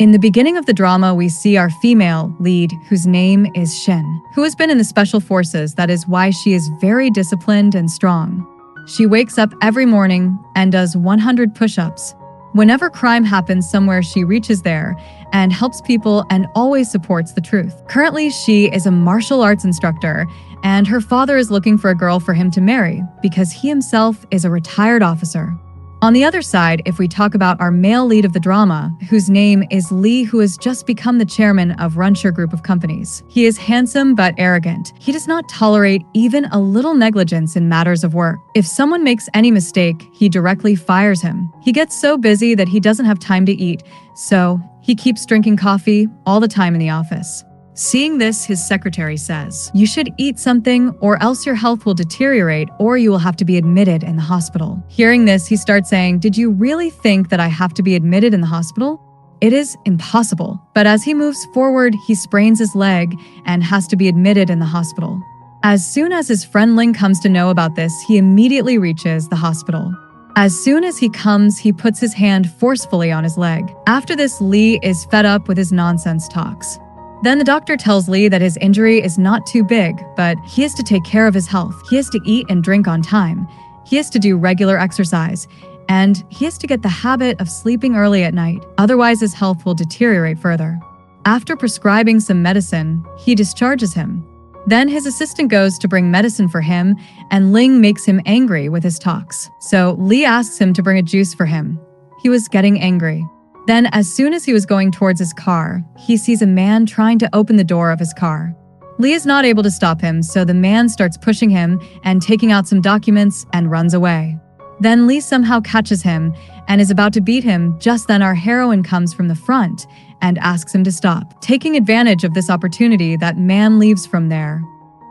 In the beginning of the drama, we see our female lead, whose name is Shen, who has been in the special forces. That is why she is very disciplined and strong. She wakes up every morning and does 100 push-ups. Whenever crime happens somewhere, she reaches there and helps people and always supports the truth. Currently, she is a martial arts instructor, and her father is looking for a girl for him to marry because he himself is a retired officer. On the other side, if we talk about our male lead of the drama, whose name is Lee, who has just become the chairman of Runcher Group of Companies. He is handsome but arrogant. He does not tolerate even a little negligence in matters of work. If someone makes any mistake, he directly fires him. He gets so busy that he doesn't have time to eat, so he keeps drinking coffee all the time in the office. Seeing this, his secretary says, "You should eat something or else your health will deteriorate or you will have to be admitted in the hospital." Hearing this, he starts saying, "Did you really think that I have to be admitted in the hospital? It is impossible." But as he moves forward, he sprains his leg and has to be admitted in the hospital. As soon as his friend Ling comes to know about this, he immediately reaches the hospital. As soon as he comes, he puts his hand forcefully on his leg. After this, Lee is fed up with his nonsense talks. Then the doctor tells Lee that his injury is not too big, but he has to take care of his health. He has to eat and drink on time. He has to do regular exercise. And he has to get the habit of sleeping early at night. Otherwise, his health will deteriorate further. After prescribing some medicine, he discharges him. Then his assistant goes to bring medicine for him, and Ling makes him angry with his talks. So Lee asks him to bring a juice for him. He was getting angry. Then, as soon as he was going towards his car, he sees a man trying to open the door of his car. Lee is not able to stop him, so the man starts pushing him and taking out some documents and runs away. Then Lee somehow catches him and is about to beat him. Just then our heroine comes from the front and asks him to stop. Taking advantage of this opportunity, that man leaves from there.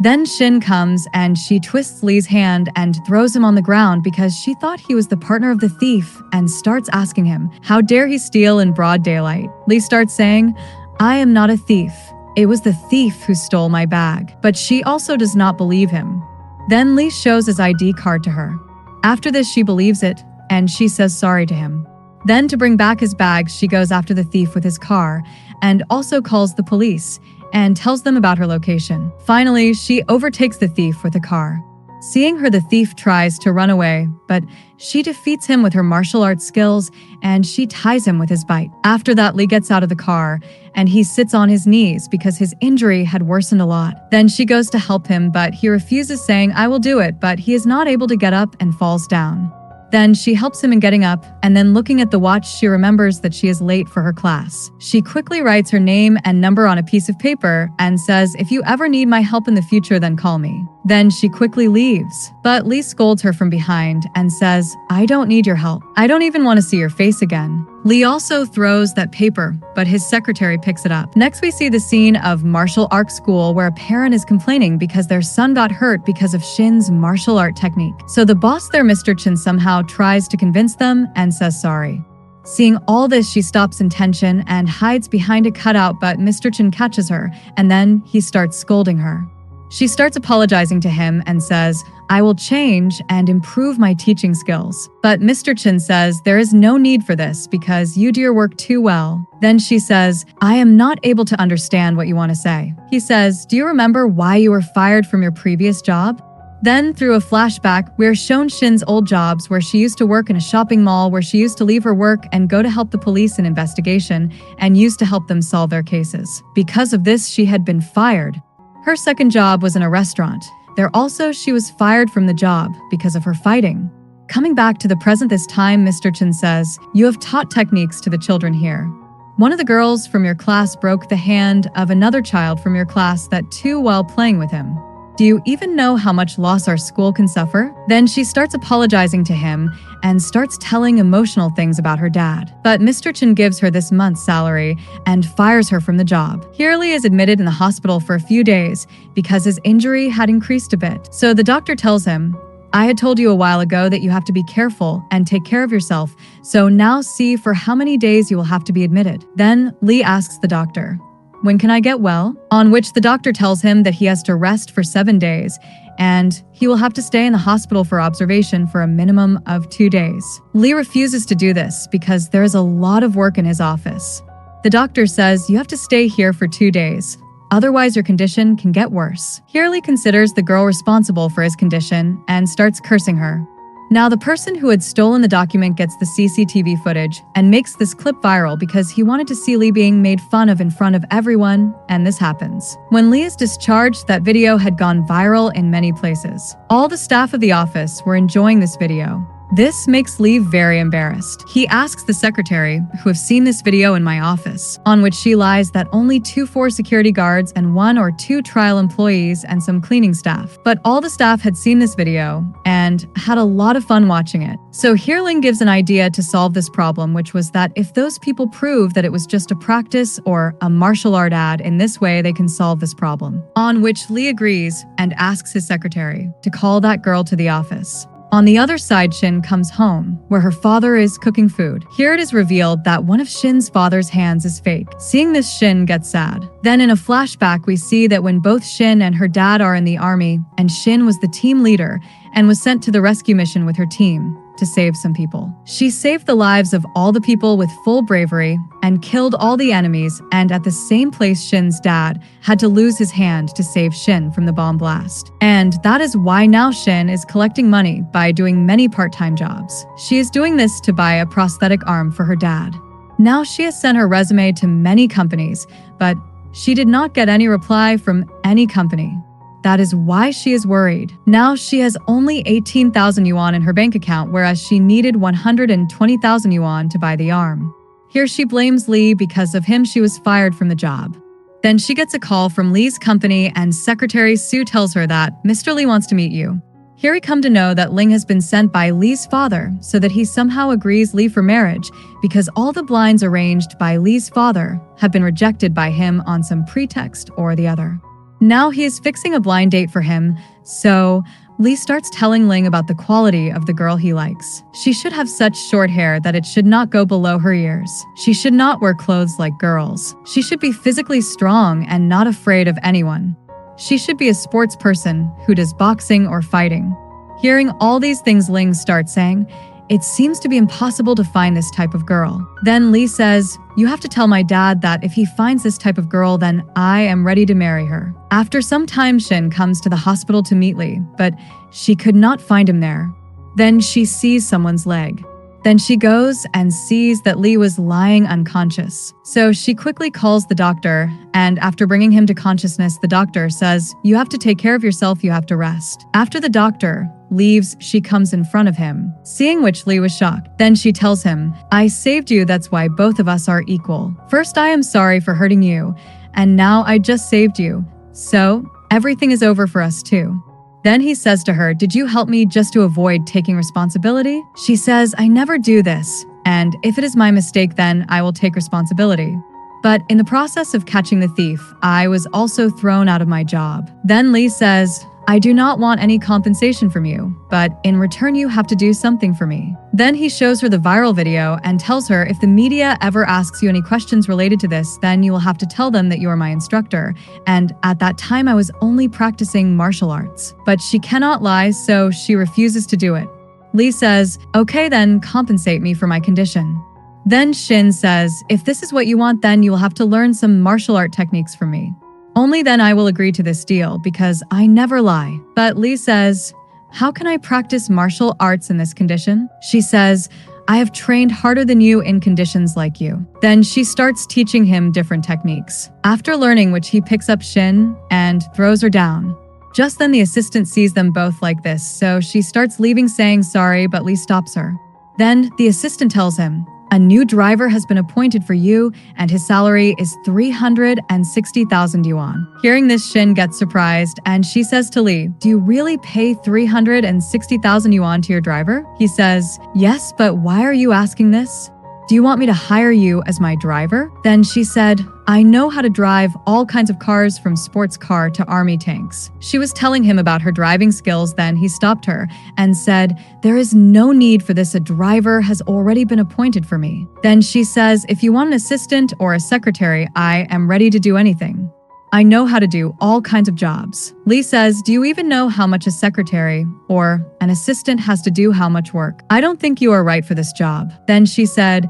Then Shen comes and she twists Lee's hand and throws him on the ground because she thought he was the partner of the thief and starts asking him, how dare he steal in broad daylight? Lee starts saying, "I am not a thief. It was the thief who stole my bag." But she also does not believe him. Then Lee shows his ID card to her. After this, she believes it and she says sorry to him. Then to bring back his bag, she goes after the thief with his car and also calls the police and tells them about her location. Finally, she overtakes the thief with a car. Seeing her, the thief tries to run away, but she defeats him with her martial arts skills and she ties him with his bite. After that, Lee gets out of the car and he sits on his knees because his injury had worsened a lot. Then she goes to help him, but he refuses, saying, "I will do it," but he is not able to get up and falls down. Then she helps him in getting up, and then looking at the watch, she remembers that she is late for her class. She quickly writes her name and number on a piece of paper and says, "If you ever need my help in the future, then call me." Then she quickly leaves. But Lee scolds her from behind and says, "I don't need your help. I don't even want to see your face again." Lee also throws that paper, but his secretary picks it up. Next, we see the scene of martial art school where a parent is complaining because their son got hurt because of Shin's martial art technique. So the boss there, Mr. Chen, somehow tries to convince them and says sorry. Seeing all this, she stops in tension and hides behind a cutout, but Mr. Chen catches her, and then he starts scolding her. She starts apologizing to him and says, "I will change and improve my teaching skills." But Mr. Chen says, "There is no need for this because you do your work too well." Then she says, "I am not able to understand what you want to say." He says, "Do you remember why you were fired from your previous job?" Then, through a flashback, we're shown Shin's old jobs where she used to work in a shopping mall, where she used to leave her work and go to help the police in investigation and used to help them solve their cases. Because of this, she had been fired. Her second job was in a restaurant. There also, she was fired from the job because of her fighting. Coming back to the present this time, Mr. Chen says, "You have taught techniques to the children here. One of the girls from your class broke the hand of another child from your class that too while playing with him. Do you even know how much loss our school can suffer?" Then she starts apologizing to him and starts telling emotional things about her dad. But Mr. Chen gives her this month's salary and fires her from the job. Here, Lee is admitted in the hospital for a few days because his injury had increased a bit. So the doctor tells him, "I had told you a while ago that you have to be careful and take care of yourself, so now see for how many days you will have to be admitted." Then Lee asks the doctor, "When can I get well?" On which the doctor tells him that he has to rest for 7 days and he will have to stay in the hospital for observation for a minimum of 2 days. Lee refuses to do this because there is a lot of work in his office. The doctor says you have to stay here for 2 days. Otherwise, your condition can get worse. Here, Lee considers the girl responsible for his condition and starts cursing her. Now, the person who had stolen the document gets the CCTV footage and makes this clip viral because he wanted to see Lee being made fun of in front of everyone, and this happens. When Lee is discharged, that video had gone viral in many places. All the staff of the office were enjoying this video. This makes Lee very embarrassed. He asks the secretary, who have seen this video in my office, on which she lies that only 4 security guards and 1 or 2 trial employees and some cleaning staff. But all the staff had seen this video and had a lot of fun watching it. So here Ling gives an idea to solve this problem, which was that if those people prove that it was just a practice or a martial art ad, in this way they can solve this problem. On which Lee agrees and asks his secretary to call that girl to the office. On the other side, Shen comes home, where her father is cooking food. Here it is revealed that one of Shen's father's hands is fake. Seeing this, Shen gets sad. Then in a flashback, we see that when both Shen and her dad are in the army, and Shen was the team leader and was sent to the rescue mission with her team to save some people. She saved the lives of all the people with full bravery and killed all the enemies, and at the same place Shen's dad had to lose his hand to save Shen from the bomb blast. And that is why now Shen is collecting money by doing many part-time jobs. She is doing this to buy a prosthetic arm for her dad. Now she has sent her resume to many companies, but she did not get any reply from any company. That is why she is worried. Now she has only 18,000 yuan in her bank account, whereas she needed 120,000 yuan to buy the arm. Here she blames Lee because of him she was fired from the job. Then she gets a call from Lee's company and Secretary Sue tells her that Mr. Lee wants to meet you. Here we come to know that Ling has been sent by Lee's father so that he somehow agrees Lee for marriage because all the blinds arranged by Lee's father have been rejected by him on some pretext or the other. Now he is fixing a blind date for him, so Lee starts telling Ling about the quality of the girl he likes. She should have such short hair that it should not go below her ears. She should not wear clothes like girls. She should be physically strong and not afraid of anyone. She should be a sports person who does boxing or fighting. Hearing all these things, Ling starts saying, "It seems to be impossible to find this type of girl." Then Lee says, "You have to tell my dad that if he finds this type of girl, then I am ready to marry her." After some time, Shen comes to the hospital to meet Lee, but she could not find him there. Then she sees someone's leg. Then she goes and sees that Lee was lying unconscious. So she quickly calls the doctor, and after bringing him to consciousness, the doctor says, "You have to take care of yourself, you have to rest." After the doctor leaves, she comes in front of him, seeing which Lee was shocked. Then she tells him, "I saved you, that's why both of us are equal. First, I am sorry for hurting you, and now I just saved you. So, everything is over for us too." Then he says to her, "Did you help me just to avoid taking responsibility?" She says, "I never do this, and if it is my mistake, then I will take responsibility. But in the process of catching the thief, I was also thrown out of my job." Then Lee says, "I do not want any compensation from you, but in return you have to do something for me." Then he shows her the viral video and tells her if the media ever asks you any questions related to this, then you will have to tell them that you are my instructor. And at that time I was only practicing martial arts. But she cannot lie, so she refuses to do it. Lee says, "Okay then, compensate me for my condition." Then Shin says, "If this is what you want, then you will have to learn some martial art techniques from me. Only then I will agree to this deal, because I never lie." But Lee says, "How can I practice martial arts in this condition?" She says, "I have trained harder than you in conditions like you." Then she starts teaching him different techniques. After learning which, he picks up Shin and throws her down. Just then the assistant sees them both like this, so she starts leaving saying sorry, but Lee stops her. Then the assistant tells him, "A new driver has been appointed for you, and his salary is 360,000 yuan. Hearing this, Shin gets surprised, and she says to Lee, "Do you really pay 360,000 yuan to your driver?" He says, "Yes, but why are you asking this? Do you want me to hire you as my driver?" Then she said, "I know how to drive all kinds of cars from sports car to army tanks." She was telling him about her driving skills, then he stopped her and said, "There is no need for this, a driver has already been appointed for me." Then she says, "If you want an assistant or a secretary, I am ready to do anything. I know how to do all kinds of jobs." Lee says, "Do you even know how much a secretary or an assistant has to do how much work? I don't think you are right for this job." Then she said,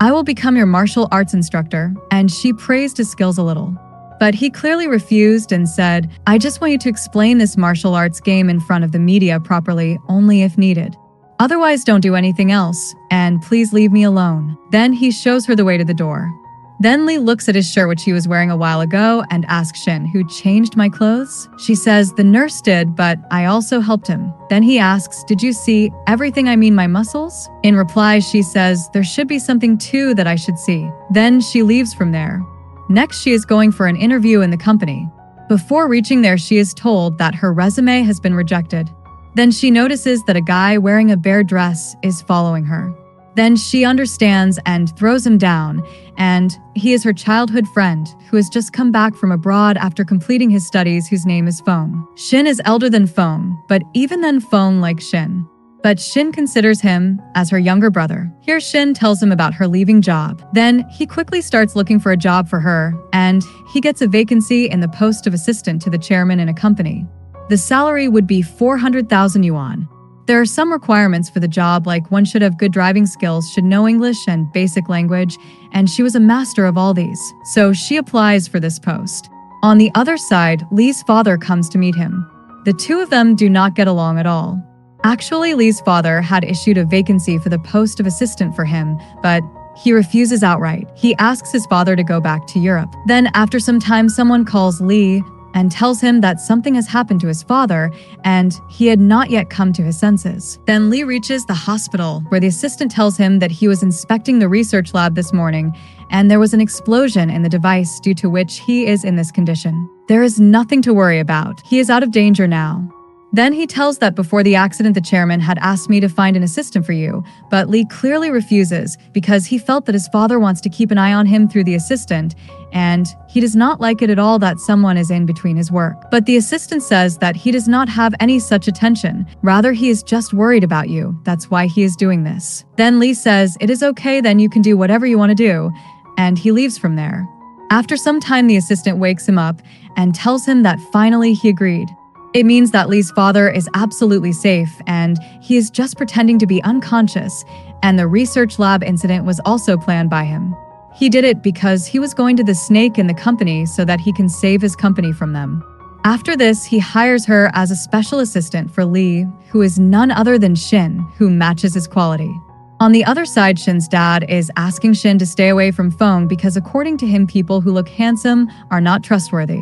I will become your martial arts instructor, and she praised his skills a little. But he clearly refused and said, I just want you to explain this martial arts game in front of the media properly, only if needed. Otherwise, don't do anything else, and please leave me alone. Then he shows her the way to the door. Then Lee looks at his shirt which he was wearing a while ago and asks Shen, who changed my clothes? She says, the nurse did, but I also helped him. Then he asks, did you see everything, I mean my muscles? In reply, she says, there should be something too that I should see. Then she leaves from there. Next, she is going for an interview in the company. Before reaching there, she is told that her resume has been rejected. Then she notices that a guy wearing a bear dress is following her. Then she understands and throws him down, and he is her childhood friend who has just come back from abroad after completing his studies, whose name is Foam. Shen is elder than Foam, but even then Foam likes Shen. But Shen considers him as her younger brother. Here Shen tells him about her leaving job. Then he quickly starts looking for a job for her, and he gets a vacancy in the post of assistant to the chairman in a company. The salary would be 400,000 yuan. There are some requirements for the job, like one should have good driving skills, should know English and basic language, and she was a master of all these. So she applies for this post. On the other side, Lee's father comes to meet him. The two of them do not get along at all. Actually, Lee's father had issued a vacancy for the post of assistant for him, but he refuses outright. He asks his father to go back to Europe. Then after some time, someone calls Lee and tells him that something has happened to his father and he had not yet come to his senses. Then Lee reaches the hospital where the assistant tells him that he was inspecting the research lab this morning and there was an explosion in the device due to which he is in this condition. There is nothing to worry about. He is out of danger now. Then he tells that before the accident, the chairman had asked me to find an assistant for you, but Lee clearly refuses because he felt that his father wants to keep an eye on him through the assistant, and he does not like it at all that someone is in between his work. But the assistant says that he does not have any such attention. Rather, he is just worried about you. That's why he is doing this. Then Lee says, it is okay, then you can do whatever you want to do, and he leaves from there. After some time, the assistant wakes him up and tells him that finally he agreed. It means that Lee's father is absolutely safe and he is just pretending to be unconscious, and the research lab incident was also planned by him. He did it because he was going to the snake in the company so that he can save his company from them. After this, he hires her as a special assistant for Lee, who is none other than Shen, who matches his quality. On the other side, Shen's dad is asking Shen to stay away from Feng because according to him, people who look handsome are not trustworthy.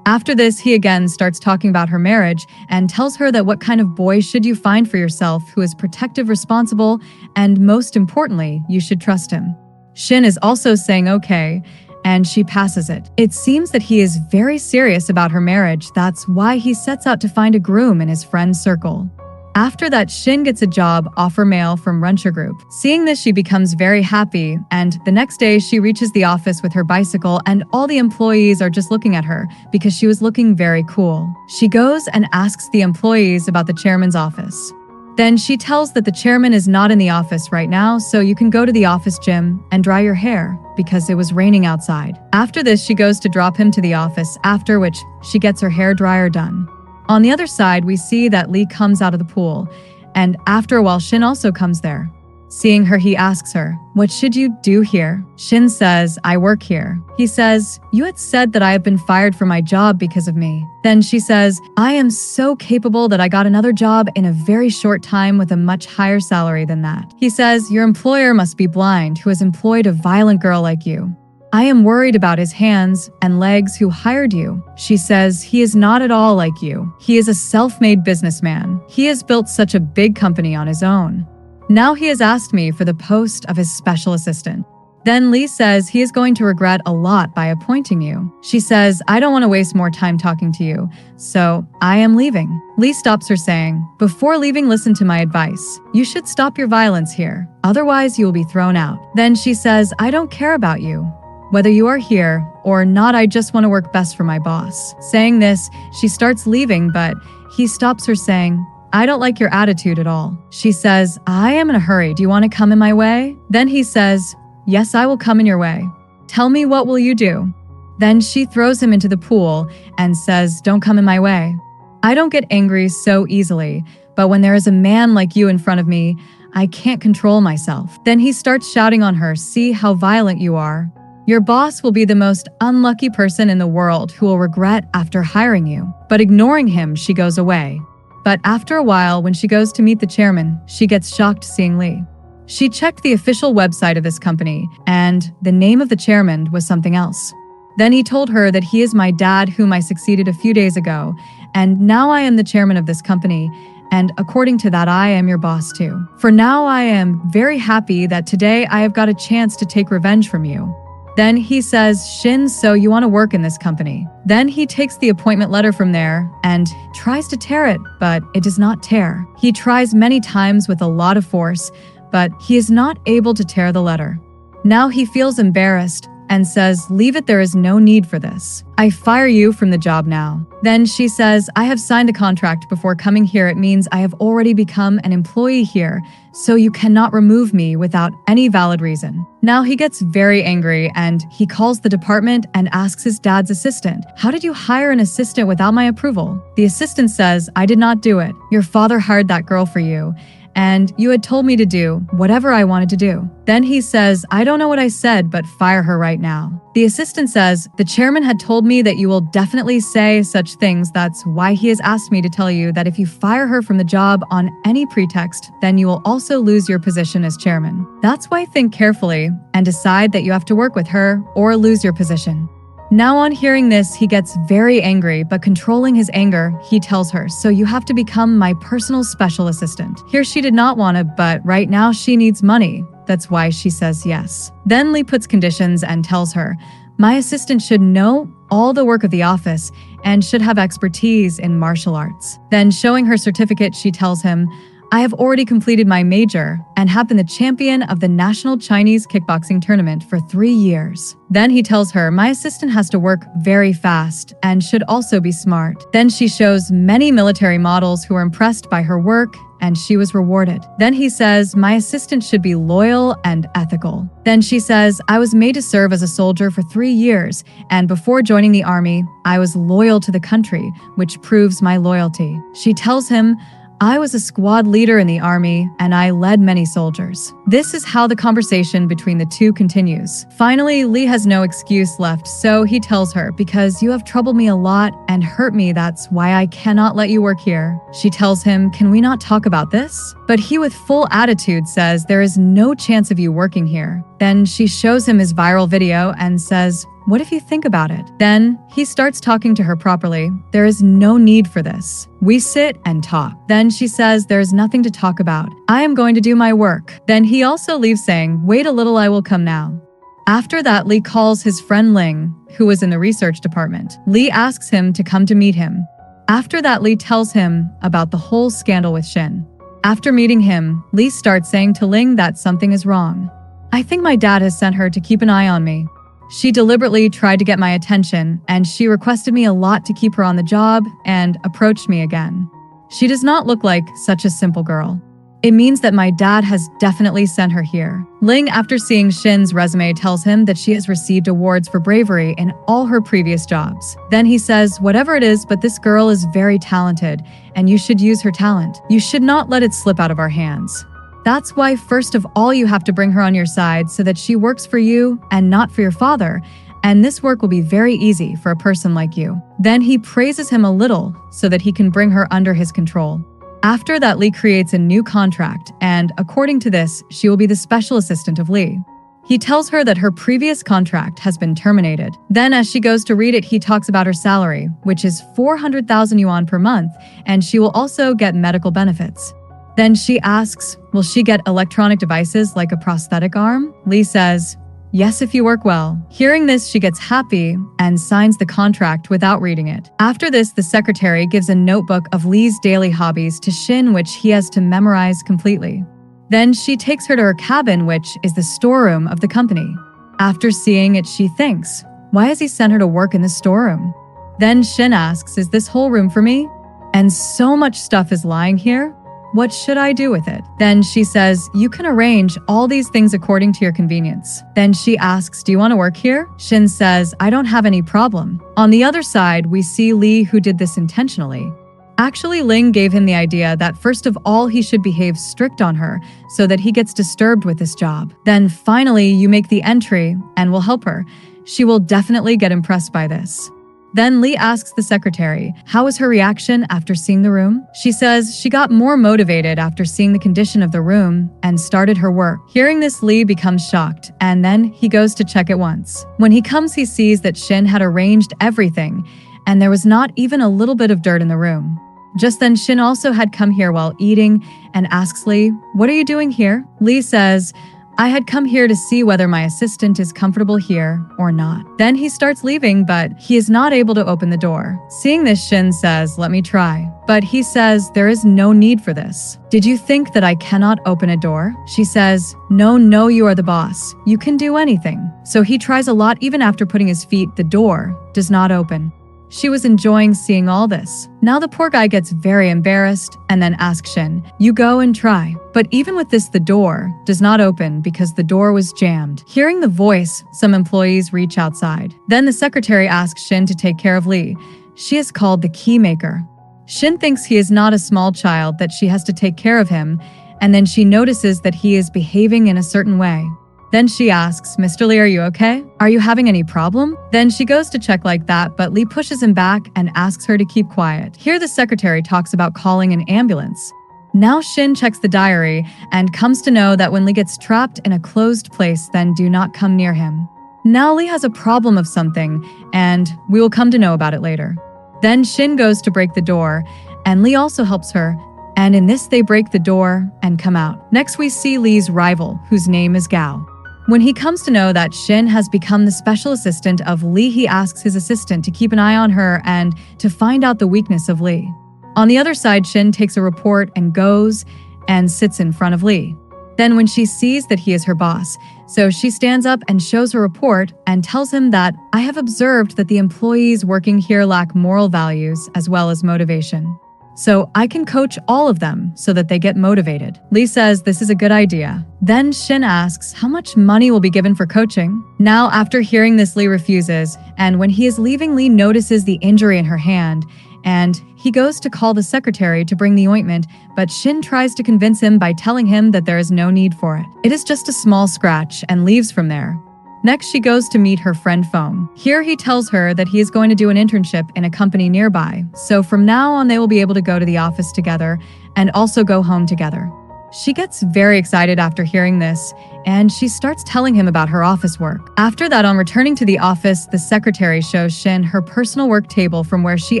After this, he again starts talking about her marriage and tells her that what kind of boy should you find for yourself who is protective, responsible, and most importantly, you should trust him. Shen is also saying okay, and she passes it. It seems that he is very serious about her marriage. That's why he sets out to find a groom in his friend's circle. After that, Shen gets a job offer mail from Runcher Group. Seeing this, she becomes very happy, and the next day she reaches the office with her bicycle and all the employees are just looking at her because she was looking very cool. She goes and asks the employees about the chairman's office. Then she tells that the chairman is not in the office right now, so you can go to the office gym and dry your hair because it was raining outside. After this, she goes to drop him to the office, after which she gets her hair dryer done. On the other side, we see that Lee comes out of the pool, and after a while, Shen also comes there. Seeing her, he asks her, what should you do here? Shen says, I work here. He says, you had said that I have been fired from my job because of me. Then she says, I am so capable that I got another job in a very short time with a much higher salary than that. He says, your employer must be blind who has employed a violent girl like you. I am worried about his hands and legs who hired you. She says, he is not at all like you. He is a self-made businessman. He has built such a big company on his own. Now he has asked me for the post of his special assistant. Then Lee says he is going to regret a lot by appointing you. She says, I don't want to waste more time talking to you, so I am leaving. Lee stops her saying, before leaving, listen to my advice. You should stop your violence here. Otherwise, you will be thrown out. Then she says, I don't care about you. Whether you are here or not, I just want to work best for my boss. Saying this, she starts leaving, but he stops her saying, I don't like your attitude at all. She says, I am in a hurry. Do you want to come in my way? Then he says, yes, I will come in your way. Tell me, what will you do? Then she throws him into the pool and says, don't come in my way. I don't get angry so easily, but when there is a man like you in front of me, I can't control myself. Then he starts shouting on her, see how violent you are. Your boss will be the most unlucky person in the world who will regret after hiring you. But ignoring him, she goes away. But after a while, when she goes to meet the chairman, she gets shocked seeing Lee. She checked the official website of this company, and the name of the chairman was something else. Then he told her that he is my dad whom I succeeded a few days ago, and now I am the chairman of this company, and according to that I am your boss too. For now I am very happy that today I have got a chance to take revenge from you. Then he says, Shen, so you want to work in this company. Then he takes the appointment letter from there and tries to tear it, but it does not tear. He tries many times with a lot of force, but he is not able to tear the letter. Now he feels embarrassed and says, leave it, there is no need for this. I fire you from the job now. Then she says, I have signed a contract before coming here. It means I have already become an employee here, so you cannot remove me without any valid reason. Now he gets very angry and he calls the department and asks his dad's assistant, how did you hire an assistant without my approval? The assistant says, I did not do it. Your father hired that girl for you, and you had told me to do whatever I wanted to do. Then he says, I don't know what I said, but fire her right now. The assistant says, the chairman had told me that you will definitely say such things. That's why he has asked me to tell you that if you fire her from the job on any pretext, then you will also lose your position as chairman. That's why think carefully and decide that you have to work with her or lose your position. Now on hearing this, he gets very angry, but controlling his anger, he tells her, so you have to become my personal special assistant. Here she did not want to, but right now she needs money. That's why she says yes. Then Lee puts conditions and tells her, my assistant should know all the work of the office and should have expertise in martial arts. Then showing her certificate, she tells him, I have already completed my major and have been the champion of the National Chinese Kickboxing Tournament for 3 years. Then he tells her, my assistant has to work very fast and should also be smart. Then she shows many military models who are impressed by her work and she was rewarded. Then he says, my assistant should be loyal and ethical. Then she says, I was made to serve as a soldier for 3 years, and before joining the army, I was loyal to the country, which proves my loyalty. She tells him, I was a squad leader in the army, and I led many soldiers. This is how the conversation between the two continues. Finally, Lee has no excuse left, so he tells her, because you have troubled me a lot and hurt me, that's why I cannot let you work here. She tells him, can we not talk about this? But he with full attitude says, there is no chance of you working here. Then she shows him his viral video and says, what if you think about it? Then he starts talking to her properly. There is no need for this. We sit and talk. Then she says, there is nothing to talk about. I am going to do my work. Then he also leaves saying, wait a little, I will come now. After that, Lee calls his friend Ling, who was in the research department. Lee asks him to come to meet him. After that, Lee tells him about the whole scandal with Shen. After meeting him, Lee starts saying to Ling that something is wrong. I think my dad has sent her to keep an eye on me. She deliberately tried to get my attention, and she requested me a lot to keep her on the job and approached me again. She does not look like such a simple girl. It means that my dad has definitely sent her here. Ling, after seeing Shen's resume, tells him that she has received awards for bravery in all her previous jobs. Then he says, whatever it is, but this girl is very talented, and you should use her talent. You should not let it slip out of our hands. That's why first of all you have to bring her on your side so that she works for you and not for your father, and this work will be very easy for a person like you. Then he praises him a little so that he can bring her under his control. After that, Lee creates a new contract, and according to this, she will be the special assistant of Lee. He tells her that her previous contract has been terminated. Then as she goes to read it, he talks about her salary, which is 400,000 yuan per month, and she will also get medical benefits. Then she asks, will she get electronic devices like a prosthetic arm? Lee says, yes, if you work well. Hearing this, she gets happy and signs the contract without reading it. After this, the secretary gives a notebook of Lee's daily hobbies to Shen, which he has to memorize completely. Then she takes her to her cabin, which is the storeroom of the company. After seeing it, she thinks, why has he sent her to work in the storeroom? Then Shen asks, is this whole room for me? And so much stuff is lying here. What should I do with it? Then she says, you can arrange all these things according to your convenience. Then she asks, do you want to work here? Shen says, I don't have any problem. On the other side, we see Lee, who did this intentionally. Actually, Ling gave him the idea that first of all he should behave strict on her so that he gets disturbed with this job. Then finally you make the entry and will help her. She will definitely get impressed by this. Then Lee asks the secretary, how was her reaction after seeing the room? She says she got more motivated after seeing the condition of the room and started her work. Hearing this, Lee becomes shocked, and then he goes to check it once. When he comes, he sees that Shen had arranged everything, and there was not even a little bit of dirt in the room. Just then, Shen also had come here while eating and asks Lee, what are you doing here? Lee says, I had come here to see whether my assistant is comfortable here or not. Then he starts leaving, but he is not able to open the door. Seeing this, Shen says, let me try. But he says, there is no need for this. Did you think that I cannot open a door? She says, no, you are the boss. You can do anything. So he tries a lot. Even after putting his feet, the door does not open. She was enjoying seeing all this. Now the poor guy gets very embarrassed and then asks Shen, you go and try. But even with this, the door does not open because the door was jammed. Hearing the voice, some employees reach outside. Then the secretary asks Shen to take care of Lee. She is called the keymaker. Shen thinks he is not a small child, that she has to take care of him, and then she notices that he is behaving in a certain way. Then she asks, Mr. Lee, are you okay? Are you having any problem? Then she goes to check like that, but Lee pushes him back and asks her to keep quiet. Here the secretary talks about calling an ambulance. Now Shen checks the diary and comes to know that when Lee gets trapped in a closed place, then do not come near him. Now Lee has a problem of something, and we will come to know about it later. Then Shen goes to break the door, and Lee also helps her, and in this they break the door and come out. Next we see Lee's rival, whose name is Gao. When he comes to know that Shen has become the special assistant of Lee, he asks his assistant to keep an eye on her and to find out the weakness of Lee. On the other side, Shen takes a report and goes and sits in front of Lee. Then when she sees that he is her boss, so she stands up and shows her report and tells him that I have observed that the employees working here lack moral values as well as motivation. So I can coach all of them so that they get motivated. Lee says this is a good idea. Then Shen asks how much money will be given for coaching. Now after hearing this, Lee refuses, and when he is leaving, Lee notices the injury in her hand, and he goes to call the secretary to bring the ointment, but Shen tries to convince him by telling him that there is no need for it. It is just a small scratch, and leaves from there. Next, she goes to meet her friend Feng. Here he tells her that he is going to do an internship in a company nearby, so from now on they will be able to go to the office together and also go home together. She gets very excited after hearing this, and she starts telling him about her office work. After that, on returning to the office, the secretary shows Shen her personal work table, from where she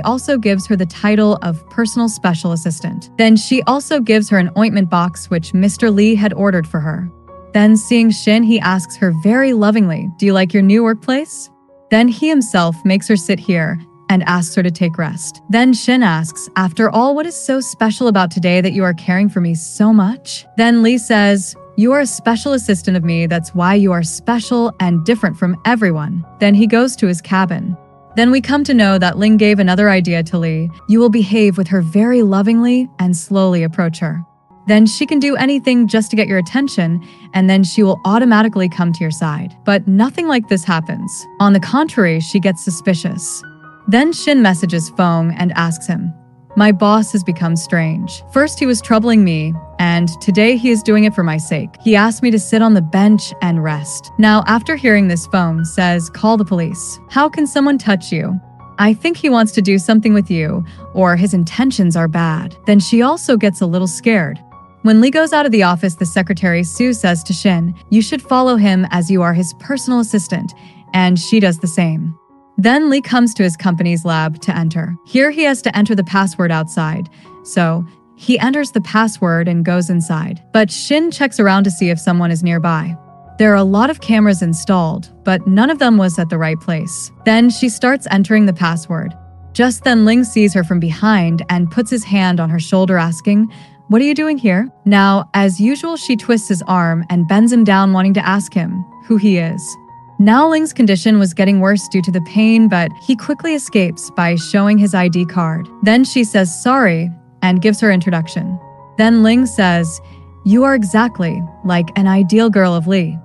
also gives her the title of personal special assistant. Then she also gives her an ointment box which Mr. Lee had ordered for her. Then seeing Shen, he asks her very lovingly, do you like your new workplace? Then he himself makes her sit here and asks her to take rest. Then Shen asks, after all, what is so special about today that you are caring for me so much? Then Lee says, you are a special assistant of me, that's why you are special and different from everyone. Then he goes to his cabin. Then we come to know that Ling gave another idea to Lee. You will behave with her very lovingly and slowly approach her. Then she can do anything just to get your attention, and then she will automatically come to your side. But nothing like this happens. On the contrary, she gets suspicious. Then Shen messages Feng and asks him, my boss has become strange. First he was troubling me, and today he is doing it for my sake. He asked me to sit on the bench and rest. Now after hearing this, Feng says, call the police. How can someone touch you? I think he wants to do something with you, or his intentions are bad. Then she also gets a little scared. When Lee goes out of the office, the secretary Sue says to Shen, you should follow him as you are his personal assistant, and she does the same. Then Lee comes to his company's lab to enter. Here he has to enter the password outside, so he enters the password and goes inside. But Shen checks around to see if someone is nearby. There are a lot of cameras installed, but none of them was at the right place. Then she starts entering the password. Just then Ling sees her from behind and puts his hand on her shoulder, asking, what are you doing here? Now, as usual, she twists his arm and bends him down, wanting to ask him who he is. Now Ling's condition was getting worse due to the pain, but he quickly escapes by showing his ID card. Then she says sorry and gives her introduction. Then Ling says, you are exactly like an ideal girl of Lee.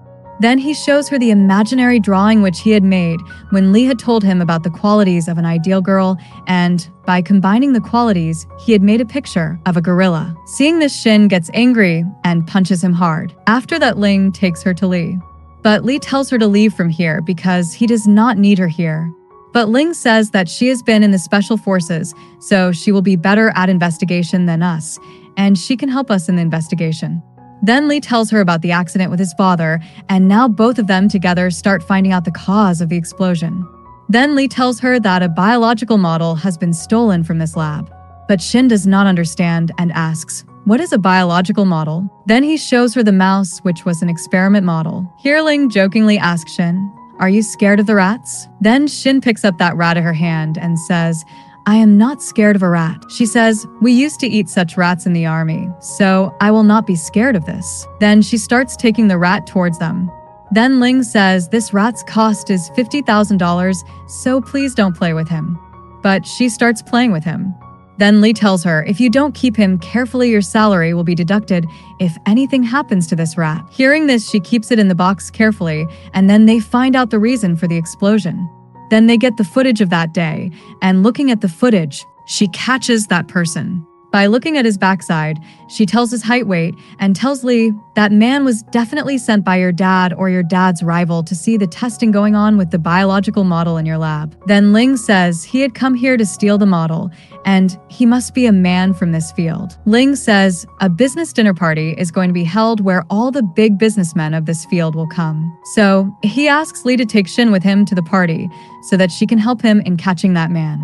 Then he shows her the imaginary drawing which he had made when Lee had told him about the qualities of an ideal girl, and by combining the qualities, he had made a picture of a gorilla. Seeing this, Shen gets angry and punches him hard. After that, Ling takes her to Lee. But Lee tells her to leave from here because he does not need her here. But Ling says that she has been in the special forces, so she will be better at investigation than us, and she can help us in the investigation. Then Lee tells her about the accident with his father, and now both of them together start finding out the cause of the explosion. Then Lee tells her that a biological model has been stolen from this lab. But Shen does not understand and asks, "What is a biological model?" Then he shows her the mouse, which was an experiment model. Here Ling jokingly asks Shen, "Are you scared of the rats?" Then Shen picks up that rat in her hand and says, "I am not scared of a rat." She says, "We used to eat such rats in the army, so I will not be scared of this." Then she starts taking the rat towards them. Then Ling says this rat's cost is $50,000, so please don't play with him. But she starts playing with him. Then Lee tells her, "If you don't keep him carefully, your salary will be deducted if anything happens to this rat." Hearing this, she keeps it in the box carefully, and then they find out the reason for the explosion. Then they get the footage of that day, and looking at the footage, she catches that person. By looking at his backside, she tells his height, weight, and tells Lee that man was definitely sent by your dad or your dad's rival to see the testing going on with the biological model in your lab. Then Ling says he had come here to steal the model, and he must be a man from this field. Ling says a business dinner party is going to be held where all the big businessmen of this field will come. So he asks Lee to take Shen with him to the party so that she can help him in catching that man.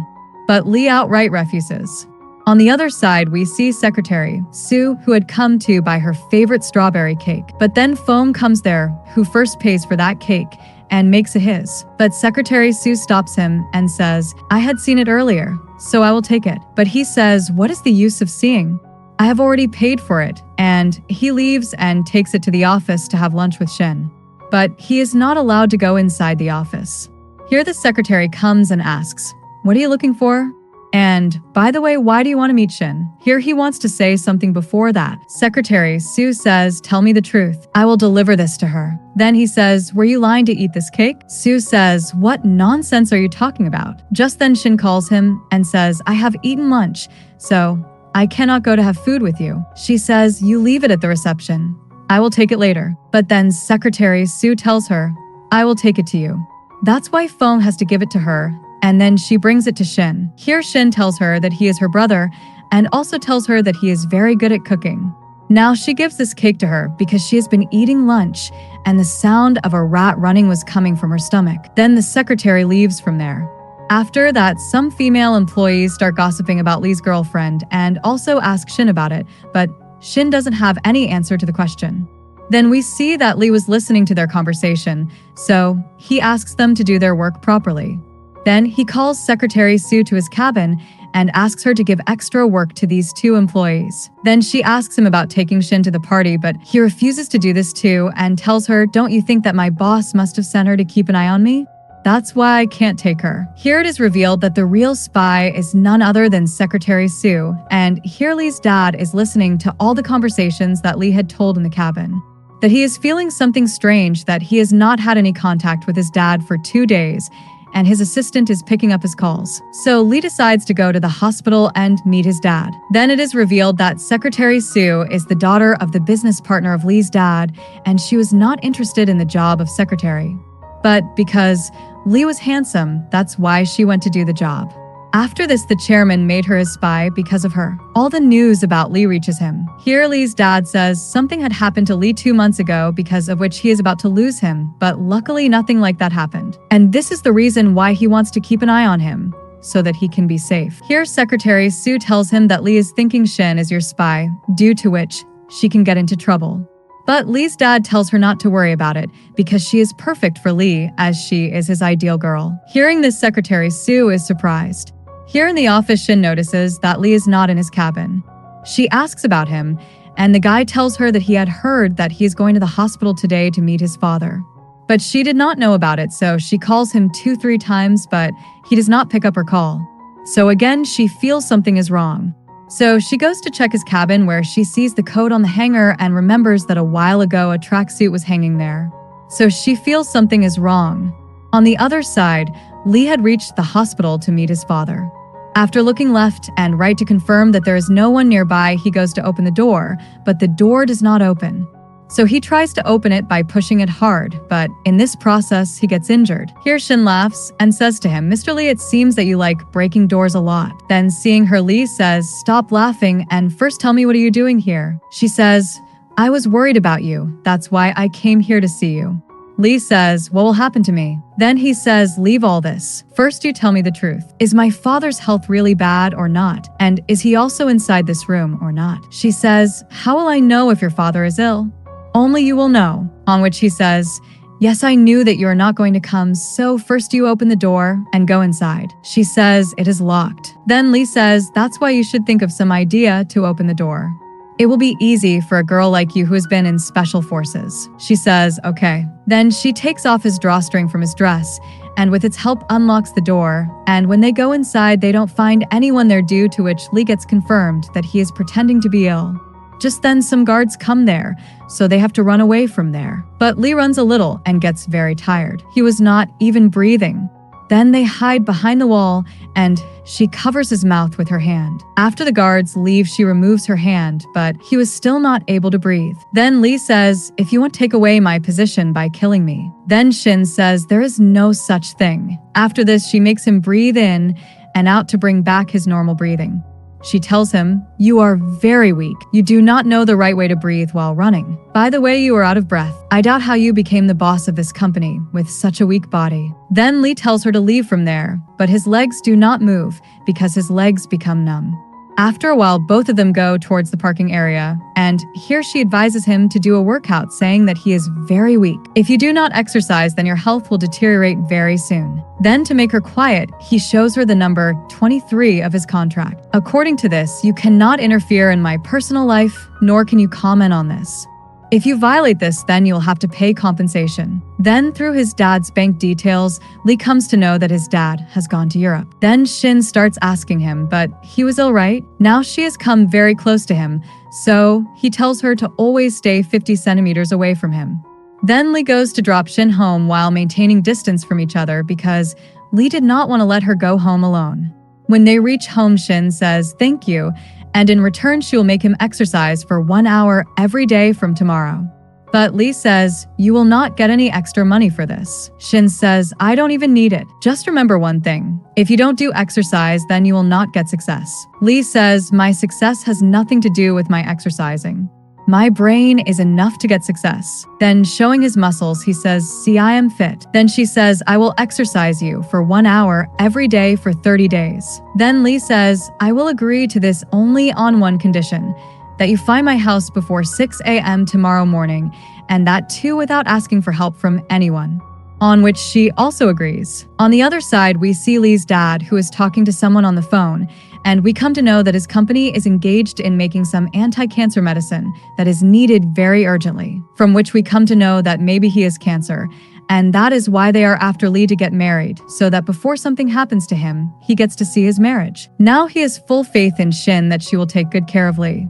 But Lee outright refuses. On the other side, we see Secretary Sue, who had come to buy her favorite strawberry cake. But then Foam comes there, who first pays for that cake and makes it his. But Secretary Sue stops him and says, "I had seen it earlier, so I will take it." But he says, "What is the use of seeing? I have already paid for it." And he leaves and takes it to the office to have lunch with Shen. But he is not allowed to go inside the office. Here the secretary comes and asks, "What are you looking for? And, by the way, why do you want to meet Shen?" Here he wants to say something before that. Secretary Sue says, "Tell me the truth. I will deliver this to her." Then he says, "Were you lying to eat this cake?" Sue says, "What nonsense are you talking about?" Just then Shen calls him and says, "I have eaten lunch, so I cannot go to have food with you." She says, "You leave it at the reception. I will take it later." But then Secretary Sue tells her, "I will take it to you." That's why Foam has to give it to her, and then she brings it to Shen. Here Shen tells her that he is her brother and also tells her that he is very good at cooking. Now she gives this cake to her because she has been eating lunch and the sound of a rat running was coming from her stomach. Then the secretary leaves from there. After that, some female employees start gossiping about Lee's girlfriend and also ask Shen about it, but Shen doesn't have any answer to the question. Then we see that Lee was listening to their conversation, so he asks them to do their work properly. Then he calls Secretary Sue to his cabin and asks her to give extra work to these two employees. Then she asks him about taking Shen to the party, but he refuses to do this too and tells her, "Don't you think that my boss must have sent her to keep an eye on me? That's why I can't take her." Here it is revealed that the real spy is none other than Secretary Sue, and here Lee's dad is listening to all the conversations that Lee had told in the cabin. That he is feeling something strange, that he has not had any contact with his dad for 2 days, and his assistant is picking up his calls. So Lee decides to go to the hospital and meet his dad. Then it is revealed that Secretary Sue is the daughter of the business partner of Lee's dad, and she was not interested in the job of secretary. But because Lee was handsome, that's why she went to do the job. After this, the chairman made her his spy because of her. All the news about Lee reaches him. Here Lee's dad says something had happened to Lee 2 months ago because of which he is about to lose him, but luckily nothing like that happened. And this is the reason why he wants to keep an eye on him, so that he can be safe. Here Secretary Sue tells him that Lee is thinking Shen is your spy, due to which she can get into trouble. But Lee's dad tells her not to worry about it because she is perfect for Lee as she is his ideal girl. Hearing this, Secretary Sue is surprised. Here in the office, Shen notices that Lee is not in his cabin. She asks about him, and the guy tells her that he had heard that he is going to the hospital today to meet his father. But she did not know about it, so she calls him 2-3 times, but he does not pick up her call. So again, she feels something is wrong. So she goes to check his cabin where she sees the coat on the hanger and remembers that a while ago a tracksuit was hanging there. so she feels something is wrong. On the other side, Lee had reached the hospital to meet his father. After looking left and right to confirm that there is no one nearby, he goes to open the door, but the door does not open. So he tries to open it by pushing it hard, but in this process, he gets injured. Here Shen laughs and says to him, "Mr. Lee, it seems that you like breaking doors a lot." Then seeing her, Lee says, "Stop laughing and first tell me, what are you doing here?" She says, "I was worried about you. That's why I came here to see you." Lee says, "What will happen to me?" Then he says, "Leave all this. First you tell me the truth. Is my father's health really bad or not? And is he also inside this room or not?" She says, "How will I know if your father is ill?" "Only you will know." On which he says, "Yes, I knew that you are not going to come, so first you open the door and go inside." She says, "It is locked." Then Lee says, "That's why you should think of some idea to open the door. It will be easy for a girl like you who has been in special forces." She says, "Okay." Then she takes off his drawstring from his dress and with its help unlocks the door, and when they go inside, they don't find anyone there, due to which Lee gets confirmed that he is pretending to be ill. Just then some guards come there, so they have to run away from there. But Lee runs a little and gets very tired. He was not even breathing. Then they hide behind the wall and she covers his mouth with her hand. After the guards leave, she removes her hand, but he was still not able to breathe. Then Lee says, "If you want to take away my position by killing me." Then Shen says, "There is no such thing." After this, she makes him breathe in and out to bring back his normal breathing. She tells him, "You are very weak. You do not know the right way to breathe while running. By the way, you are out of breath. I doubt how you became the boss of this company with such a weak body." Then Lee tells her to leave from there, but his legs do not move because his legs become numb. After a while, both of them go towards the parking area, and here she advises him to do a workout, saying that he is very weak. "If you do not exercise, then your health will deteriorate very soon." Then to make her quiet, he shows her the number 23 of his contract. "According to this, you cannot interfere in my personal life, nor can you comment on this. If you violate this, then you'll have to pay compensation." Then through his dad's bank details, Lee comes to know that his dad has gone to Europe. Then Shin starts asking him, but he was ill, right? Now she has come very close to him, so he tells her to always stay 50 centimeters away from him. Then Lee goes to drop Shin home while maintaining distance from each other because Lee did not want to let her go home alone. When they reach home, Shin says thank you, and in return she will make him exercise for 1 hour every day from tomorrow. But Lee says, "You will not get any extra money for this." Shin says, "I don't even need it. Just remember one thing. If you don't do exercise, then you will not get success." Lee says, "My success has nothing to do with my exercising. My brain is enough to get success." Then showing his muscles, he says, "See, I am fit." Then she says, "I will exercise you for 1 hour every day for 30 days. Then Lee says, "I will agree to this only on one condition, that you find my house before 6 a.m. tomorrow morning, and that too without asking for help from anyone." On which she also agrees. On the other side, we see Lee's dad, who is talking to someone on the phone, and we come to know that his company is engaged in making some anti-cancer medicine that is needed very urgently, from which we come to know that maybe he has cancer, and that is why they are after Lee to get married, so that before something happens to him, he gets to see his marriage. Now he has full faith in Shin that she will take good care of Lee.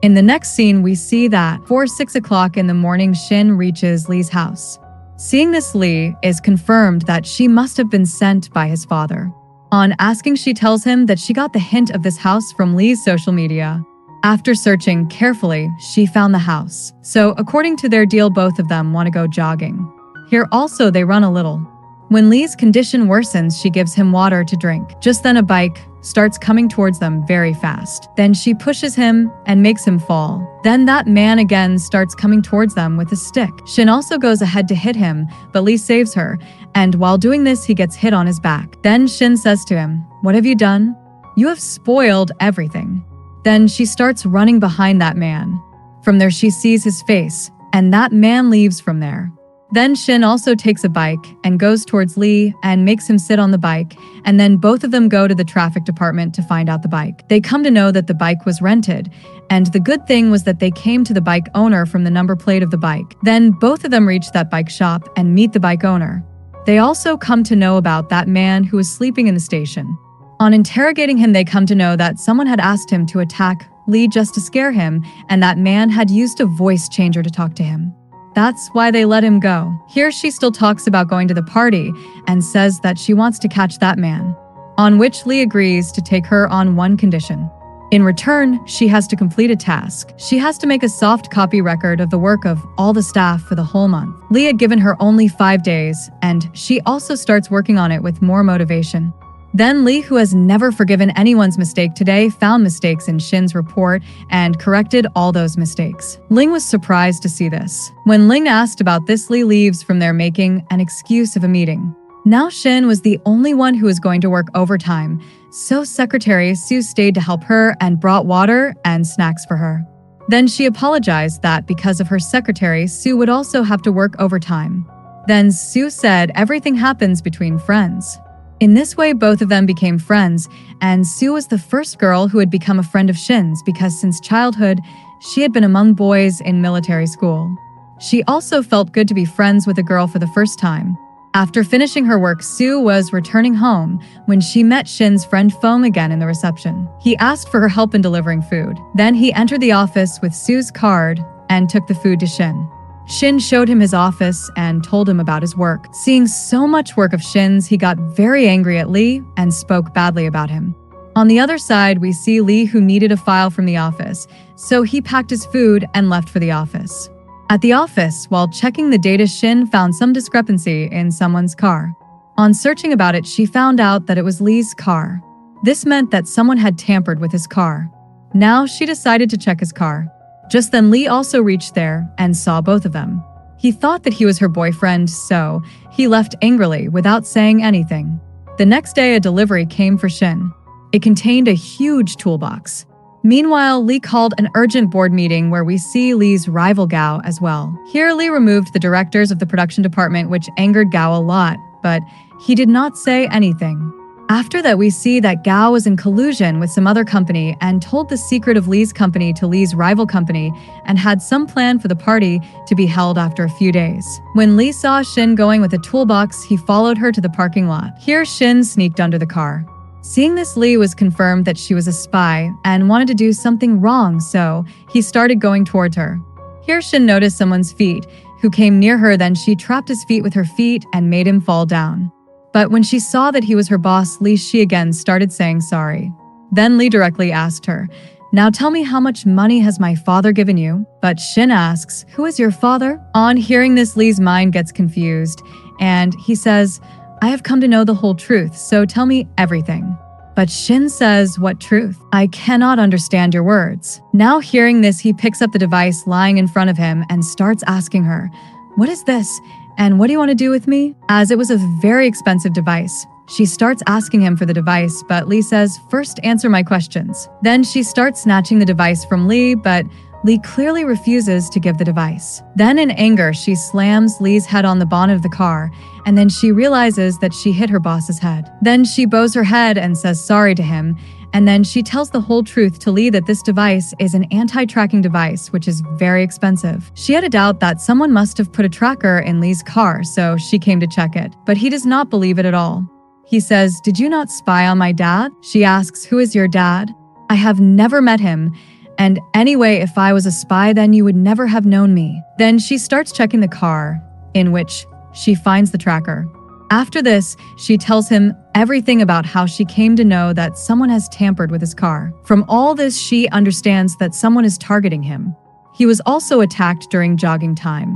In the next scene, we see that before 6 o'clock in the morning, Shin reaches Lee's house. Seeing this, Lee is confirmed that she must have been sent by his father. On asking, she tells him that she got the hint of this house from Lee's social media. After searching carefully, she found the house. So according to their deal, both of them want to go jogging. Here also they run a little. When Lee's condition worsens, she gives him water to drink. Just then a bike starts coming towards them very fast. Then she pushes him and makes him fall. Then that man again starts coming towards them with a stick. Shin also goes ahead to hit him, but Lee saves her, and while doing this, he gets hit on his back. Then Shin says to him, "What have you done? You have spoiled everything." Then she starts running behind that man. From there she sees his face, and that man leaves from there. Then Shin also takes a bike and goes towards Lee and makes him sit on the bike, and then both of them go to the traffic department to find out the bike. They come to know that the bike was rented, and the good thing was that they came to the bike owner from the number plate of the bike. Then both of them reach that bike shop and meet the bike owner. They also come to know about that man who was sleeping in the station. On interrogating him, they come to know that someone had asked him to attack Lee just to scare him, and that man had used a voice changer to talk to him. that's why they let him go. Here she still talks about going to the party and says that she wants to catch that man, on which Lee agrees to take her on one condition. In return, she has to complete a task. She has to make a soft copy record of the work of all the staff for the whole month. Lee had given her only 5 days, and she also starts working on it with more motivation. Then Lee, who has never forgiven anyone's mistake today, found mistakes in Shen's report and corrected all those mistakes. Ling was surprised to see this. When Ling asked about this, Lee leaves from there making an excuse of a meeting. Now Shen was the only one who was going to work overtime, so Secretary Sue stayed to help her and brought water and snacks for her. Then she apologized that because of her secretary, Sue would also have to work overtime. Then Sue said everything happens between friends. In this way, both of them became friends, and Sue was the first girl who had become a friend of Shen's because since childhood, she had been among boys in military school. She also felt good to be friends with a girl for the first time. After finishing her work, Sue was returning home when she met Shen's friend Foam again in the reception. He asked for her help in delivering food. Then he entered the office with Sue's card and took the food to Shen. Shen showed him his office and told him about his work. Seeing so much work of Shen's, he got very angry at Lee and spoke badly about him. On the other side, we see Lee, who needed a file from the office, so he packed his food and left for the office. At the office, while checking the data, Shen found some discrepancy in someone's car. On searching about it, she found out that it was Lee's car. This meant that someone had tampered with his car. Now she decided to check his car. Just then, Lee also reached there and saw both of them. He thought that he was her boyfriend, so he left angrily without saying anything. The next day, a delivery came for Shen. It contained a huge toolbox. Meanwhile, Lee called an urgent board meeting where we see Lee's rival Gao as well. Here, Lee removed the directors of the production department, which angered Gao a lot, but he did not say anything. After that, we see that Gao was in collusion with some other company and told the secret of Lee's company to Lee's rival company and had some plan for the party to be held after a few days. When Lee saw Shen going with a toolbox, he followed her to the parking lot. Here, Shen sneaked under the car. Seeing this, Lee was confirmed that she was a spy and wanted to do something wrong, so he started going towards her. Here, Shen noticed someone's feet, who came near her. Then she trapped his feet with her feet and made him fall down. But when she saw that he was her boss, she again started saying sorry. Then Lee directly asked her, "Now tell me, how much money has my father given you?" But Shen asks, "Who is your father?" On hearing this, Lee's mind gets confused, and he says, "I have come to know the whole truth, so tell me everything." But Shen says, "What truth? I cannot understand your words." Now hearing this, he picks up the device lying in front of him and starts asking her, "What is this? And what do you want to do with me?" As it was a very expensive device, she starts asking him for the device, but Lee says, "First answer my questions." Then she starts snatching the device from Lee, but Lee clearly refuses to give the device. Then in anger, she slams Lee's head on the bonnet of the car, and then she realizes that she hit her boss's head. Then she bows her head and says sorry to him, and then she tells the whole truth to Lee that this device is an anti-tracking device, which is very expensive. She had a doubt that someone must have put a tracker in Lee's car, so she came to check it, but he does not believe it at all. He says, "Did you not spy on my dad?" She asks, "Who is your dad?" "I have never met him. And anyway, if I was a spy, then you would never have known me." Then she starts checking the car, in which she finds the tracker. After this, she tells him everything about how she came to know that someone has tampered with his car. From all this, she understands that someone is targeting him. He was also attacked during jogging time.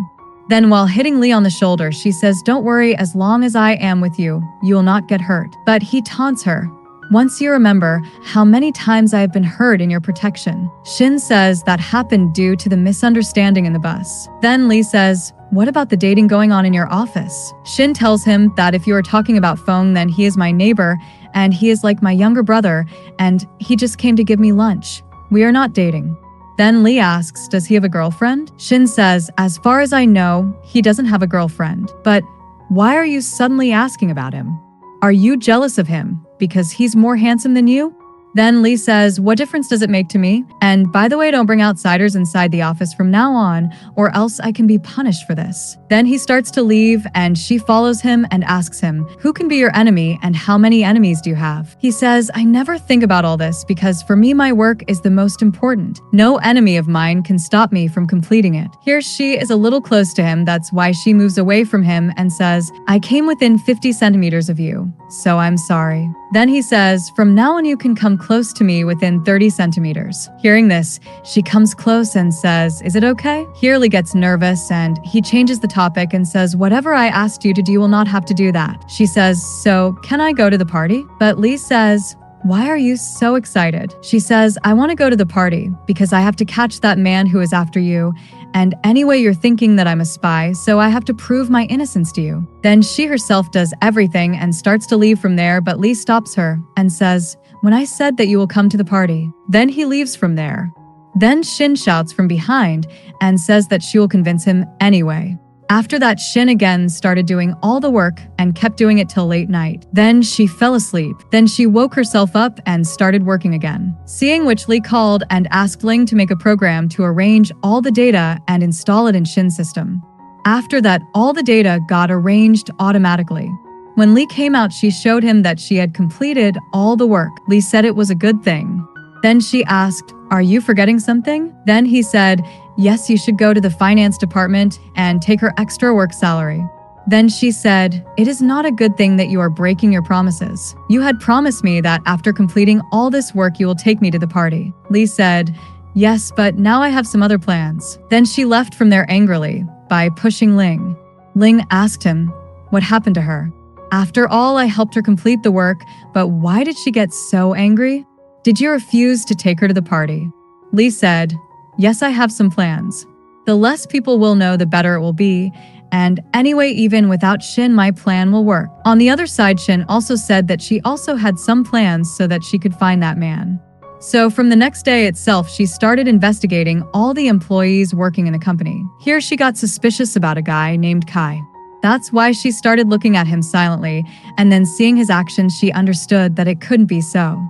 Then while hitting Lee on the shoulder, she says, "Don't worry, as long as I am with you, you will not get hurt." But he taunts her, "Once you remember how many times I have been hurt in your protection." Shen says that happened due to the misunderstanding in the bus. Then Lee says, "What about the dating going on in your office?" Shen tells him that if you are talking about Feng, then he is my neighbor, and he is like my younger brother, and he just came to give me lunch. We are not dating. Then Lee asks, "Does he have a girlfriend?" Shen says, "As far as I know, he doesn't have a girlfriend. But why are you suddenly asking about him? Are you jealous of him because he's more handsome than you?" Then Lee says, "What difference does it make to me? And by the way, don't bring outsiders inside the office from now on, or else I can be punished for this." Then he starts to leave, and she follows him and asks him, "Who can be your enemy, and how many enemies do you have?" He says, "I never think about all this because for me, my work is the most important. No enemy of mine can stop me from completing it." Here she is a little close to him, that's why she moves away from him and says, "I came within 50 centimeters of you, so I'm sorry." Then he says, "From now on you can come close to me within 30 centimeters. Hearing this, she comes close and says, "Is it okay?" Here Lee gets nervous and he changes the topic and says, "Whatever I asked you to do, you will not have to do that." She says, "So can I go to the party?" But Lee says, "Why are you so excited?" She says, "I want to go to the party because I have to catch that man who is after you. And anyway, you're thinking that I'm a spy, so I have to prove my innocence to you." Then she herself does everything and starts to leave from there, but Lee stops her and says, "When I said that you will come to the party." Then he leaves from there. Then Shen shouts from behind and says that she will convince him anyway. After that, Shen again started doing all the work and kept doing it till late night. Then she fell asleep. Then she woke herself up and started working again. Seeing which, Lee called and asked Ling to make a program to arrange all the data and install it in Shen's system. After that, all the data got arranged automatically. When Lee came out, she showed him that she had completed all the work. Lee said it was a good thing. Then she asked, "Are you forgetting something?" Then he said, "Yes, you should go to the finance department and take her extra work salary." Then she said, "It is not a good thing that you are breaking your promises. You had promised me that after completing all this work, you will take me to the party." Lee said, "Yes, but now I have some other plans." Then she left from there angrily by pushing Ling. Ling asked him, "What happened to her?" "After all, I helped her complete the work, but why did she get so angry? Did you refuse to take her to the party?" Lee said, "Yes, I have some plans. The less people will know, the better it will be. And anyway, even without Shen, my plan will work." On the other side, Shen also said that she also had some plans so that she could find that man. So from the next day itself, she started investigating all the employees working in the company. Here she got suspicious about a guy named Kai. That's why she started looking at him silently, and then seeing his actions, she understood that it couldn't be so.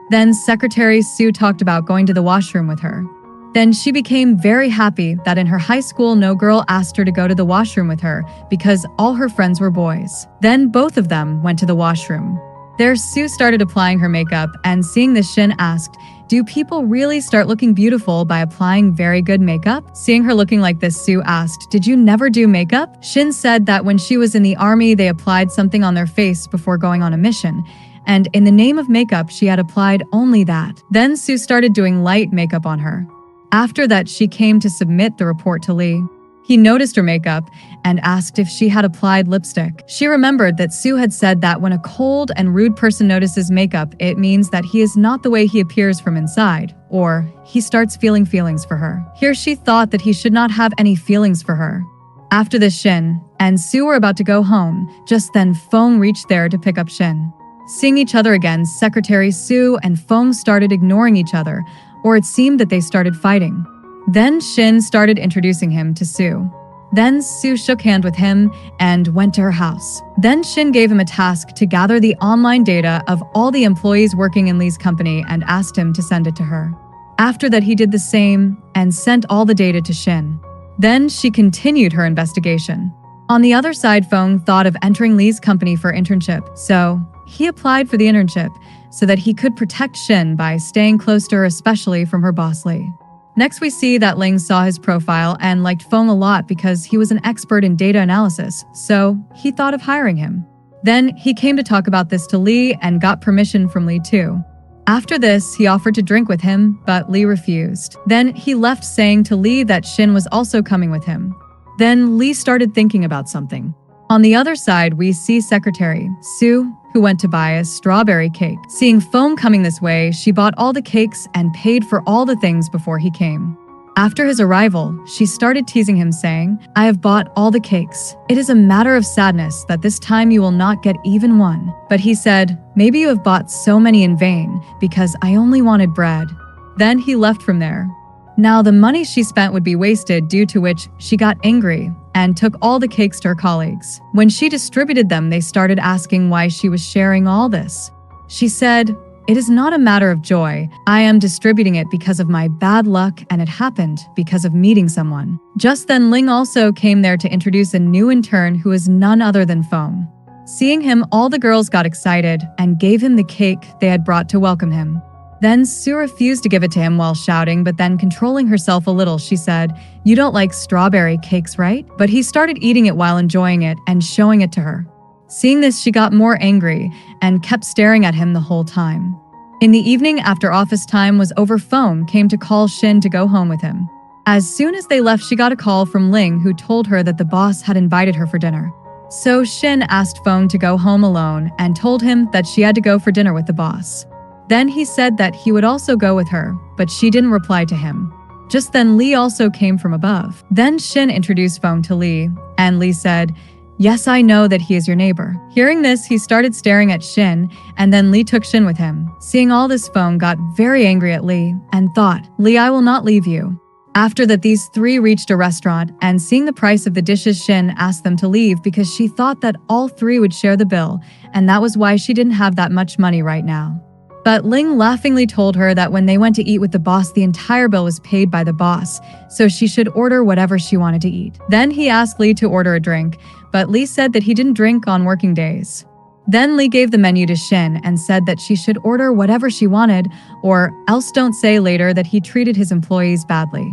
Then Secretary Sue talked about going to the washroom with her. Then she became very happy that in her high school, no girl asked her to go to the washroom with her because all her friends were boys. Then both of them went to the washroom. There, Sue started applying her makeup, and seeing this, Shen asked, "Do people really start looking beautiful by applying very good makeup?" Seeing her looking like this, Sue asked, "Did you never do makeup?" Shen said that when she was in the army, they applied something on their face before going on a mission. And in the name of makeup, she had applied only that. Then Sue started doing light makeup on her. After that, she came to submit the report to Lee. He noticed her makeup and asked if she had applied lipstick. She remembered that Sue had said that when a cold and rude person notices makeup, it means that he is not the way he appears from inside, or he starts feeling feelings for her. Here she thought that he should not have any feelings for her. After this, Shen and Sue were about to go home. Just then, Feng reached there to pick up Shen. Seeing each other again, Secretary Sue and Feng started ignoring each other, or it seemed that they started fighting. Then Shen started introducing him to Sue. Then Sue shook hands with him and went to her house. Then Shen gave him a task to gather the online data of all the employees working in Lee's company and asked him to send it to her. After that, he did the same and sent all the data to Shen. Then she continued her investigation. On the other side, Feng thought of entering Lee's company for internship, so he applied for the internship so that he could protect Shen by staying close to her, especially from her boss Lee. Next, we see that Ling saw his profile and liked Feng a lot because he was an expert in data analysis, so he thought of hiring him. Then he came to talk about this to Lee and got permission from Lee too. After this, he offered to drink with him, but Lee refused. Then he left, saying to Lee that Shen was also coming with him. Then Lee started thinking about something. On the other side, we see Secretary Sue, who went to buy a strawberry cake. Seeing Feng coming this way, she bought all the cakes and paid for all the things before he came. After his arrival, she started teasing him, saying, "I have bought all the cakes. It is a matter of sadness that this time you will not get even one." But he said, "Maybe you have bought so many in vain, because I only wanted bread." Then he left from there. Now the money she spent would be wasted, due to which she got angry and took all the cakes to her colleagues. When she distributed them, they started asking why she was sharing all this. She said, "It is not a matter of joy. I am distributing it because of my bad luck, and it happened because of meeting someone." Just then, Ling also came there to introduce a new intern who is none other than Feng. Seeing him, all the girls got excited and gave him the cake they had brought to welcome him. Then Sue refused to give it to him while shouting, but then controlling herself a little, she said, "You don't like strawberry cakes, right?" But he started eating it while enjoying it and showing it to her. Seeing this, she got more angry and kept staring at him the whole time. In the evening, after office time was over, Feng came to call Shen to go home with him. As soon as they left, she got a call from Ling, who told her that the boss had invited her for dinner. So Shen asked Feng to go home alone and told him that she had to go for dinner with the boss. Then he said that he would also go with her, but she didn't reply to him. Just then, Lee also came from above. Then Shen introduced Feng to Lee, and Lee said, "Yes, I know that he is your neighbor." Hearing this, he started staring at Shen, and then Lee took Shen with him. Seeing all this, Feng got very angry at Lee and thought, "Lee, I will not leave you." After that, these three reached a restaurant, and seeing the price of the dishes, Shen asked them to leave because she thought that all three would share the bill, and that was why she didn't have that much money right now. But Ling laughingly told her that when they went to eat with the boss, the entire bill was paid by the boss, so she should order whatever she wanted to eat. Then he asked Lee to order a drink, but Lee said that he didn't drink on working days. Then Lee gave the menu to Shen and said that she should order whatever she wanted, or else don't say later that he treated his employees badly.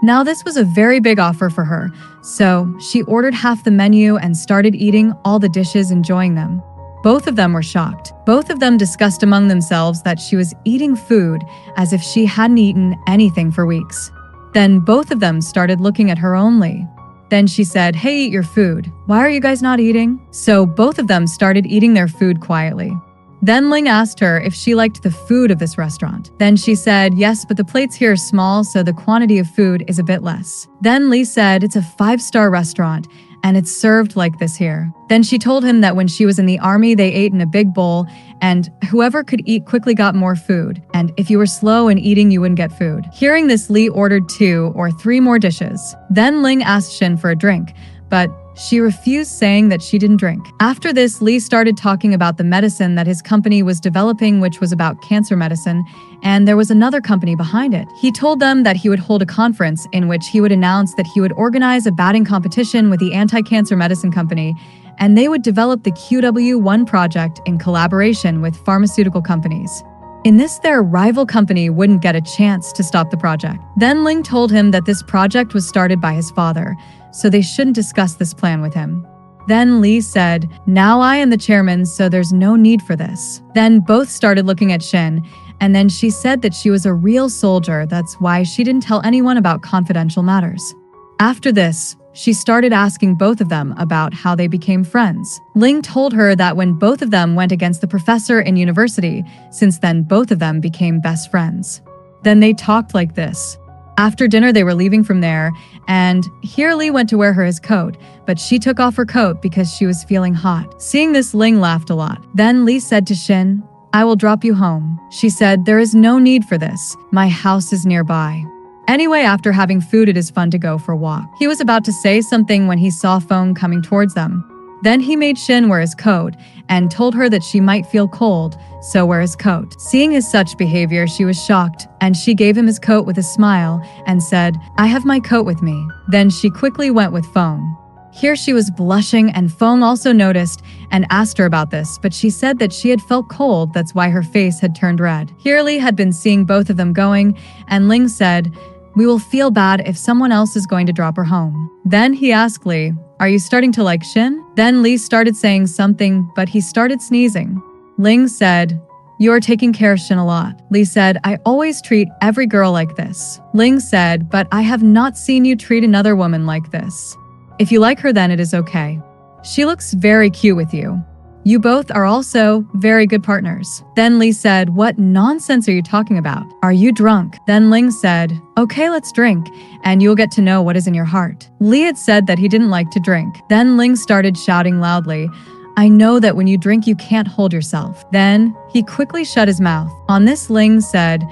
Now this was a very big offer for her, so she ordered half the menu and started eating all the dishes, enjoying them. Both of them were shocked. Both of them discussed among themselves that she was eating food as if she hadn't eaten anything for weeks. Then both of them started looking at her only. Then she said, "Hey, eat your food. Why are you guys not eating?" So both of them started eating their food quietly. Then Ling asked her if she liked the food of this restaurant. Then she said, "Yes, but the plates here are small, so the quantity of food is a bit less." Then Lee said, "It's a 5-star restaurant, and it's served like this here." Then she told him that when she was in the army, they ate in a big bowl, and whoever could eat quickly got more food, and if you were slow in eating, you wouldn't get food. Hearing this, Lee ordered 2 or 3 more dishes. Then Ling asked Shen for a drink, but she refused, saying that she didn't drink. After this, Lee started talking about the medicine that his company was developing, which was about cancer medicine, and there was another company behind it. He told them that he would hold a conference in which he would announce that he would organize a batting competition with the anti-cancer medicine company, and they would develop the QW1 project in collaboration with pharmaceutical companies. In this, their rival company wouldn't get a chance to stop the project. Then Ling told him that this project was started by his father, so they shouldn't discuss this plan with him. Then Lee said, "Now I am the chairman, so there's no need for this." Then both started looking at Shen, and then she said that she was a real soldier, that's why she didn't tell anyone about confidential matters. After this, she started asking both of them about how they became friends. Ling told her that when both of them went against the professor in university, since then both of them became best friends. Then they talked like this. After dinner, they were leaving from there, and here Lee went to wear her his coat, but she took off her coat because she was feeling hot. Seeing this, Ling laughed a lot. Then Lee said to Shen, "I will drop you home." She said, "There is no need for this. My house is nearby." Anyway, after having food, it is fun to go for a walk. He was about to say something when he saw Feng coming towards them. Then he made Shen wear his coat and told her that she might feel cold, so wear his coat. Seeing his such behavior, she was shocked, and she gave him his coat with a smile and said, "I have my coat with me." Then she quickly went with Feng. Here she was blushing, and Feng also noticed and asked her about this, but she said that she had felt cold, that's why her face had turned red. Here Lee had been seeing both of them going, and Ling said, "We will feel bad if someone else is going to drop her home." Then he asked Lee, "Are you starting to like Shen?" Then Lee started saying something, but he started sneezing. Ling said, "You are taking care of Shen a lot." Lee said, "I always treat every girl like this." Ling said, "But I have not seen you treat another woman like this. If you like her, then it is okay. She looks very cute with you. You both are also very good partners." Then Lee said, "What nonsense are you talking about? Are you drunk?" Then Ling said, "Okay, let's drink, and you'll get to know what is in your heart." Lee had said that he didn't like to drink. Then Ling started shouting loudly, "I know that when you drink, you can't hold yourself." Then he quickly shut his mouth. On this, Ling said,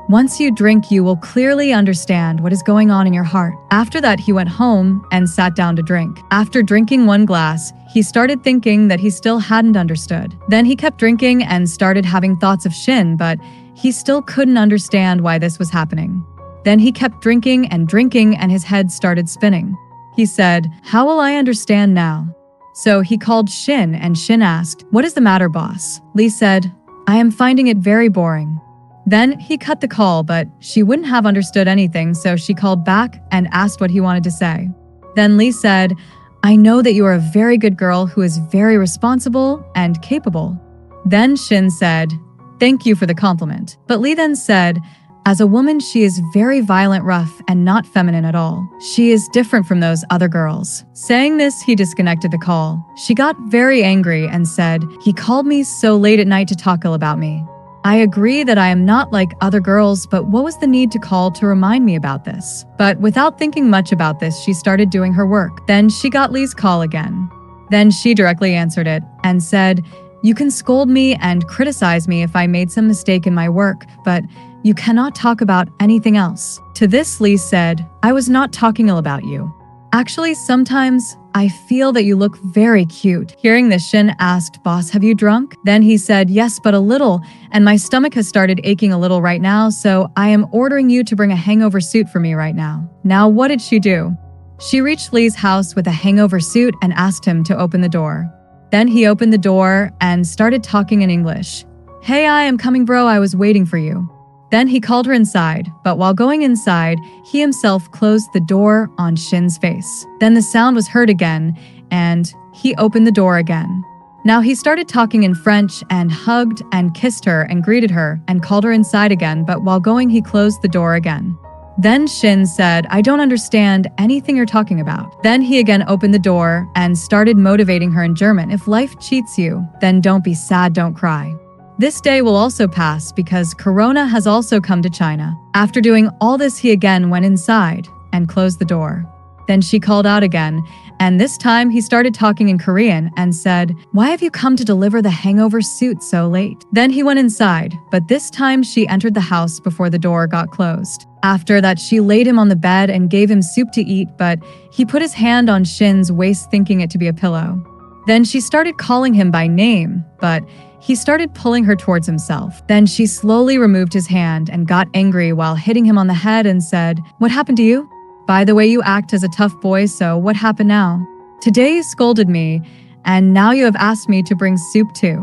Once you drink, you will clearly understand what is going on in your heart. After that, he went home and sat down to drink. After drinking one glass, he started thinking that he still hadn't understood. Then he kept drinking and started having thoughts of Shen, but he still couldn't understand why this was happening. Then he kept drinking and his head started spinning. He said, "How will I understand now?" So he called Shen and Shen asked, "What is the matter, boss?" Lee said, "I am finding it very boring." Then he cut the call, but she wouldn't have understood anything, so she called back and asked what he wanted to say. Then Lee said, "I know that you are a very good girl who is very responsible and capable." Then Shen said, "Thank you for the compliment." But Lee then said, "As a woman, she is very violent, rough, and not feminine at all. She is different from those other girls." Saying this, he disconnected the call. She got very angry and said, "He called me so late at night to talk ill about me. I agree that I am not like other girls, but what was the need to call to remind me about this?" But without thinking much about this, she started doing her work. Then she got Lee's call again. Then she directly answered it and said, "You can scold me and criticize me if I made some mistake in my work, but you cannot talk about anything else." To this, Lee said, "I was not talking ill about you. Actually, sometimes I feel that you look very cute." Hearing this, Shen asked, "Boss, have you drunk?" Then he said, "Yes, but a little, and my stomach has started aching a little right now, so I am ordering you to bring a hangover suit for me right now." Now, what did she do? She reached Lee's house with a hangover suit and asked him to open the door. Then he opened the door and started talking in English. "Hey, I am coming, bro, I was waiting for you." Then he called her inside, but while going inside, he himself closed the door on Shen's face. Then the sound was heard again, and he opened the door again. Now he started talking in French and hugged and kissed her and greeted her and called her inside again, but while going, he closed the door again. Then Shen said, "I don't understand anything you're talking about." Then he again opened the door and started motivating her in German. "If life cheats you, then don't be sad, don't cry. This day will also pass because Corona has also come to China." After doing all this, he again went inside and closed the door. Then she called out again, and this time he started talking in Korean and said, "Why have you come to deliver the hangover suit so late?" Then he went inside, but this time she entered the house before the door got closed. After that, she laid him on the bed and gave him soup to eat, but he put his hand on Shen's waist thinking it to be a pillow. Then she started calling him by name, but he started pulling her towards himself. Then she slowly removed his hand and got angry while hitting him on the head and said, "What happened to you? By the way, you act as a tough boy, so what happened now? Today you scolded me, and now you have asked me to bring soup too.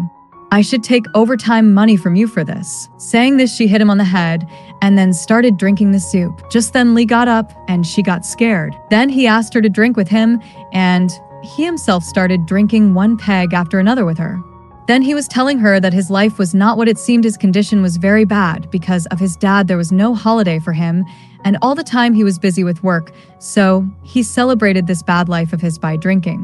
I should take overtime money from you for this." Saying this, she hit him on the head and then started drinking the soup. Just then Lee got up and she got scared. Then he asked her to drink with him, and he himself started drinking one peg after another with her. Then he was telling her that his life was not what it seemed. His condition was very bad because of his dad. There was no holiday for him, and all the time he was busy with work, so he celebrated this bad life of his by drinking.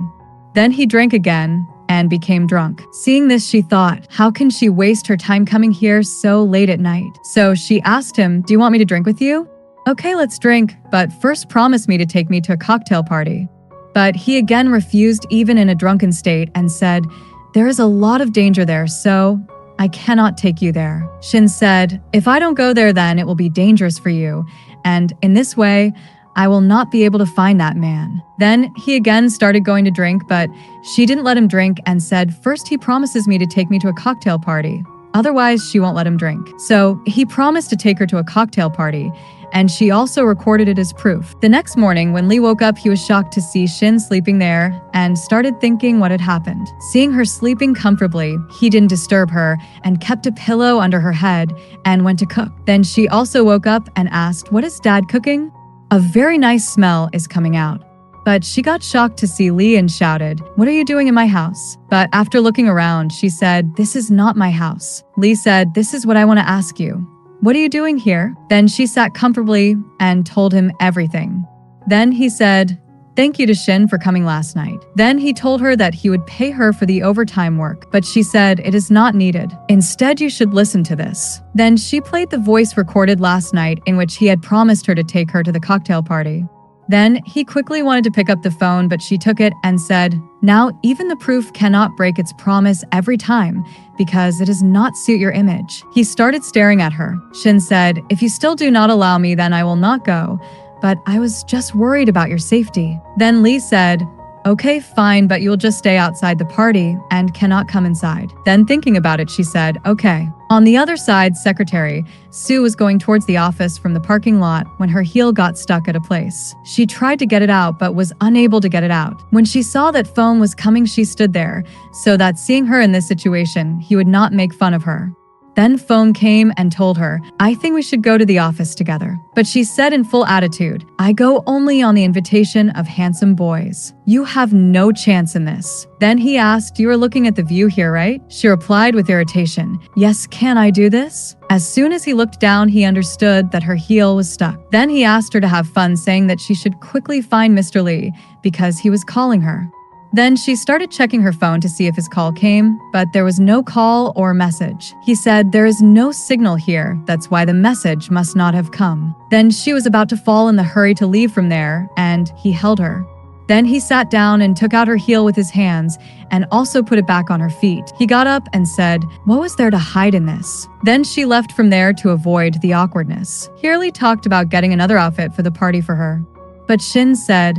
Then he drank again and became drunk. Seeing this, she thought, how can she waste her time coming here so late at night? So she asked him, "Do you want me to drink with you?" "Okay, let's drink, but first promise me to take me to a cocktail party." But he again refused, even in a drunken state, and said, "There is a lot of danger there, so I cannot take you there." Shen said, "If I don't go there, then it will be dangerous for you, and in this way, I will not be able to find that man." Then he again started going to drink, but she didn't let him drink and said, "First he promises me to take me to a cocktail party. Otherwise, she won't let him drink." So he promised to take her to a cocktail party, and she also recorded it as proof. The next morning, when Lee woke up, he was shocked to see Shen sleeping there and started thinking what had happened. Seeing her sleeping comfortably, he didn't disturb her and kept a pillow under her head and went to cook. Then she also woke up and asked, "What is Dad cooking?" A very nice smell is coming out. But she got shocked to see Lee and shouted, "What are you doing in my house?" But after looking around, she said, "This is not my house." Lee said, "This is what I want to ask you. What are you doing here?" Then she sat comfortably and told him everything. Then he said, "Thank you to Shen for coming last night." Then he told her that he would pay her for the overtime work, but she said, "It is not needed. Instead, you should listen to this." Then she played the voice recorded last night in which he had promised her to take her to the cocktail party. Then he quickly wanted to pick up the phone, but she took it and said, "Now even the proof cannot break its promise every time because it does not suit your image." He started staring at her. Shen said, "If you still do not allow me, then I will not go. But I was just worried about your safety." Then Lee said, "Okay, fine, but you'll just stay outside the party and cannot come inside." Then thinking about it, she said, "Okay." On the other side, Secretary Sue was going towards the office from the parking lot when her heel got stuck at a place. She tried to get it out but was unable to get it out. When she saw that Foam was coming, she stood there, so that seeing her in this situation, he would not make fun of her. Then Foam came and told her, "I think we should go to the office together." But she said in full attitude, "I go only on the invitation of handsome boys. You have no chance in this." Then he asked, "You are looking at the view here, right?" She replied with irritation, "Yes, can I do this?" As soon as he looked down, he understood that her heel was stuck. Then he asked her to have fun, saying that she should quickly find Mr. Lee because he was calling her. Then she started checking her phone to see if his call came, but there was no call or message. He said, "There is no signal here, that's why the message must not have come." Then she was about to fall in the hurry to leave from there, and he held her. Then he sat down and took out her heel with his hands and also put it back on her feet. He got up and said, "What was there to hide in this?" Then she left from there to avoid the awkwardness. Lee talked about getting another outfit for the party for her. But Shin said,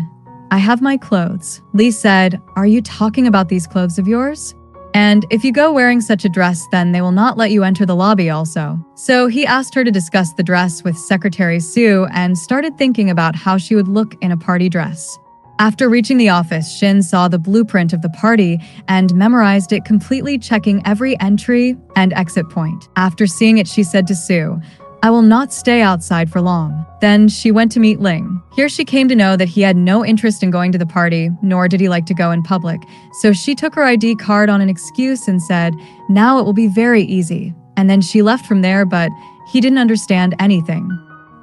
"I have my clothes." Lee said, "Are you talking about these clothes of yours? And if you go wearing such a dress, then they will not let you enter the lobby also." So he asked her to discuss the dress with Secretary Sue and started thinking about how she would look in a party dress. After reaching the office, Shin saw the blueprint of the party and memorized it completely, checking every entry and exit point. After seeing it, she said to Sue, "I will not stay outside for long." Then she went to meet Ling. Here she came to know that he had no interest in going to the party, nor did he like to go in public. So she took her ID card on an excuse and said, "Now it will be very easy." And then she left from there, but he didn't understand anything.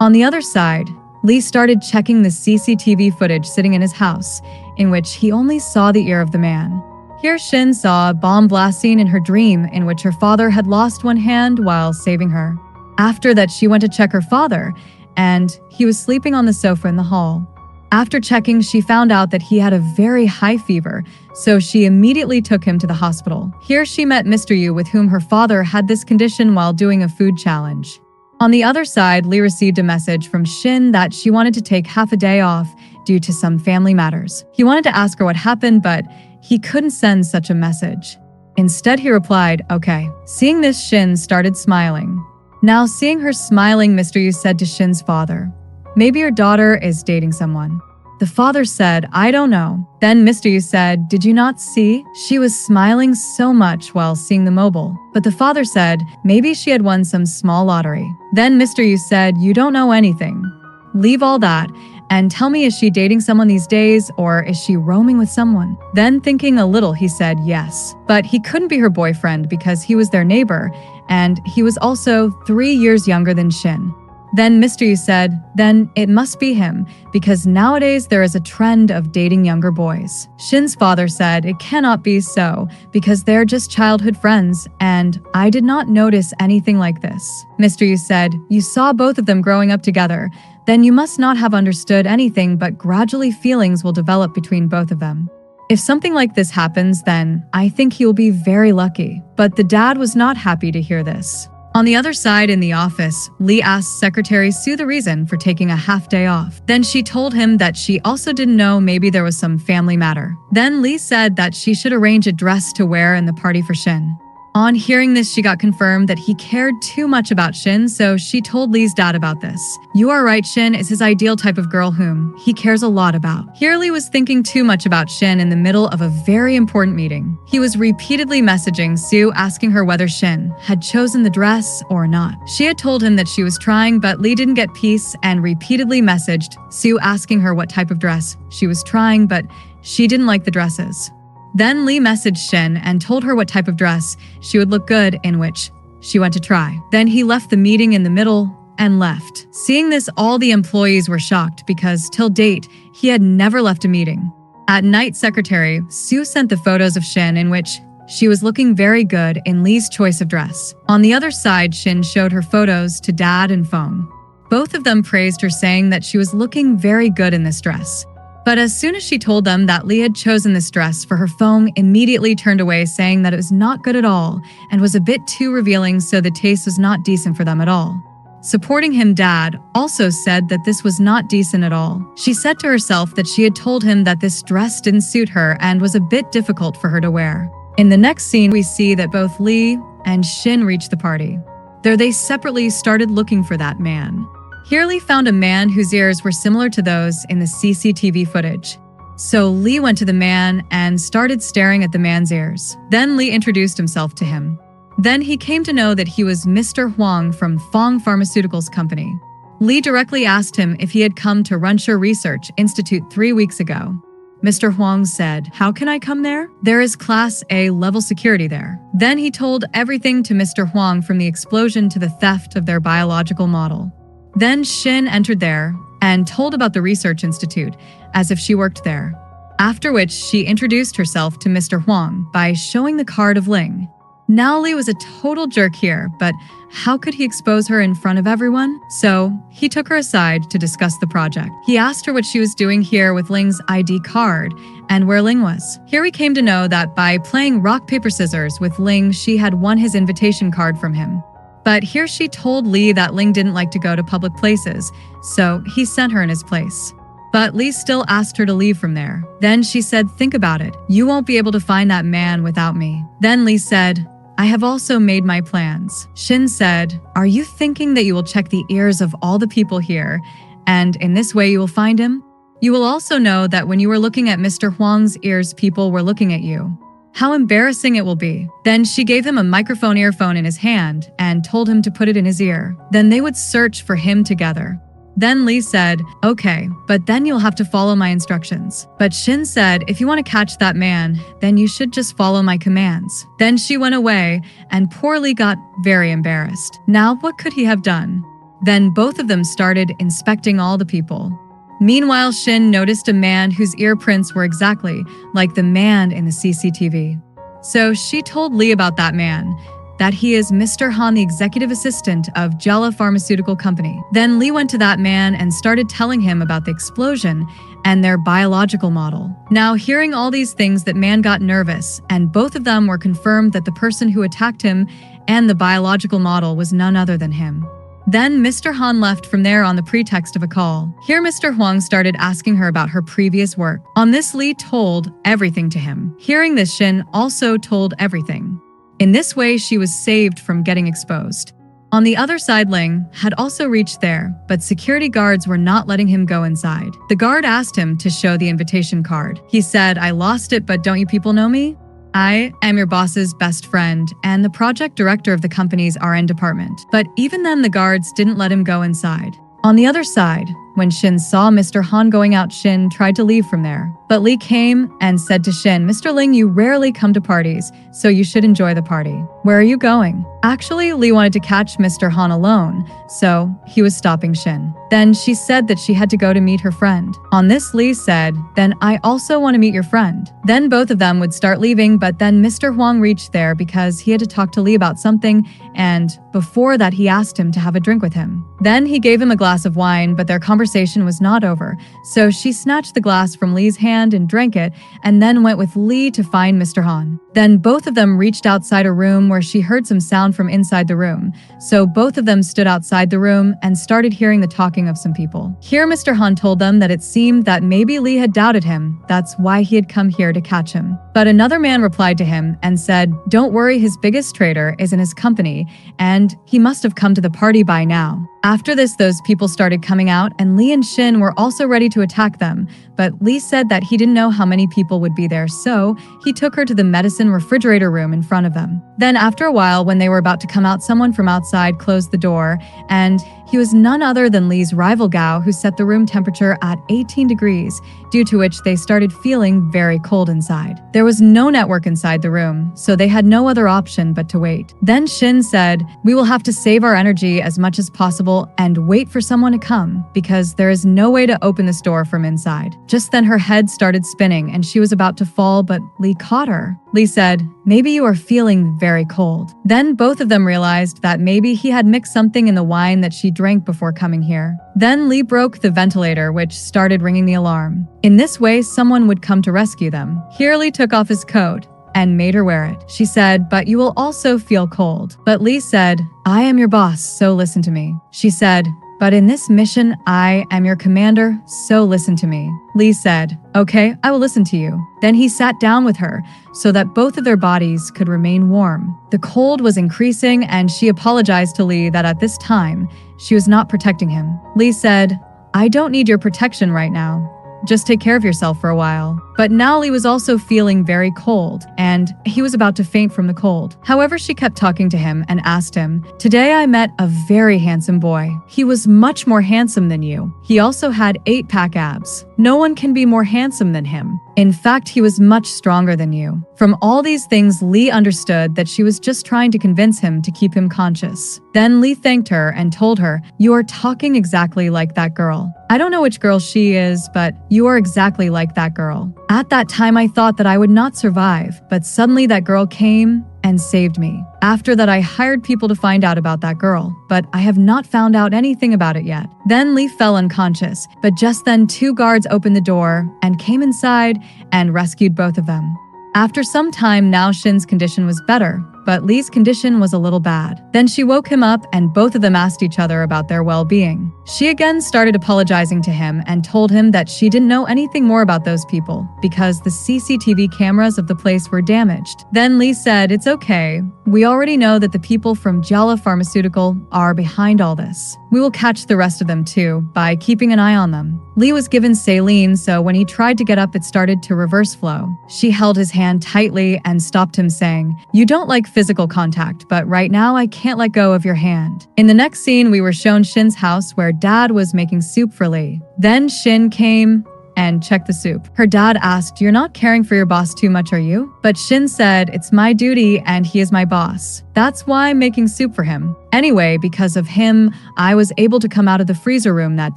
On the other side, Lee started checking the CCTV footage sitting in his house, in which he only saw the ear of the man. Here Shin saw a bomb blast scene in her dream in which her father had lost one hand while saving her. After that, she went to check her father, and he was sleeping on the sofa in the hall. After checking, she found out that he had a very high fever, so she immediately took him to the hospital. Here she met Mr. Yu, with whom her father had this condition while doing a food challenge. On the other side, Lee received a message from Shin that she wanted to take half a day off due to some family matters. He wanted to ask her what happened, but he couldn't send such a message. Instead, he replied, "Okay." Seeing this, Shin started smiling. Now, seeing her smiling, Mr. Yu said to Shin's father, "Maybe your daughter is dating someone." The father said, "I don't know." Then Mr. Yu said, "Did you not see? She was smiling so much while seeing the mobile." But the father said, "Maybe she had won some small lottery." Then Mr. Yu said, "You don't know anything. Leave all that and tell me, is she dating someone these days, or is she roaming with someone?" Then thinking a little, he said yes. But he couldn't be her boyfriend because he was their neighbor, and he was also 3 years younger than Shin. Then Mr. Yu said, "Then it must be him, because nowadays there is a trend of dating younger boys." Shin's father said, "It cannot be so, because they're just childhood friends, and I did not notice anything like this." Mr. Yu said, "You saw both of them growing up together, then you must not have understood anything, but gradually feelings will develop between both of them. If something like this happens, then I think he will be very lucky." But the dad was not happy to hear this. On the other side in the office, Lee asked Secretary Sue the reason for taking a half day off. Then she told him that she also didn't know, maybe there was some family matter. Then Lee said that she should arrange a dress to wear in the party for Shin. On hearing this, she got confirmed that he cared too much about Shin, so she told Lee's dad about this. "You are right, Shin is his ideal type of girl whom he cares a lot about." Here Lee was thinking too much about Shin in the middle of a very important meeting. He was repeatedly messaging Sue, asking her whether Shin had chosen the dress or not. She had told him that she was trying, but Lee didn't get peace and repeatedly messaged Sue, asking her what type of dress she was trying, but she didn't like the dresses. Then Lee messaged Shin and told her what type of dress she would look good in, which she went to try. Then he left the meeting in the middle and left. Seeing this, all the employees were shocked because till date, he had never left a meeting. At night, Secretary Sue sent the photos of Shin in which she was looking very good in Lee's choice of dress. On the other side, Shin showed her photos to Dad and Fong. Both of them praised her, saying that she was looking very good in this dress. But as soon as she told them that Lee had chosen this dress for her, Fong immediately turned away, saying that it was not good at all and was a bit too revealing, so the taste was not decent for them at all. Supporting him, Dad also said that this was not decent at all. She said to herself that she had told him that this dress didn't suit her and was a bit difficult for her to wear. In the next scene, we see that both Lee and Shen reached the party. There they separately started looking for that man. Here Lee found a man whose ears were similar to those in the CCTV footage. So Lee went to the man and started staring at the man's ears. Then Lee introduced himself to him. Then he came to know that he was Mr. Huang from Fong Pharmaceuticals Company. Lee directly asked him if he had come to Runsher Research Institute 3 weeks ago. Mr. Huang said, "How can I come there? There is Class A level security there." Then he told everything to Mr. Huang, from the explosion to the theft of their biological model. Then Shen entered there and told about the research institute, as if she worked there. After which she introduced herself to Mr. Huang by showing the card of Ling. Now Lee was a total jerk here, but how could he expose her in front of everyone? So he took her aside to discuss the project. He asked her what she was doing here with Ling's ID card and where Ling was. Here we came to know that by playing rock, paper, scissors with Ling, she had won his invitation card from him. But here she told Lee that Ling didn't like to go to public places, so he sent her in his place. But Lee still asked her to leave from there. Then she said, "Think about it. You won't be able to find that man without me." Then Lee said, "I have also made my plans." Shin said, "Are you thinking that you will check the ears of all the people here, and in this way you will find him? You will also know that when you were looking at Mr. Huang's ears, people were looking at you. How embarrassing it will be." Then she gave him a microphone earphone in his hand and told him to put it in his ear. Then they would search for him together. Then Lee said, "Okay, but then you'll have to follow my instructions." But Shin said, "If you want to catch that man, then you should just follow my commands." Then she went away, and poor Lee got very embarrassed. Now what could he have done? Then both of them started inspecting all the people. Meanwhile, Shin noticed a man whose ear prints were exactly like the man in the CCTV. So she told Lee about that man, that he is Mr. Han, the executive assistant of Jella Pharmaceutical Company. Then Lee went to that man and started telling him about the explosion and their biological model. Now, hearing all these things, that man got nervous, and both of them were confirmed that the person who attacked him and the biological model was none other than him. Then Mr. Han left from there on the pretext of a call. Here Mr. Huang started asking her about her previous work. On this, Lee told everything to him. Hearing this, Shin also told everything. In this way, she was saved from getting exposed. On the other side, Ling had also reached there, but security guards were not letting him go inside. The guard asked him to show the invitation card. He said, "I lost it, but don't you people know me? I am your boss's best friend and the project director of the company's RN department." But even then, the guards didn't let him go inside. On the other side, when Shin saw Mr. Han going out, Shin tried to leave from there. But Lee came and said to Shin, "Mr. Ling, you rarely come to parties, so you should enjoy the party. Where are you going?" Actually, Lee wanted to catch Mr. Han alone, so he was stopping Shin. Then she said that she had to go to meet her friend. On this, Lee said, "Then I also want to meet your friend." Then both of them would start leaving, but then Mr. Huang reached there because he had to talk to Lee about something, and before that he asked him to have a drink with him. Then he gave him a glass of wine, but their conversation was not over, so she snatched the glass from Lee's hand and drank it, and then went with Lee to find Mr. Han. Then both of them reached outside a room where she heard some sound from inside the room, so both of them stood outside the room and started hearing the talking of some people. Here Mr. Han told them that it seemed that maybe Lee had doubted him, that's why he had come here to catch him. But another man replied to him and said, "Don't worry, his biggest traitor is in his company, and he must have come to the party by now." After this, those people started coming out, and Lee and Shin were also ready to attack them, but Lee said that he didn't know how many people would be there, so he took her to the medicine refrigerator room in front of them. Then after a while, when they were about to come out, someone from outside closed the door, and he was none other than Lee's rival Gao, who set the room temperature at 18 degrees, due to which they started feeling very cold inside. There was no network inside the room, so they had no other option but to wait. Then Shin said, "We will have to save our energy as much as possible and wait for someone to come, because there is no way to open this door from inside." Just then her head started spinning and she was about to fall, but Lee caught her. Lee said, maybe you are feeling very cold. Then both of them realized that maybe he had mixed something in the wine that she drank before coming here. Then Lee broke the ventilator, which started ringing the alarm. In this way, someone would come to rescue them. Here Lee took off his coat and made her wear it. She said, but you will also feel cold. But Lee said, I am your boss, so listen to me. She said, but in this mission, I am your commander, so listen to me. Lee said, okay, I will listen to you. Then he sat down with her so that both of their bodies could remain warm. The cold was increasing and she apologized to Lee that at this time, she was not protecting him. Lee said, I don't need your protection right now. Just take care of yourself for a while. But now Lee was also feeling very cold, and he was about to faint from the cold. However, she kept talking to him and asked him, today I met a very handsome boy. He was much more handsome than you. He also had 8-pack abs. No one can be more handsome than him. In fact, he was much stronger than you. From all these things, Lee understood that she was just trying to convince him to keep him conscious. Then Lee thanked her and told her, you are talking exactly like that girl. I don't know which girl she is, but you are exactly like that girl. At that time, I thought that I would not survive, but suddenly that girl came and saved me. After that, I hired people to find out about that girl, but I have not found out anything about it yet. Then Lee fell unconscious, but just then 2 guards opened the door and came inside and rescued both of them. After some time, now Shen's condition was better, but Lee's condition was a little bad. Then she woke him up and both of them asked each other about their well-being. She again started apologizing to him and told him that she didn't know anything more about those people because the CCTV cameras of the place were damaged. Then Lee said, it's okay. We already know that the people from Jala Pharmaceutical are behind all this. We will catch the rest of them too by keeping an eye on them. Lee was given saline, so when he tried to get up, it started to reverse flow. She held his hand tightly and stopped him, saying, you don't like physical contact, but right now I can't let go of your hand. In the next scene, we were shown Shen's house where Dad was making soup for Lee. Then Shen came and checked the soup. Her dad asked, you're not caring for your boss too much, are you? But Shen said, it's my duty and he is my boss. That's why I'm making soup for him. Anyway, because of him, I was able to come out of the freezer room that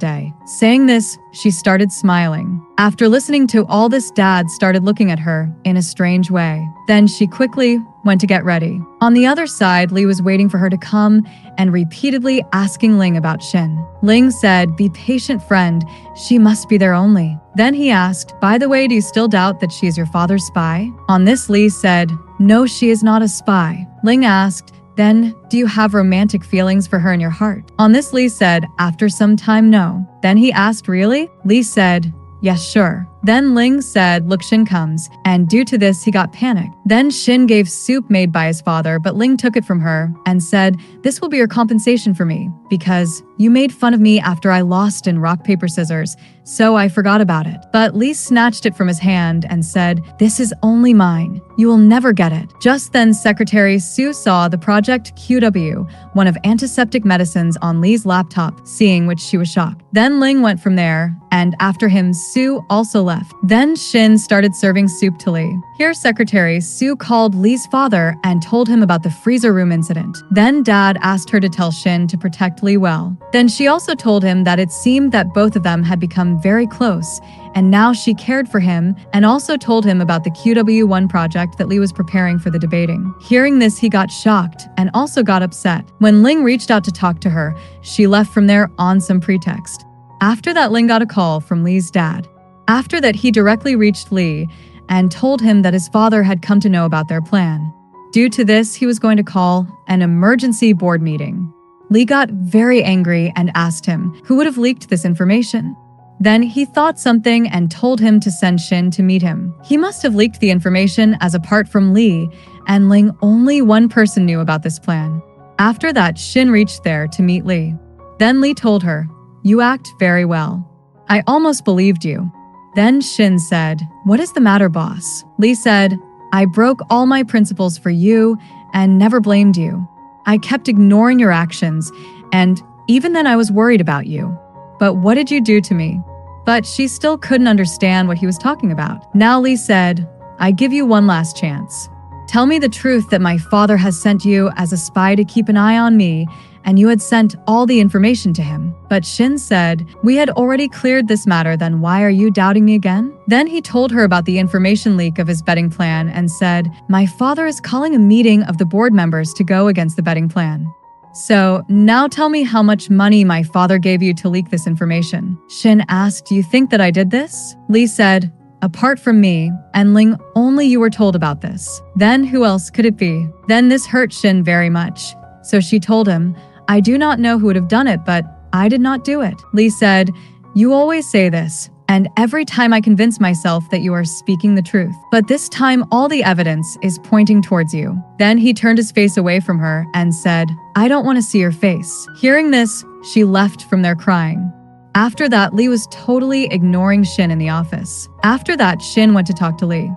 day. Saying this, she started smiling. After listening to all this, Dad started looking at her in a strange way. Then she quickly went to get ready. On the other side, Lee was waiting for her to come and repeatedly asking Ling about Shen. Ling said, be patient, friend. She must be there only. Then he asked, by the way, do you still doubt that she is your father's spy? On this, Lee said, no, she is not a spy. Ling asked, then, do you have romantic feelings for her in your heart? On this, Lee said, after some time, no. Then he asked, really? Lee said, yes, sure. Then Ling said, look, Shen comes, and due to this, he got panicked. Then Shen gave soup made by his father, but Ling took it from her and said, this will be your compensation for me, because you made fun of me after I lost in rock, paper, scissors, so I forgot about it. But Lee snatched it from his hand and said, this is only mine. You will never get it. Just then, Secretary Sue saw the Project QW, one of antiseptic medicines, on Lee's laptop, seeing which she was shocked. Then Ling went from there, and after him, Sue also left. Then Shen started serving soup to Lee. Here, Secretary Sue called Lee's father and told him about the freezer room incident. Then Dad asked her to tell Shen to protect Lee well. Then she also told him that it seemed that both of them had become very close, and now she cared for him, and also told him about the QW1 project that Lee was preparing for the debating. Hearing this, he got shocked and also got upset. When Ling reached out to talk to her, she left from there on some pretext. After that, Ling got a call from Lee's dad. After that, he directly reached Lee and told him that his father had come to know about their plan. Due to this, he was going to call an emergency board meeting. Lee got very angry and asked him who would have leaked this information. Then he thought something and told him to send Shen to meet him. He must have leaked the information, as apart from Lee and Ling, only one person knew about this plan. After that, Shen reached there to meet Lee. Then Lee told her, you act very well. I almost believed you. Then Shen said, what is the matter, boss? Lee said, I broke all my principles for you and never blamed you. I kept ignoring your actions, and even then I was worried about you. But what did you do to me? But she still couldn't understand what he was talking about. Now Lee said, I give you one last chance. Tell me the truth that my father has sent you as a spy to keep an eye on me and you had sent all the information to him. But Shen said, we had already cleared this matter, then why are you doubting me again? Then he told her about the information leak of his betting plan and said, my father is calling a meeting of the board members to go against the betting plan. So, now tell me how much money my father gave you to leak this information. Shen asked, do you think that I did this? Lee said, apart from me and Ling, only you were told about this. Then who else could it be? Then this hurt Shen very much. So she told him, I do not know who would have done it, but I did not do it. Lee said, you always say this, and every time I convince myself that you are speaking the truth. But this time all the evidence is pointing towards you. Then he turned his face away from her and said, I don't want to see your face. Hearing this, she left from there crying. After that, Lee was totally ignoring Shen in the office. After that, Shen went to talk to Lee.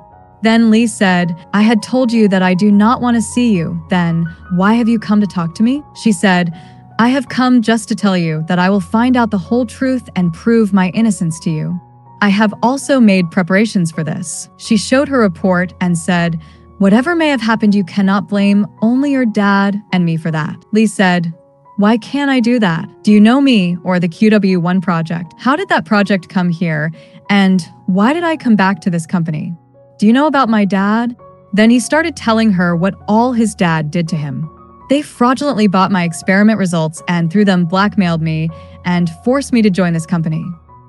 Then Lee said, I had told you that I do not want to see you. Then why have you come to talk to me? She said, I have come just to tell you that I will find out the whole truth and prove my innocence to you. I have also made preparations for this. She showed her report and said, whatever may have happened, you cannot blame only your dad and me for that. Lee said, why can't I do that? Do you know me or the QW1 project? How did that project come here? And why did I come back to this company? Do you know about my dad? Then he started telling her what all his dad did to him. They fraudulently bought my experiment results and through them blackmailed me and forced me to join this company.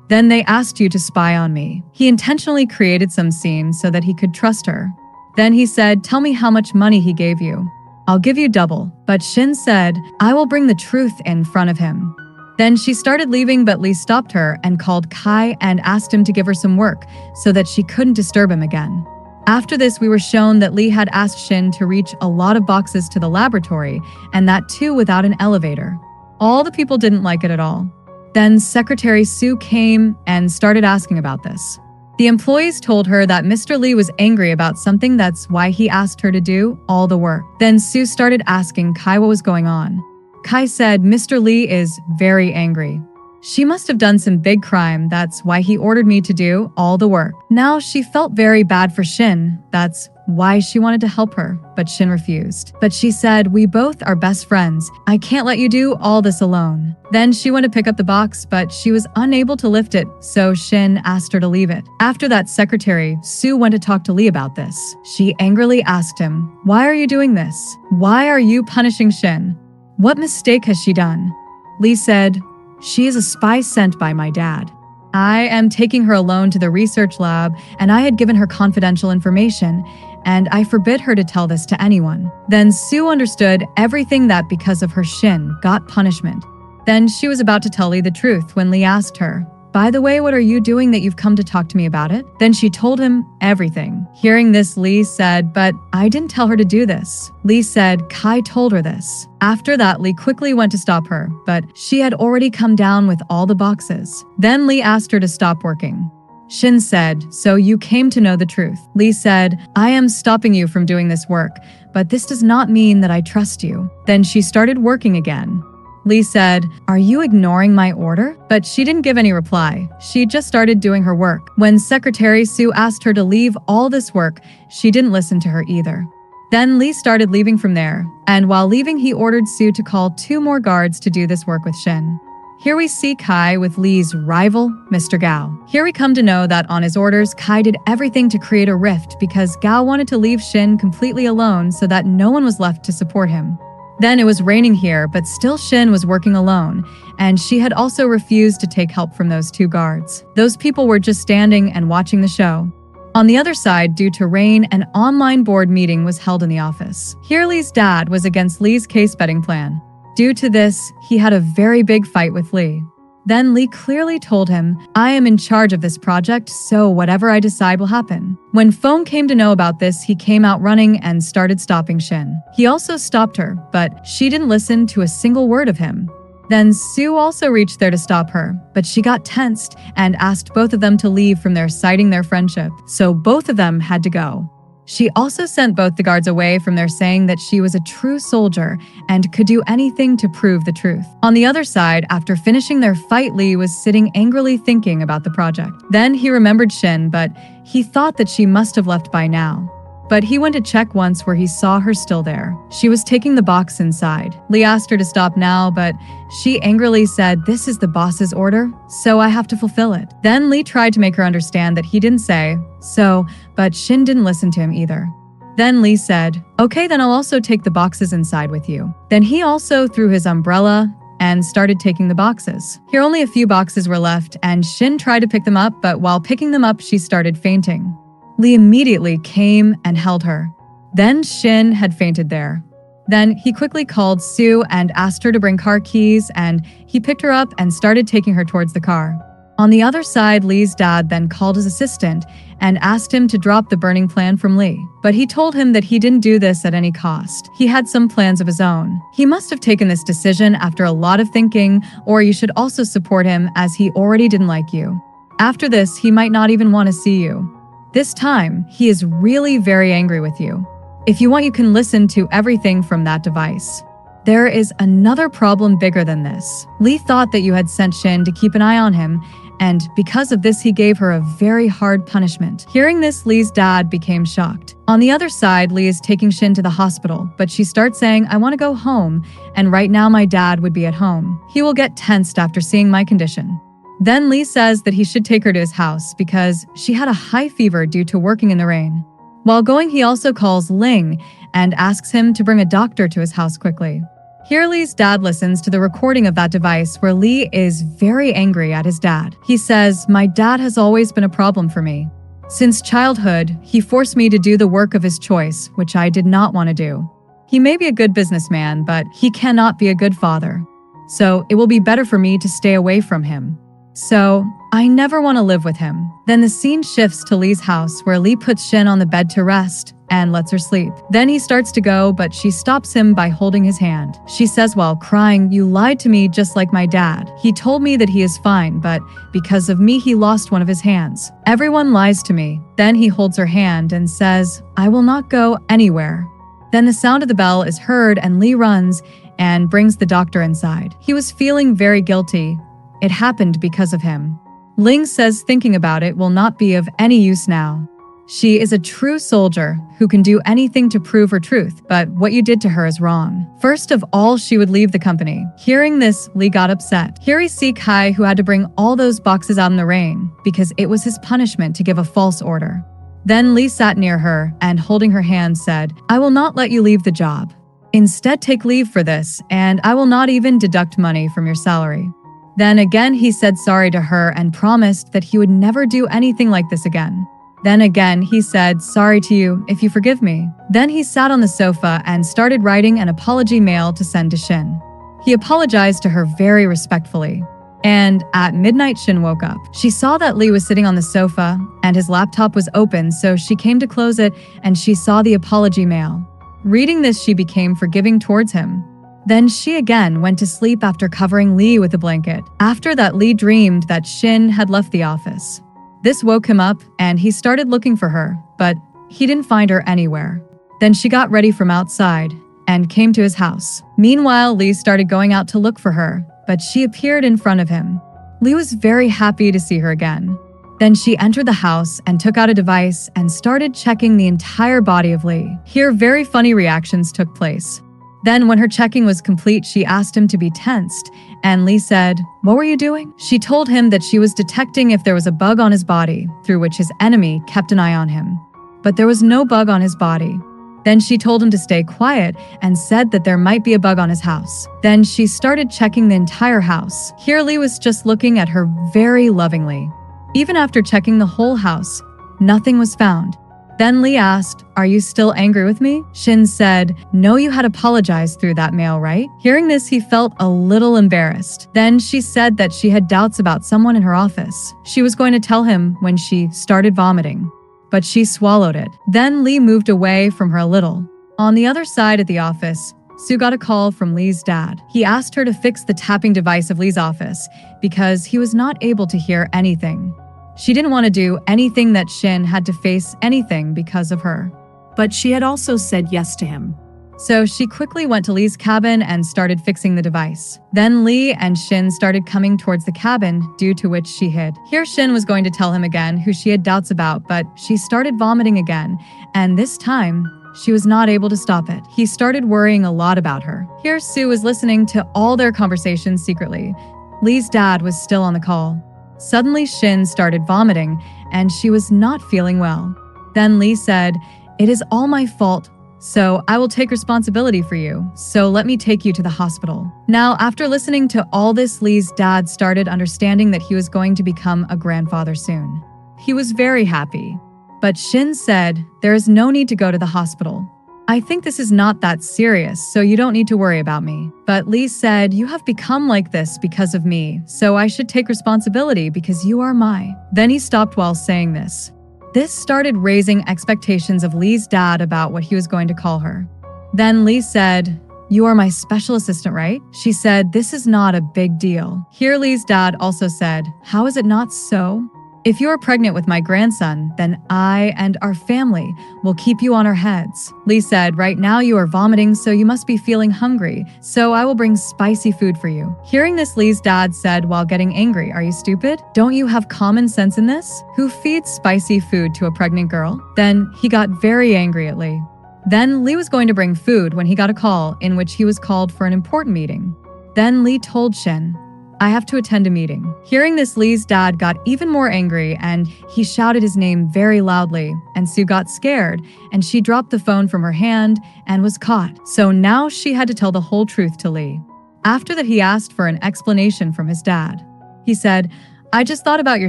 Then they asked you to spy on me. He intentionally created some scenes so that he could trust her. Then he said, tell me how much money he gave you. I'll give you double. But Shen said, I will bring the truth in front of him. Then she started leaving, but Lee stopped her and called Kai and asked him to give her some work so that she couldn't disturb him again. After this, we were shown that Lee had asked Shen to reach a lot of boxes to the laboratory, and that too without an elevator. All the people didn't like it at all. Then Secretary Sue came and started asking about this. The employees told her that Mr. Lee was angry about something, that's why he asked her to do all the work. Then Sue started asking Kai what was going on. Kai said Mr. Lee is very angry. She must have done some big crime, that's why he ordered me to do all the work. Now she felt very bad for Shen, that's why she wanted to help her, but Shen refused. But she said, we both are best friends. I can't let you do all this alone. Then she went to pick up the box, but she was unable to lift it, so Shen asked her to leave it. After that, Secretary Sue went to talk to Lee about this. She angrily asked him, why are you doing this? Why are you punishing Shen? What mistake has she done? Lee said, she is a spy sent by my dad. I am taking her alone to the research lab, and I had given her confidential information, and I forbid her to tell this to anyone. Then Sue understood everything that because of her Shen got punishment. Then she was about to tell Lee the truth when Lee asked her, by the way, what are you doing that you've come to talk to me about it? Then she told him everything. Hearing this, Lee said, but I didn't tell her to do this. Lee said Kai told her this. After that, Lee quickly went to stop her, but she had already come down with all the boxes. Then Lee asked her to stop working. Shen said, so you came to know the truth. Lee said, I am stopping you from doing this work, but this does not mean that I trust you. Then she started working again. Lee said, are you ignoring my order? But she didn't give any reply. She just started doing her work. When Secretary Sue asked her to leave all this work, she didn't listen to her either. Then Lee started leaving from there, and while leaving, he ordered Sue to call 2 more guards to do this work with Shen. Here we see Kai with Lee's rival, Mr. Gao. Here we come to know that on his orders, Kai did everything to create a rift because Gao wanted to leave Shen completely alone so that no one was left to support him. Then it was raining here, but still Shen was working alone, and she had also refused to take help from those 2 guards. Those people were just standing and watching the show. On the other side, due to rain, an online board meeting was held in the office. Here Lee's dad was against Lee's case betting plan. Due to this, he had a very big fight with Lee. Then Lee clearly told him, I am in charge of this project, so whatever I decide will happen. When Foam came to know about this, he came out running and started stopping Shen. He also stopped her, but she didn't listen to a single word of him. Then Sue also reached there to stop her, but she got tensed and asked both of them to leave from there, citing their friendship, so both of them had to go. She also sent both the guards away from there, saying that she was a true soldier and could do anything to prove the truth. On the other side, after finishing their fight, Lee was sitting angrily thinking about the project. Then he remembered Shen, but he thought that she must have left by now. but he went to check once where he saw her still there. She was taking the box inside. Lee asked her to stop now, but she angrily said, "This is the boss's order, so I have to fulfill it." Then Lee tried to make her understand that he didn't say so, but Shen didn't listen to him either. Then Lee said, "Okay, then I'll also take the boxes inside with you." Then he also threw his umbrella and started taking the boxes. Here only a few boxes were left, and Shen tried to pick them up, but while picking them up, she started fainting. Lee immediately came and held her. Then Shen had fainted there. Then he quickly called Sue and asked her to bring car keys, and he picked her up and started taking her towards the car. On the other side, Lee's dad then called his assistant and asked him to drop the burning plan from Lee. But he told him that he didn't do this at any cost. He had some plans of his own. He must have taken this decision after a lot of thinking, or you should also support him as he already didn't like you. After this, he might not even want to see you. This time, he is really very angry with you. If you want, you can listen to everything from that device. There is another problem bigger than this. Lee thought that you had sent Shen to keep an eye on him, and because of this, he gave her a very hard punishment. Hearing this, Lee's dad became shocked. On the other side, Lee is taking Shen to the hospital, but she starts saying, "I want to go home, and right now my dad would be at home. He will get tensed after seeing my condition." Then Lee says that he should take her to his house because she had a high fever due to working in the rain. While going, he also calls Ling and asks him to bring a doctor to his house quickly. Here, Lee's dad listens to the recording of that device where Lee is very angry at his dad. He says, "My dad has always been a problem for me. Since childhood, he forced me to do the work of his choice, which I did not want to do. He may be a good businessman, but he cannot be a good father. So it will be better for me to stay away from him. So I never want to live with him." Then the scene shifts to Lee's house where Lee puts Shen on the bed to rest and lets her sleep. Then he starts to go, but she stops him by holding his hand. She says while crying, "You lied to me just like my dad. He told me that he is fine, but because of me, he lost one of his hands. Everyone lies to me." Then he holds her hand and says, "I will not go anywhere." Then the sound of the bell is heard and Lee runs and brings the doctor inside. He was feeling very guilty. It happened because of him. Ling says thinking about it will not be of any use now. She is a true soldier who can do anything to prove her truth, but what you did to her is wrong. First of all, she would leave the company. Hearing this, Lee got upset. Here we see Kai, who had to bring all those boxes out in the rain because it was his punishment to give a false order. Then Lee sat near her and holding her hand said, "I will not let you leave the job. Instead, take leave for this, and I will not even deduct money from your salary." Then again, he said sorry to her and promised that he would never do anything like this again. Then again, he said, "Sorry to you, if you forgive me." Then he sat on the sofa and started writing an apology mail to send to Shen. He apologized to her very respectfully. And at midnight, Shen woke up. She saw that Lee was sitting on the sofa and his laptop was open, so she came to close it and she saw the apology mail. Reading this, she became forgiving towards him. Then she again went to sleep after covering Lee with a blanket. After that, Lee dreamed that Shen had left the office. This woke him up and he started looking for her, but he didn't find her anywhere. Then she got ready from outside and came to his house. Meanwhile, Lee started going out to look for her, but she appeared in front of him. Lee was very happy to see her again. Then she entered the house and took out a device and started checking the entire body of Lee. Here, very funny reactions took place. Then when her checking was complete, she asked him to be tensed, and Lee said, "What were you doing?" She told him that she was detecting if there was a bug on his body, through which his enemy kept an eye on him. But there was no bug on his body. Then she told him to stay quiet and said that there might be a bug on his house. Then she started checking the entire house. Here Lee was just looking at her very lovingly. Even after checking the whole house, nothing was found. Then Lee asked, "Are you still angry with me?" Shen said, "No, you had apologized through that mail, right?" Hearing this, he felt a little embarrassed. Then she said that she had doubts about someone in her office. She was going to tell him when she started vomiting, but she swallowed it. Then Lee moved away from her a little. On the other side at the office, Sue got a call from Lee's dad. He asked her to fix the tapping device of Lee's office because he was not able to hear anything. She didn't want to do anything that Shen had to face anything because of her. But she had also said yes to him. So she quickly went to Lee's cabin and started fixing the device. Then Lee and Shen started coming towards the cabin, due to which she hid. Here Shen was going to tell him again who she had doubts about, but she started vomiting again, and this time, she was not able to stop it. He started worrying a lot about her. Here Sue was listening to all their conversations secretly. Lee's dad was still on the call. Suddenly Shen started vomiting, and she was not feeling well. Then Lee said, "It is all my fault. So I will take responsibility for you, so let me take you to the hospital." Now, after listening to all this, Lee's dad started understanding that he was going to become a grandfather soon. He was very happy. But Shen said, "There is no need to go to the hospital. I think this is not that serious, so you don't need to worry about me." But Lee said, "You have become like this because of me, so I should take responsibility because you are my." Then he stopped while saying this. This started raising expectations of Lee's dad about what he was going to call her. Then Lee said, "You are my special assistant, right?" She said, "This is not a big deal." Here Lee's dad also said, "How is it not so? If you are pregnant with my grandson, then I and our family will keep you on our heads." Lee said, "Right now you are vomiting, so you must be feeling hungry, so I will bring spicy food for you." Hearing this, Lee's dad said while getting angry, "Are you stupid? Don't you have common sense in this? Who feeds spicy food to a pregnant girl?" Then he got very angry at Lee. Then Lee was going to bring food when he got a call in which he was called for an important meeting. Then Lee told Shen, "I have to attend a meeting." Hearing this, Lee's dad got even more angry and he shouted his name very loudly, and Sue got scared and she dropped the phone from her hand and was caught. So now she had to tell the whole truth to Lee. After that, he asked for an explanation from his dad. He said, "I just thought about your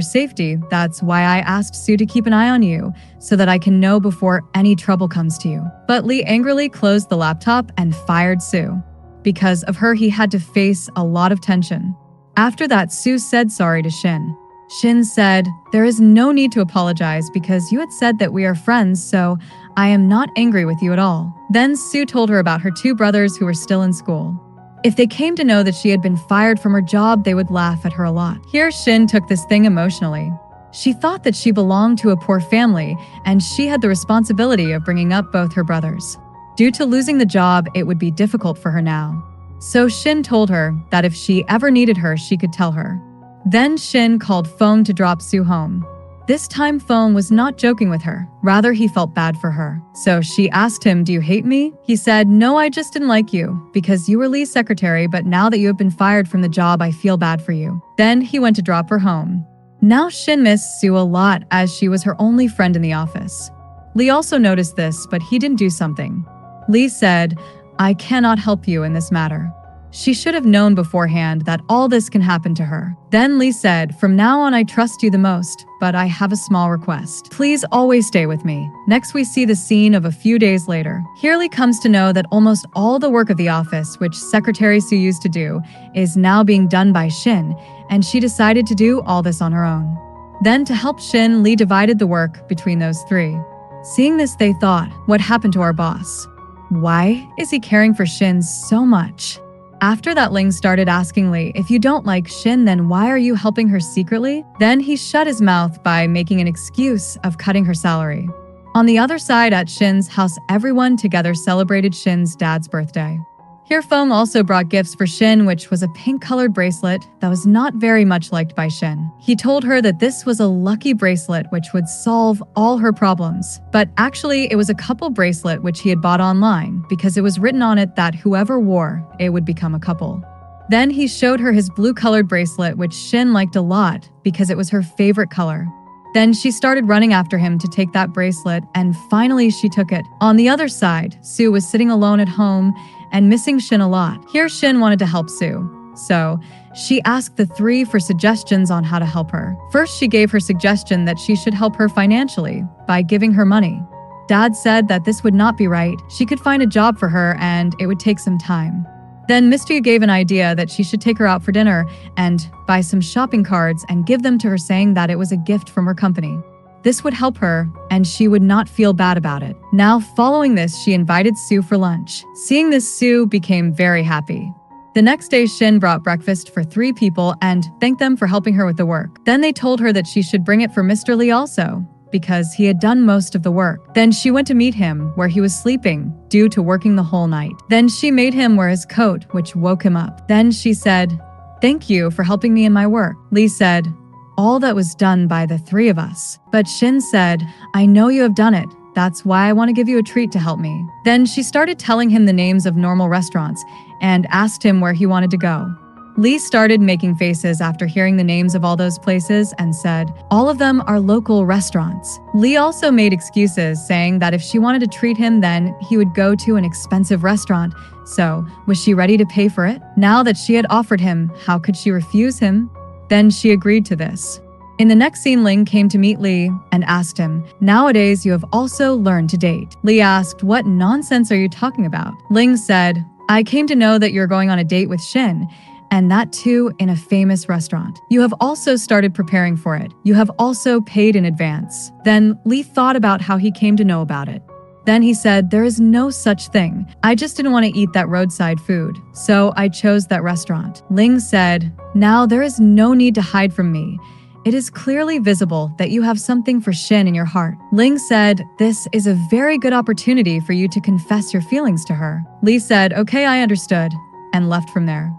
safety. That's why I asked Sue to keep an eye on you, so that I can know before any trouble comes to you." But Lee angrily closed the laptop and fired Sue. Because of her, he had to face a lot of tension. After that, Sue said sorry to Shen. Shen said, "There is no need to apologize because you had said that we are friends, so I am not angry with you at all." Then Sue told her about her two brothers who were still in school. If they came to know that she had been fired from her job, they would laugh at her a lot. Here, Shen took this thing emotionally. She thought that she belonged to a poor family, and she had the responsibility of bringing up both her brothers. Due to losing the job, it would be difficult for her now. So Shen told her that if she ever needed her, she could tell her. Then Shen called Feng to drop Sue home. This time Feng was not joking with her, rather he felt bad for her. So she asked him, "Do you hate me?" He said, "No, I just didn't like you, because you were Lee's secretary, but now that you have been fired from the job, I feel bad for you." Then he went to drop her home. Now Shen missed Sue a lot as she was her only friend in the office. Lee also noticed this, but he didn't do something. Lee said, "I cannot help you in this matter." She should have known beforehand that all this can happen to her. Then Lee said, "From now on I trust you the most, but I have a small request. Please always stay with me." Next we see the scene of a few days later. Here Lee comes to know that almost all the work of the office, which Secretary Sue used to do, is now being done by Shen, and she decided to do all this on her own. Then to help Shen, Lee divided the work between those three. Seeing this, they thought, "What happened to our boss? Why is he caring for Shen so much?" After that, Ling started asking Lee, "If you don't like Shen, then why are you helping her secretly?" Then he shut his mouth by making an excuse of cutting her salary. On the other side, at Shen's house, everyone together celebrated Shen's dad's birthday. Here Feng also brought gifts for Shen, which was a pink-colored bracelet that was not very much liked by Shen. He told her that this was a lucky bracelet which would solve all her problems. But actually, it was a couple bracelet which he had bought online because it was written on it that whoever wore it would become a couple. Then he showed her his blue-colored bracelet, which Shen liked a lot because it was her favorite color. Then she started running after him to take that bracelet, and finally she took it. On the other side, Sue was sitting alone at home and missing Shen a lot. Here Shen wanted to help Sue, so she asked the three for suggestions on how to help her. First, she gave her suggestion that she should help her financially by giving her money. Dad said that this would not be right. She could find a job for her and it would take some time. Then Misty gave an idea that she should take her out for dinner and buy some shopping cards and give them to her, saying that it was a gift from her company. This would help her, and she would not feel bad about it. Now, following this, she invited Sue for lunch. Seeing this, Sue became very happy. The next day, Shen brought breakfast for 3 people and thanked them for helping her with the work. Then they told her that she should bring it for Mr. Lee also, because he had done most of the work. Then she went to meet him where he was sleeping due to working the whole night. Then she made him wear his coat, which woke him up. Then she said, "Thank you for helping me in my work." Lee said, "All that was done by the three of us." But Shen said, "I know you have done it. That's why I want to give you a treat to help me." Then she started telling him the names of normal restaurants and asked him where he wanted to go. Lee started making faces after hearing the names of all those places and said, "All of them are local restaurants." Lee also made excuses, saying that if she wanted to treat him, then he would go to an expensive restaurant. So, was she ready to pay for it? Now that she had offered him, how could she refuse him? Then she agreed to this. In the next scene, Ling came to meet Lee and asked him, "Nowadays, you have also learned to date." Lee asked, "What nonsense are you talking about?" Ling said, "I came to know that you're going on a date with Shen, and that too in a famous restaurant. You have also started preparing for it. You have also paid in advance." Then Lee thought about how he came to know about it. Then he said, "There is no such thing. I just didn't want to eat that roadside food, so I chose that restaurant." Ling said, "Now there is no need to hide from me. It is clearly visible that you have something for Shen in your heart." Ling said, "This is a very good opportunity for you to confess your feelings to her." Lee said, "Okay, I understood," and left from there.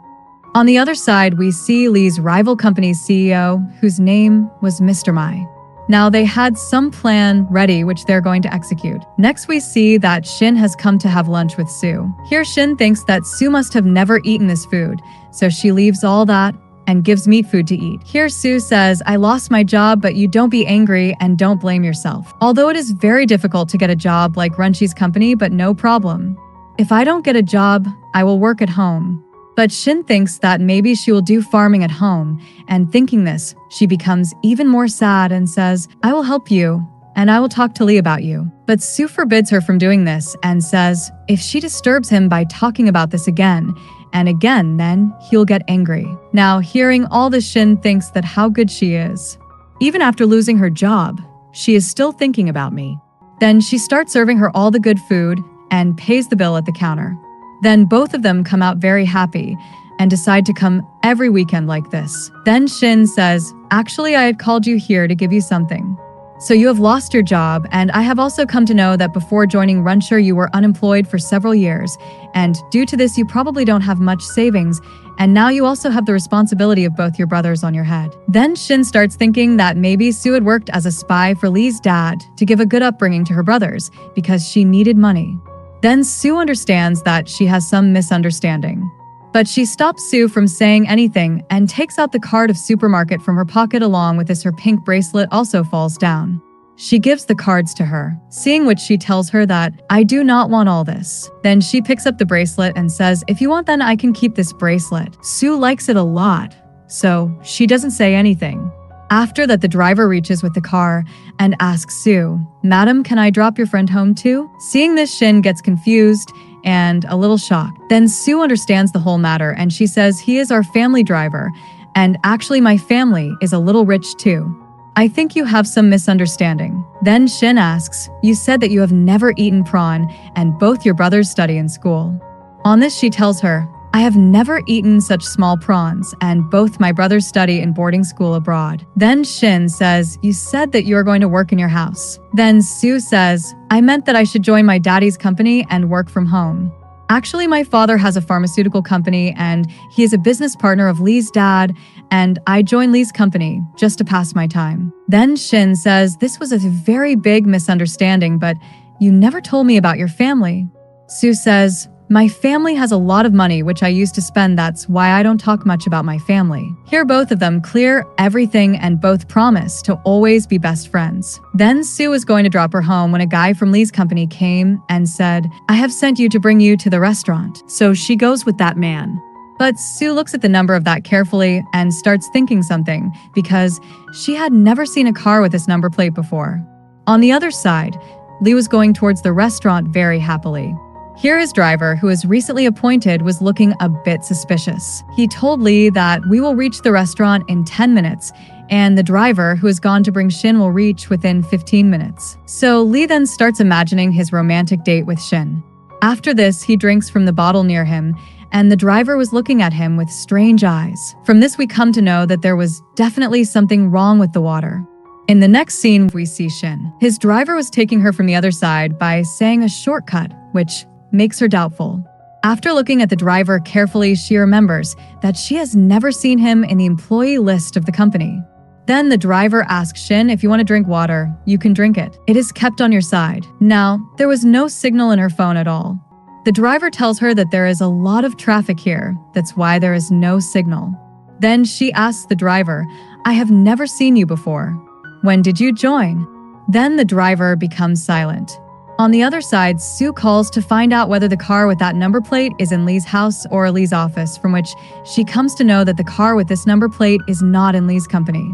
On the other side, we see Lee's rival company's CEO, whose name was Mr. Mai. Now they had some plan ready which they're going to execute. Next we see that Shin has come to have lunch with Sue. Here Shin thinks that Sue must have never eaten this food, so she leaves all that and gives meat food to eat. Here Sue says, "I lost my job, but you don't be angry and don't blame yourself. Although it is very difficult to get a job like Runshi's company, but no problem. If I don't get a job, I will work at home." But Shin thinks that maybe she will do farming at home, and thinking this, she becomes even more sad and says, "I will help you, and I will talk to Lee about you." But Sue forbids her from doing this and says if she disturbs him by talking about this again and again, then he'll get angry. Now, hearing all this, Shin thinks that how good she is. Even after losing her job, she is still thinking about me. Then she starts serving her all the good food and pays the bill at the counter. Then both of them come out very happy and decide to come every weekend like this. Then Shin says, "Actually, I had called you here to give you something. So you have lost your job, and I have also come to know that before joining Runsher you were unemployed for several years, and due to this you probably don't have much savings, and now you also have the responsibility of both your brothers on your head." Then Shin starts thinking that maybe Sue had worked as a spy for Lee's dad to give a good upbringing to her brothers because she needed money. Then Sue understands that she has some misunderstanding. But she stops Sue from saying anything and takes out the card of supermarket from her pocket along with this her pink bracelet also falls down. She gives the cards to her, seeing which she tells her that, "I do not want all this." Then she picks up the bracelet and says, "If you want, then I can keep this bracelet." Sue likes it a lot, so she doesn't say anything. After that, the driver reaches with the car and asks Sue, "Madam, can I drop your friend home too?" Seeing this, Shin gets confused and a little shocked. Then Sue understands the whole matter and she says, "He is our family driver, and actually my family is a little rich too. I think you have some misunderstanding." Then Shin asks, "You said that you have never eaten prawn and both your brothers study in school." On this, she tells her, "I have never eaten such small prawns, and both my brothers study in boarding school abroad." Then Shin says, "You said that you are going to work in your house." Then Sue says, "I meant that I should join my daddy's company and work from home. Actually, my father has a pharmaceutical company and he is a business partner of Lee's dad, and I joined Lee's company just to pass my time." Then Shin says, "This was a very big misunderstanding, but you never told me about your family." Sue says, "My family has a lot of money which I used to spend, that's why I don't talk much about my family." Here both of them clear everything and both promise to always be best friends. Then Sue was going to drop her home when a guy from Lee's company came and said, "I have sent you to bring you to the restaurant." So she goes with that man. But Sue looks at the number of that carefully and starts thinking something because she had never seen a car with this number plate before. On the other side, Lee was going towards the restaurant very happily. Here his driver, who was recently appointed, was looking a bit suspicious. He told Lee that we will reach the restaurant in 10 minutes, and the driver, who has gone to bring Shin, will reach within 15 minutes. So Lee then starts imagining his romantic date with Shin. After this, he drinks from the bottle near him, and the driver was looking at him with strange eyes. From this, we come to know that there was definitely something wrong with the water. In the next scene, we see Shen. His driver was taking her from the other side by saying a shortcut, which makes her doubtful. After looking at the driver carefully, she remembers that she has never seen him in the employee list of the company. Then the driver asks Shen, if you want to drink water, you can drink it. It is kept on your side. Now, there was no signal in her phone at all. The driver tells her that there is a lot of traffic here. That's why there is no signal. Then she asks the driver, I have never seen you before. When did you join? Then the driver becomes silent. On the other side, Sue calls to find out whether the car with that number plate is in Lee's house or Lee's office, from which she comes to know that the car with this number plate is not in Lee's company.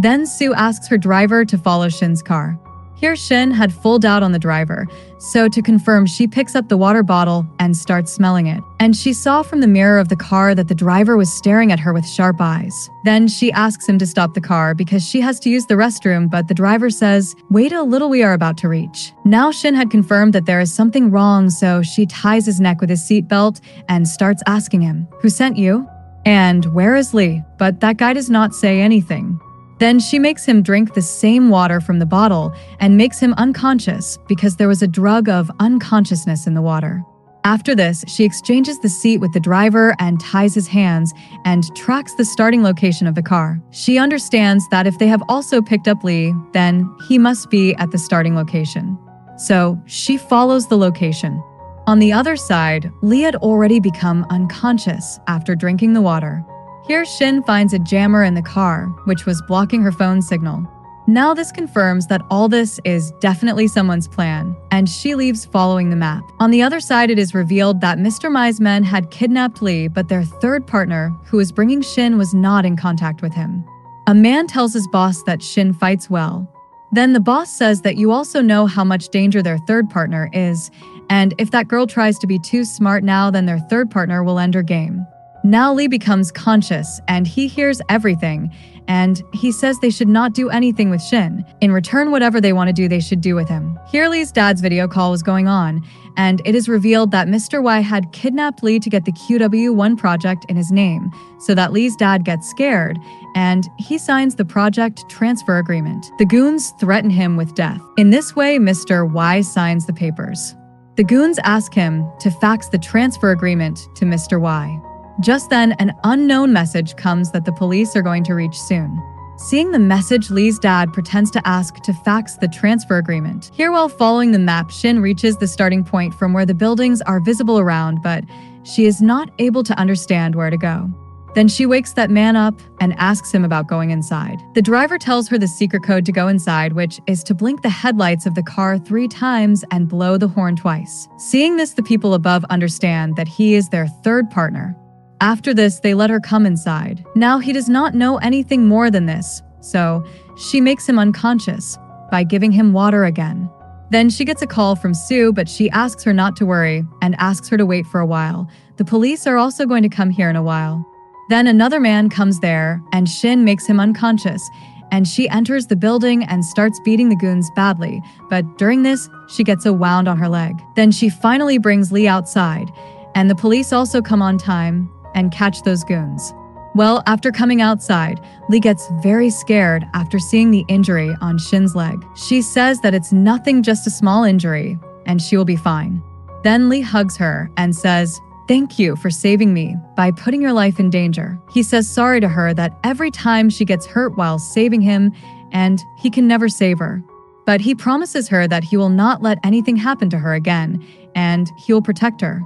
Then Sue asks her driver to follow Shen's car. Here Shen had full doubt on the driver, so to confirm she picks up the water bottle and starts smelling it. And she saw from the mirror of the car that the driver was staring at her with sharp eyes. Then she asks him to stop the car because she has to use the restroom, but the driver says, wait a little, we are about to reach. Now Shen had confirmed that there is something wrong, so she ties his neck with his seatbelt and starts asking him, who sent you? And where is Lee? But that guy does not say anything. Then she makes him drink the same water from the bottle and makes him unconscious because there was a drug of unconsciousness in the water. After this, she exchanges the seat with the driver and ties his hands and tracks the starting location of the car. She understands that if they have also picked up Lee, then he must be at the starting location. So she follows the location. On the other side, Lee had already become unconscious after drinking the water. Here Shen finds a jammer in the car, which was blocking her phone signal. Now this confirms that all this is definitely someone's plan, and she leaves following the map. On the other side, it is revealed that Mr. Mai's men had kidnapped Lee, but their third partner, who was bringing Shen, was not in contact with him. A man tells his boss that Shen fights well. Then the boss says that you also know how much danger their third partner is, and if that girl tries to be too smart now, then their third partner will end her game. Now Lee becomes conscious and he hears everything, and he says they should not do anything with Shen. In return, whatever they want to do, they should do with him. Here Lee's dad's video call was going on, and it is revealed that Mr. Y had kidnapped Lee to get the QW1 project in his name, so that Lee's dad gets scared, and he signs the project transfer agreement. The goons threaten him with death. In this way, Mr. Y signs the papers. The goons ask him to fax the transfer agreement to Mr. Y. Just then, an unknown message comes that the police are going to reach soon. Seeing the message, Lee's dad pretends to ask to fax the transfer agreement. Here, while following the map, Shen reaches the starting point from where the buildings are visible around, but she is not able to understand where to go. Then she wakes that man up and asks him about going inside. The driver tells her the secret code to go inside, which is to blink the headlights of the car 3 times and blow the horn twice. Seeing this, the people above understand that he is their third partner. After this, they let her come inside. Now he does not know anything more than this, so she makes him unconscious by giving him water again. Then she gets a call from Sue, but she asks her not to worry and asks her to wait for a while. The police are also going to come here in a while. Then another man comes there, and Shen makes him unconscious, and she enters the building and starts beating the goons badly, but during this, she gets a wound on her leg. Then she finally brings Lee outside, and the police also come on time and catch those goons. Well, after coming outside, Lee gets very scared after seeing the injury on Shen's leg. She says that it's nothing, just a small injury, and she will be fine. Then Lee hugs her and says, "Thank you for saving me by putting your life in danger." He says sorry to her that every time she gets hurt while saving him, and he can never save her. But he promises her that he will not let anything happen to her again, and he will protect her.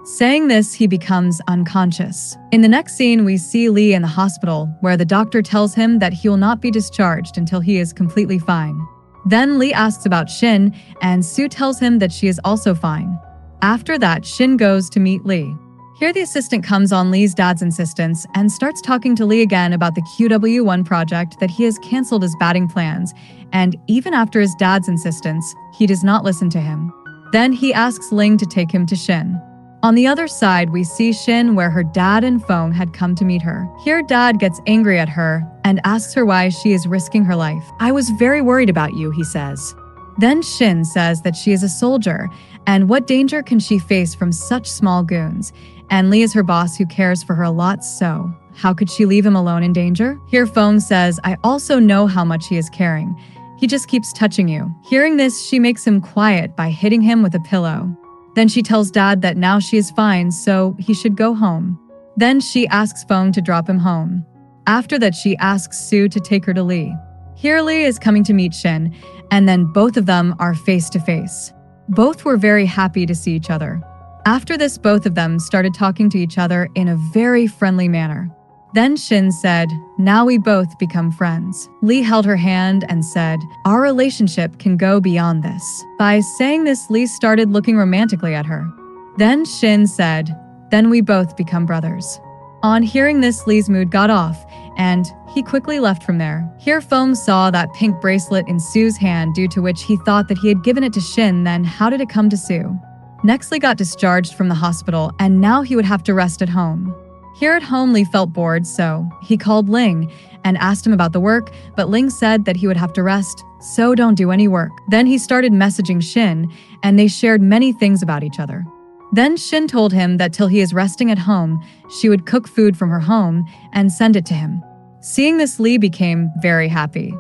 Saying this, he becomes unconscious. In the next scene, we see Lee in the hospital, where the doctor tells him that he will not be discharged until he is completely fine. Then Lee asks about Shen, and Sue tells him that she is also fine. After that, Shen goes to meet Lee. Here the assistant comes on Lee's dad's insistence and starts talking to Lee again about the QW1 project, that he has canceled his batting plans, and even after his dad's insistence, he does not listen to him. Then he asks Ling to take him to Shen. On the other side, we see Shen where her dad and Feng had come to meet her. Here, dad gets angry at her and asks her why she is risking her life. "I was very worried about you," he says. Then Shen says that she is a soldier, and what danger can she face from such small goons? And Lee is her boss who cares for her a lot, so how could she leave him alone in danger? Here Fong says, I also know how much he is caring. He just keeps touching you. Hearing this, she makes him quiet by hitting him with a pillow. Then she tells Dad that now she is fine, so he should go home. Then she asks Fong to drop him home. After that, she asks Sue to take her to Lee. Here Lee is coming to meet Shen, and then both of them are face to face. Both were very happy to see each other. After this, both of them started talking to each other in a very friendly manner. Then Shen said, now we both become friends. Lee held her hand and said, our relationship can go beyond this. By saying this, Lee started looking romantically at her. Then Shen said, then we both become brothers. On hearing this, Lee's mood got off, and he quickly left from there. Here Fong saw that pink bracelet in Sue's hand, due to which he thought that he had given it to Shen. Then how did it come to Sue? Next, Lee got discharged from the hospital, and now he would have to rest at home. Here at home, Lee felt bored, so he called Ling and asked him about the work, but Ling said that he would have to rest, so don't do any work. Then he started messaging Shen, and they shared many things about each other. Then Shen told him that till he is resting at home, she would cook food from her home and send it to him. Seeing this, Lee became very happy.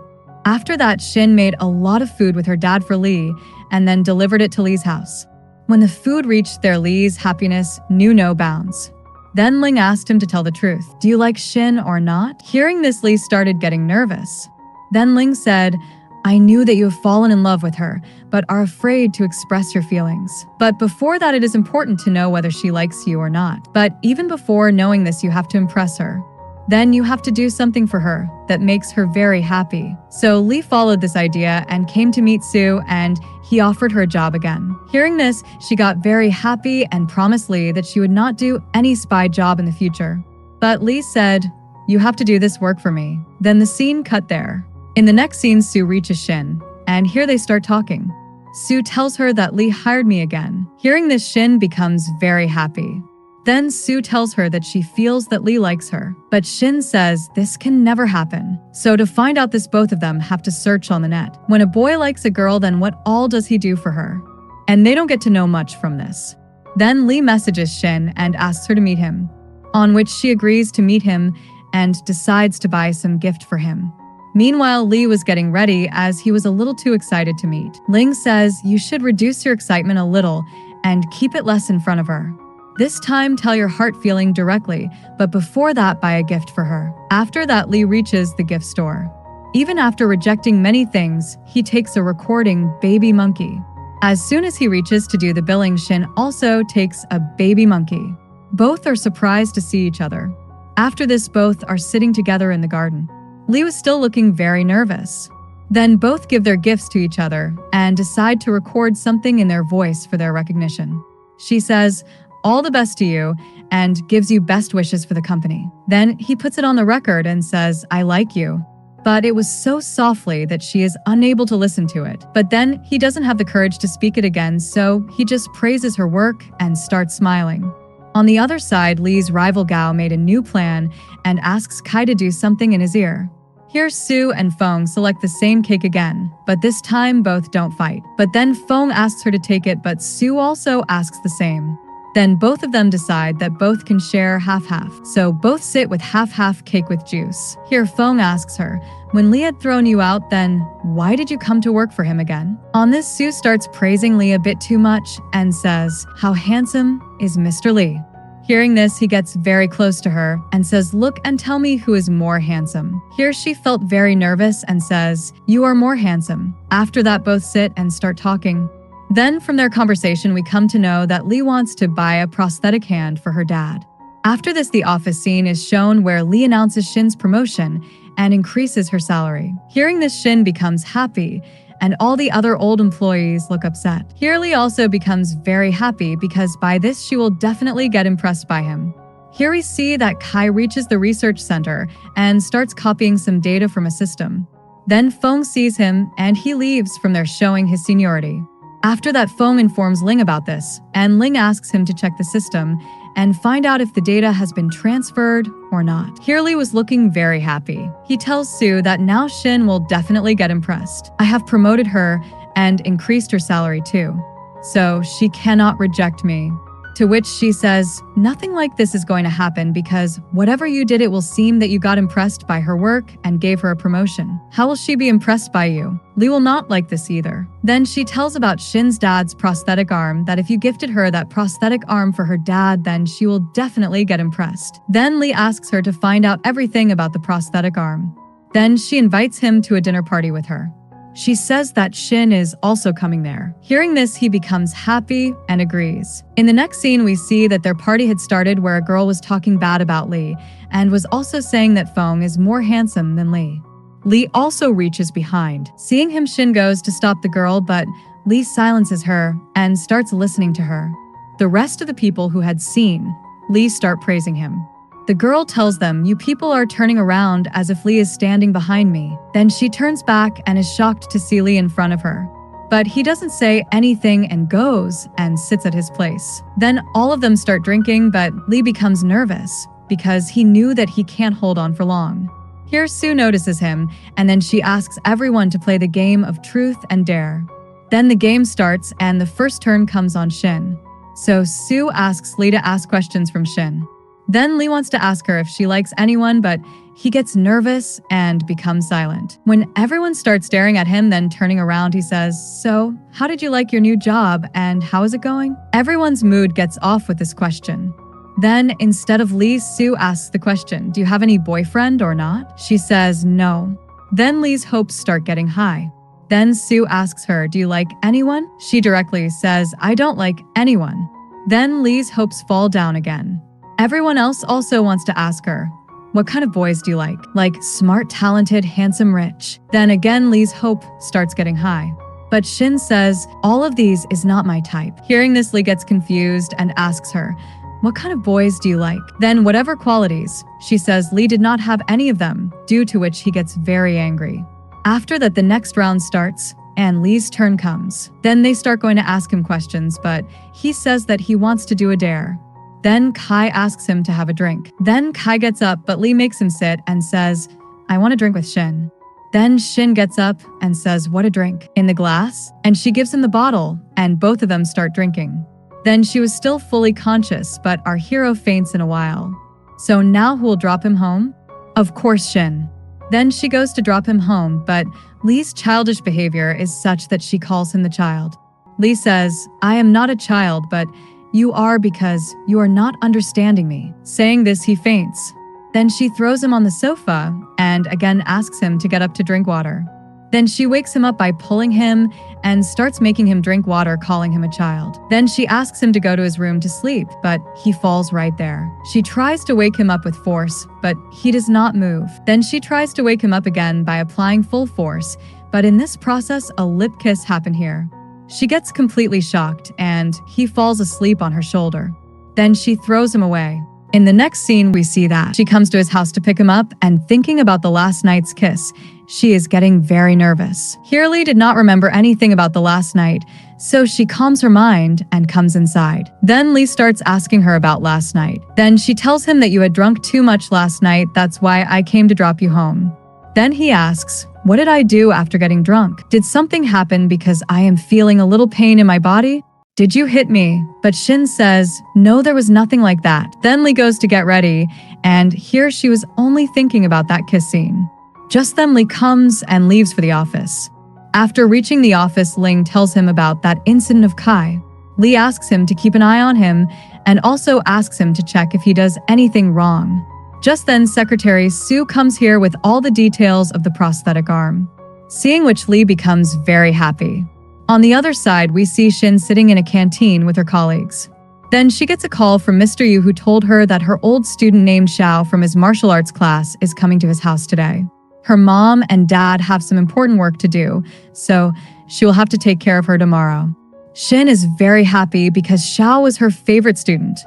After that, Shen made a lot of food with her dad for Lee and then delivered it to Lee's house. When the food reached there, Lee's happiness knew no bounds. Then Ling asked him to tell the truth. Do you like Shen or not? Hearing this, Lee started getting nervous. Then Ling said, I knew that you have fallen in love with her, but are afraid to express your feelings. But before that, it is important to know whether she likes you or not. But even before knowing this, you have to impress her. Then you have to do something for her that makes her very happy. So Lee followed this idea and came to meet Sue, and he offered her a job again. Hearing this, she got very happy and promised Lee that she would not do any spy job in the future. But Lee said, you have to do this work for me. Then the scene cut there. In the next scene, Sue reaches Shen, and here they start talking. Sue tells her that Lee hired me again. Hearing this, Shen becomes very happy. Then Sue tells her that she feels that Lee likes her, but Shen says this can never happen. So to find out this, both of them have to search on the net. When a boy likes a girl, then what all does he do for her? And they don't get to know much from this. Then Lee messages Shen and asks her to meet him, on which she agrees to meet him and decides to buy some gift for him. Meanwhile, Lee was getting ready as he was a little too excited to meet. Ling says you should reduce your excitement a little and keep it less in front of her. This time, tell your heart feeling directly, but before that, buy a gift for her. After that, Lee reaches the gift store. Even after rejecting many things, he takes a recording baby monkey. As soon as he reaches to do the billing, Shen also takes a baby monkey. Both are surprised to see each other. After this, both are sitting together in the garden. Lee was still looking very nervous. Then both give their gifts to each other and decide to record something in their voice for their recognition. She says, all the best to you, and gives you best wishes for the company. Then he puts it on the record and says, I like you. But it was so softly that she is unable to listen to it. But then he doesn't have the courage to speak it again, so he just praises her work and starts smiling. On the other side, Lee's rival Gao made a new plan and asks Kai to do something in his ear. Here, Sue and Fong select the same cake again, but this time both don't fight. But then Fong asks her to take it, but Sue also asks the same. Then both of them decide that both can share half-half, so both sit with half-half cake with juice. Here Fong asks her, when Lee had thrown you out, then why did you come to work for him again? On this, Sue starts praising Lee a bit too much and says, how handsome is Mr. Lee? Hearing this, he gets very close to her and says, look and tell me who is more handsome. Here she felt very nervous and says, you are more handsome. After that, both sit and start talking. Then from their conversation, we come to know that Lee wants to buy a prosthetic hand for her dad. After this, the office scene is shown where Lee announces Shin's promotion and increases her salary. Hearing this, Shin becomes happy, and all the other old employees look upset. Here Lee also becomes very happy because by this she will definitely get impressed by him. Here we see that Kai reaches the research center and starts copying some data from a system. Then Fong sees him and he leaves from there, showing his seniority. After that, Fong informs Ling about this, and Ling asks him to check the system and find out if the data has been transferred or not. Here Lee was looking very happy. He tells Sue that now Shin will definitely get impressed. I have promoted her and increased her salary too, so she cannot reject me. To which she says, nothing like this is going to happen because whatever you did, it will seem that you got impressed by her work and gave her a promotion. How will she be impressed by you? Lee will not like this either. Then she tells about Shin's dad's prosthetic arm, that if you gifted her that prosthetic arm for her dad, then she will definitely get impressed. Then Lee asks her to find out everything about the prosthetic arm. Then she invites him to a dinner party with her. She says that Shen is also coming there. Hearing this, he becomes happy and agrees. In the next scene, we see that their party had started where a girl was talking bad about Lee and was also saying that Feng is more handsome than Lee. Lee also reaches behind. Seeing him, Shen goes to stop the girl, but Lee silences her and starts listening to her. The rest of the people who had seen Lee start praising him. The girl tells them, you people are turning around as if Lee is standing behind me. Then she turns back and is shocked to see Lee in front of her. But he doesn't say anything and goes and sits at his place. Then all of them start drinking, but Lee becomes nervous because he knew that he can't hold on for long. Here Sue notices him, and then she asks everyone to play the game of truth and dare. Then the game starts and the first turn comes on Shen. So Sue asks Lee to ask questions from Shen. Then Lee wants to ask her if she likes anyone, but he gets nervous and becomes silent. When everyone starts staring at him, then turning around, he says, so, how did you like your new job and how is it going? Everyone's mood gets off with this question. Then, instead of Lee, Sue asks the question, do you have any boyfriend or not? She says no. Then Lee's hopes start getting high. Then Sue asks her, do you like anyone? She directly says, I don't like anyone. Then Lee's hopes fall down again. Everyone else also wants to ask her, what kind of boys do you like? Like smart, talented, handsome, rich. Then again, Lee's hope starts getting high. But Shen says, all of these is not my type. Hearing this, Lee gets confused and asks her, what kind of boys do you like? Then whatever qualities. She says Lee did not have any of them, due to which he gets very angry. After that, the next round starts and Lee's turn comes. Then they start going to ask him questions, but he says that he wants to do a dare. Then Kai asks him to have a drink. Then Kai gets up, but Lee makes him sit and says, I want to drink with Shen. Then Shen gets up and says, what a drink, in the glass, and she gives him the bottle, and both of them start drinking. Then she was still fully conscious, but our hero faints in a while. So now who will drop him home? Of course, Shen. Then she goes to drop him home, but Lee's childish behavior is such that she calls him the child. Lee says, I am not a child, but you are because you are not understanding me. Saying this, he faints. Then she throws him on the sofa and again asks him to get up to drink water. Then she wakes him up by pulling him and starts making him drink water, calling him a child. Then she asks him to go to his room to sleep, but he falls right there. She tries to wake him up with force, but he does not move. Then she tries to wake him up again by applying full force, but in this process, a lip kiss happened here. She gets completely shocked, and he falls asleep on her shoulder. Then she throws him away. In the next scene, we see that she comes to his house to pick him up, and thinking about the last night's kiss, she is getting very nervous. Here Lee did not remember anything about the last night, so she calms her mind and comes inside. Then Lee starts asking her about last night. Then she tells him that you had drunk too much last night, that's why I came to drop you home. Then he asks, what did I do after getting drunk? Did something happen because I am feeling a little pain in my body? Did you hit me? But Shen says, no, there was nothing like that. Then Lee goes to get ready, and here she was only thinking about that kiss scene. Just then Lee comes and leaves for the office. After reaching the office, Ling tells him about that incident of Kai. Lee asks him to keep an eye on him and also asks him to check if he does anything wrong. Just then, Secretary Sue comes here with all the details of the prosthetic arm, seeing which Lee becomes very happy. On the other side, we see Shen sitting in a canteen with her colleagues. Then she gets a call from Mr. Yu, who told her that her old student named Xiao from his martial arts class is coming to his house today. Her mom and dad have some important work to do, so she will have to take care of her tomorrow. Shen is very happy because Xiao was her favorite student.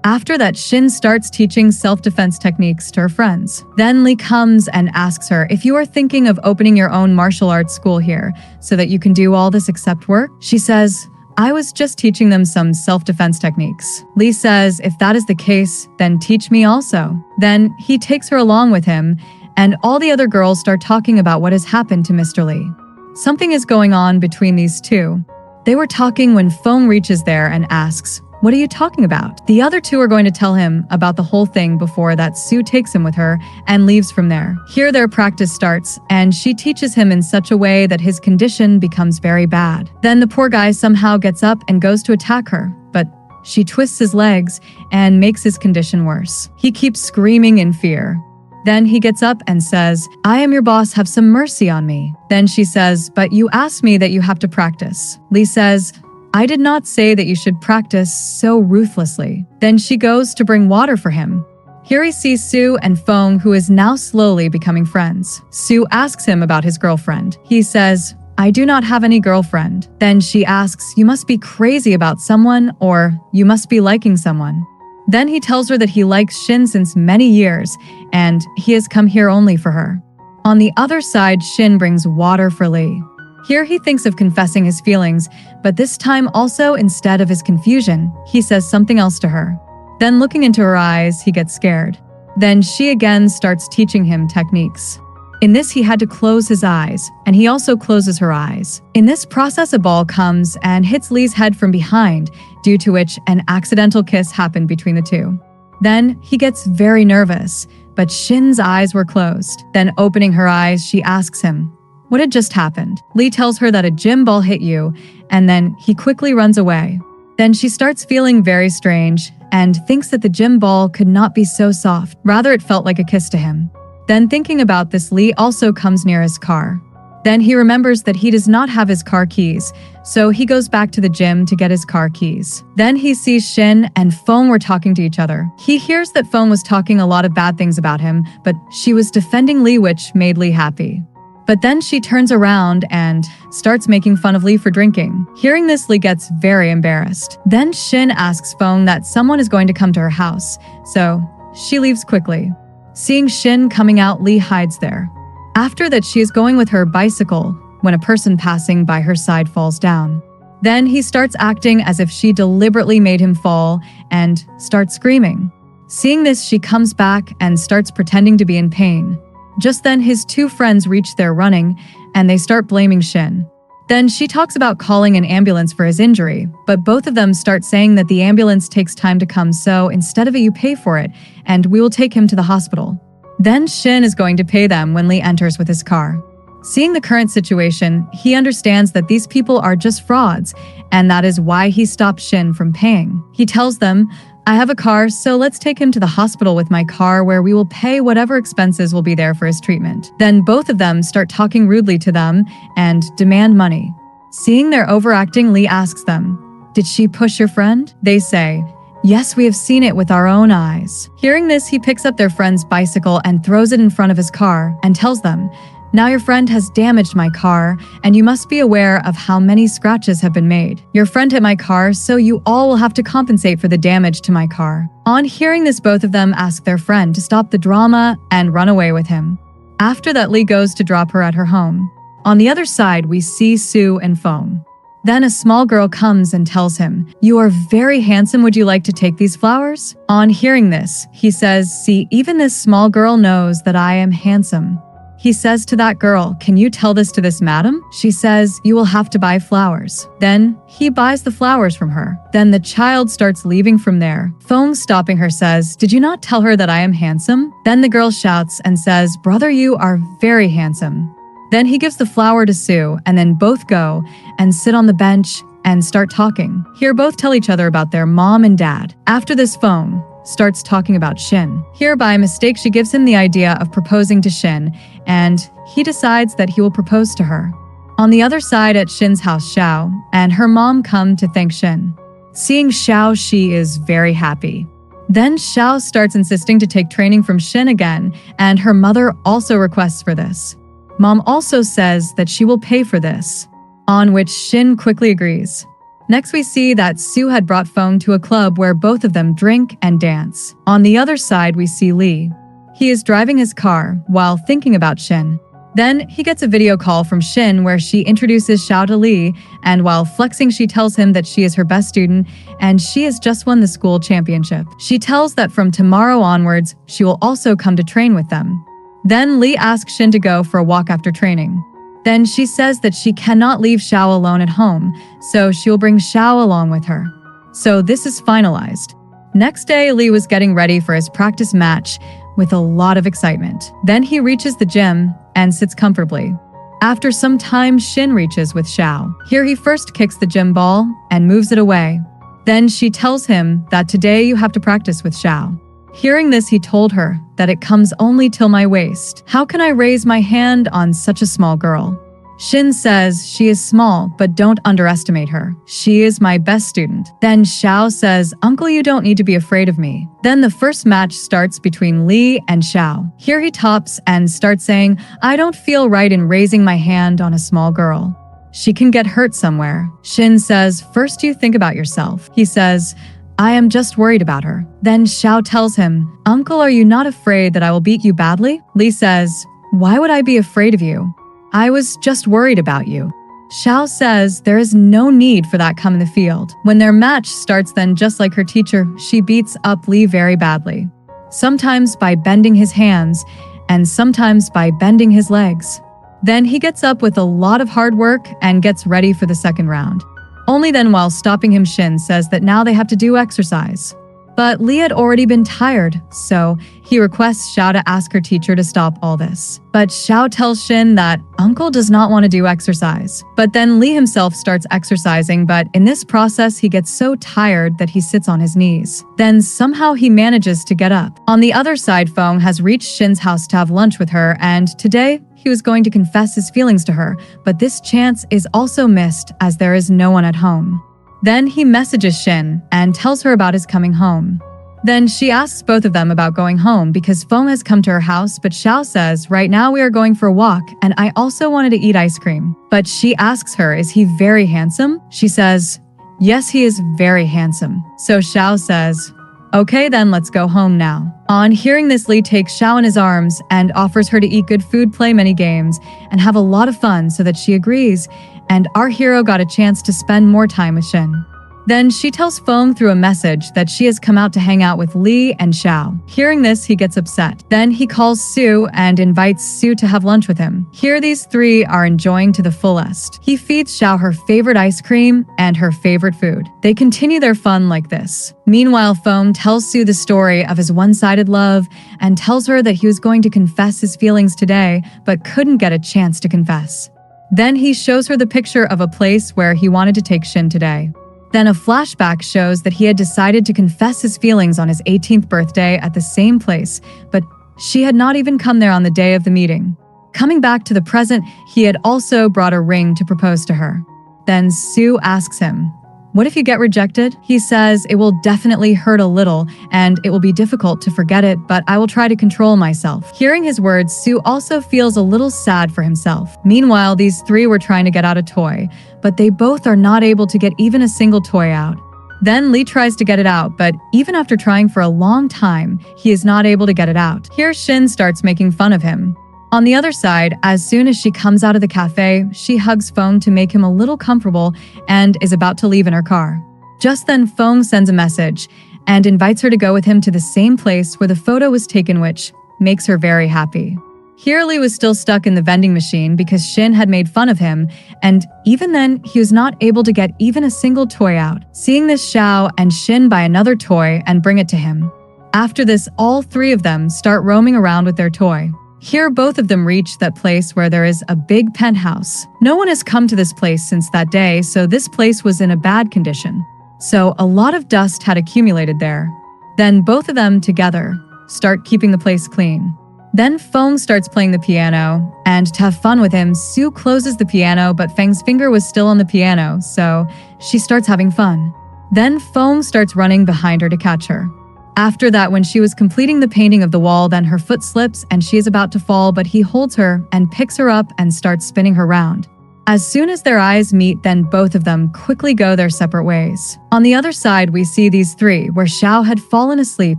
After that, Shen starts teaching self-defense techniques to her friends. Then Lee comes and asks her if you are thinking of opening your own martial arts school here so that you can do all this except work. She says, I was just teaching them some self-defense techniques. Lee says, if that is the case, then teach me also. Then he takes her along with him, and all the other girls start talking about what has happened to Mr. Lee. Something is going on between these two. They were talking when Feng reaches there and asks, "What are you talking about?" The other two are going to tell him about the whole thing before that Sue takes him with her and leaves from there. Here their practice starts, and she teaches him in such a way that his condition becomes very bad. Then the poor guy somehow gets up and goes to attack her, but she twists his legs and makes his condition worse. He keeps screaming in fear. Then he gets up and says, "I am your boss, have some mercy on me." Then she says, "But you asked me that you have to practice." Lee says, "I did not say that you should practice so ruthlessly." Then she goes to bring water for him. Here he sees Sue and Fong, who is now slowly becoming friends. Sue asks him about his girlfriend. He says, "I do not have any girlfriend." Then she asks, "You must be crazy about someone, or you must be liking someone." Then he tells her that he likes Shen since many years, and he has come here only for her. On the other side, Shen brings water for Lee. Here he thinks of confessing his feelings, but this time also, instead of his confusion, he says something else to her. Then looking into her eyes, he gets scared. Then she again starts teaching him techniques. In this, he had to close his eyes, and he also closes her eyes. In this process, a ball comes and hits Lee's head from behind, due to which an accidental kiss happened between the two. Then he gets very nervous, but Shin's eyes were closed. Then opening her eyes, she asks him, "What had just happened?" Lee tells her that a gym ball hit you, and then he quickly runs away. Then she starts feeling very strange and thinks that the gym ball could not be so soft. Rather, it felt like a kiss to him. Then thinking about this, Lee also comes near his car. Then he remembers that he does not have his car keys, so he goes back to the gym to get his car keys. Then he sees Shen and Fong were talking to each other. He hears that Fong was talking a lot of bad things about him, but she was defending Lee, which made Lee happy. But then she turns around and starts making fun of Lee for drinking. Hearing this, Lee gets very embarrassed. Then Shen asks Fong that someone is going to come to her house, so she leaves quickly. Seeing Shen coming out, Lee hides there. After that, she is going with her bicycle when a person passing by her side falls down. Then he starts acting as if she deliberately made him fall and starts screaming. Seeing this, she comes back and starts pretending to be in pain. Just then, his two friends reach there running, and they start blaming Shen. Then she talks about calling an ambulance for his injury, but both of them start saying that the ambulance takes time to come, so instead of it, you pay for it, and we will take him to the hospital. Then Shen is going to pay them when Lee enters with his car. Seeing the current situation, he understands that these people are just frauds, and that is why he stopped Shen from paying. He tells them, "I have a car, so let's take him to the hospital with my car where we will pay whatever expenses will be there for his treatment." Then both of them start talking rudely to them and demand money. Seeing their overacting, Lee asks them, "Did she push your friend?" They say, "Yes, we have seen it with our own eyes." Hearing this, he picks up their friend's bicycle and throws it in front of his car and tells them, "Now your friend has damaged my car, and you must be aware of how many scratches have been made. Your friend hit my car, so you all will have to compensate for the damage to my car." On hearing this, both of them ask their friend to stop the drama and run away with him. After that, Lee goes to drop her at her home. On the other side, we see Sue and Fong. Then a small girl comes and tells him, "You are very handsome, would you like to take these flowers?" On hearing this, he says, "See, even this small girl knows that I am handsome." He says to that girl, "Can you tell this to this madam?" She says, "You will have to buy flowers." Then he buys the flowers from her. Then the child starts leaving from there. Fong, stopping her, says, "Did you not tell her that I am handsome?" Then the girl shouts and says, "Brother, you are very handsome." Then he gives the flower to Sue, and then both go and sit on the bench and start talking. Here both tell each other about their mom and dad. After this, Fong starts talking about Shen. Here, by mistake, she gives him the idea of proposing to Shen, and he decides that he will propose to her. On the other side, at Shen's house, Xiao and her mom come to thank Shen. Seeing Xiao, she is very happy. Then Xiao starts insisting to take training from Shen again, and her mother also requests for this. Mom also says that she will pay for this, on which Shen quickly agrees. Next, we see that Sue had brought Fong to a club where both of them drink and dance. On the other side, we see Lee. He is driving his car while thinking about Shen. Then he gets a video call from Shen where she introduces Xiao to Lee, and while flexing, she tells him that she is her best student and she has just won the school championship. She tells that from tomorrow onwards, she will also come to train with them. Then Lee asks Shen to go for a walk after training. Then she says that she cannot leave Xiao alone at home, so she will bring Xiao along with her. So this is finalized. Next day, Lee was getting ready for his practice match with a lot of excitement. Then he reaches the gym and sits comfortably. After some time, Shen reaches with Xiao. Here he first kicks the gym ball and moves it away. Then she tells him that today you have to practice with Xiao. Hearing this, he told her that it comes only till my waist. How can I raise my hand on such a small girl? Shen says she is small, but don't underestimate her. She is my best student. Then Xiao says, Uncle, you don't need to be afraid of me. Then the first match starts between Li and Xiao. Here he tops and starts saying, I don't feel right in raising my hand on a small girl. She can get hurt somewhere. Shen says, first you think about yourself. He says, I am just worried about her. Then Xiao tells him, Uncle, are you not afraid that I will beat you badly? Li says, why would I be afraid of you? I was just worried about you. Xiao says there is no need for that come in the field. When their match starts, then just like her teacher, she beats up Li very badly. Sometimes by bending his hands and sometimes by bending his legs. Then he gets up with a lot of hard work and gets ready for the second round. Only then, while stopping him, Shen says that now they have to do exercise. But Li had already been tired, so he requests Xiao to ask her teacher to stop all this. But Xiao tells Shen that Uncle does not want to do exercise. But then Li himself starts exercising, but in this process he gets so tired that he sits on his knees. Then somehow he manages to get up. On the other side, Feng has reached Shen's house to have lunch with her, and today he was going to confess his feelings to her, but this chance is also missed as there is no one at home. Then he messages Shen and tells her about his coming home. Then she asks both of them about going home because Feng has come to her house, but Xiao says, right now we are going for a walk and I also wanted to eat ice cream. But she asks her, is he very handsome? She says, yes, he is very handsome. So Xiao says, okay, then let's go home now. On hearing this, Li takes Xiao in his arms and offers her to eat good food, play many games, and have a lot of fun so that she agrees, and our hero got a chance to spend more time with Shen. Then she tells Feng through a message that she has come out to hang out with Li and Xiao. Hearing this, he gets upset. Then he calls Sue and invites Sue to have lunch with him. Here these three are enjoying to the fullest. He feeds Xiao her favorite ice cream and her favorite food. They continue their fun like this. Meanwhile, Feng tells Sue the story of his one-sided love and tells her that he was going to confess his feelings today, but couldn't get a chance to confess. Then he shows her the picture of a place where he wanted to take Shen today. Then a flashback shows that he had decided to confess his feelings on his 18th birthday at the same place, but she had not even come there on the day of the meeting. Coming back to the present, he had also brought a ring to propose to her. Then Sue asks him, what if you get rejected? He says it will definitely hurt a little and it will be difficult to forget it, but I will try to control myself. Hearing his words, Sue also feels a little sad for himself. Meanwhile, these three were trying to get out a toy, but they both are not able to get even a single toy out. Then Li tries to get it out, but even after trying for a long time, he is not able to get it out. Here Shen starts making fun of him. On the other side, as soon as she comes out of the cafe, she hugs Feng to make him a little comfortable and is about to leave in her car. Just then, Feng sends a message and invites her to go with him to the same place where the photo was taken, which makes her very happy. Here Li was still stuck in the vending machine because Shen had made fun of him, and even then, he was not able to get even a single toy out. Seeing this, Xiao and Shen buy another toy and bring it to him. After this, all three of them start roaming around with their toy. Here, both of them reach that place where there is a big penthouse. No one has come to this place since that day, so this place was in a bad condition. So a lot of dust had accumulated there. Then both of them together start keeping the place clean. Then Feng starts playing the piano, and to have fun with him, Sue closes the piano, but Feng's finger was still on the piano, so she starts having fun. Then Feng starts running behind her to catch her. After that, when she was completing the painting of the wall, then her foot slips and she is about to fall, but he holds her and picks her up and starts spinning her round. As soon as their eyes meet, then both of them quickly go their separate ways. On the other side, we see these three, where Xiao had fallen asleep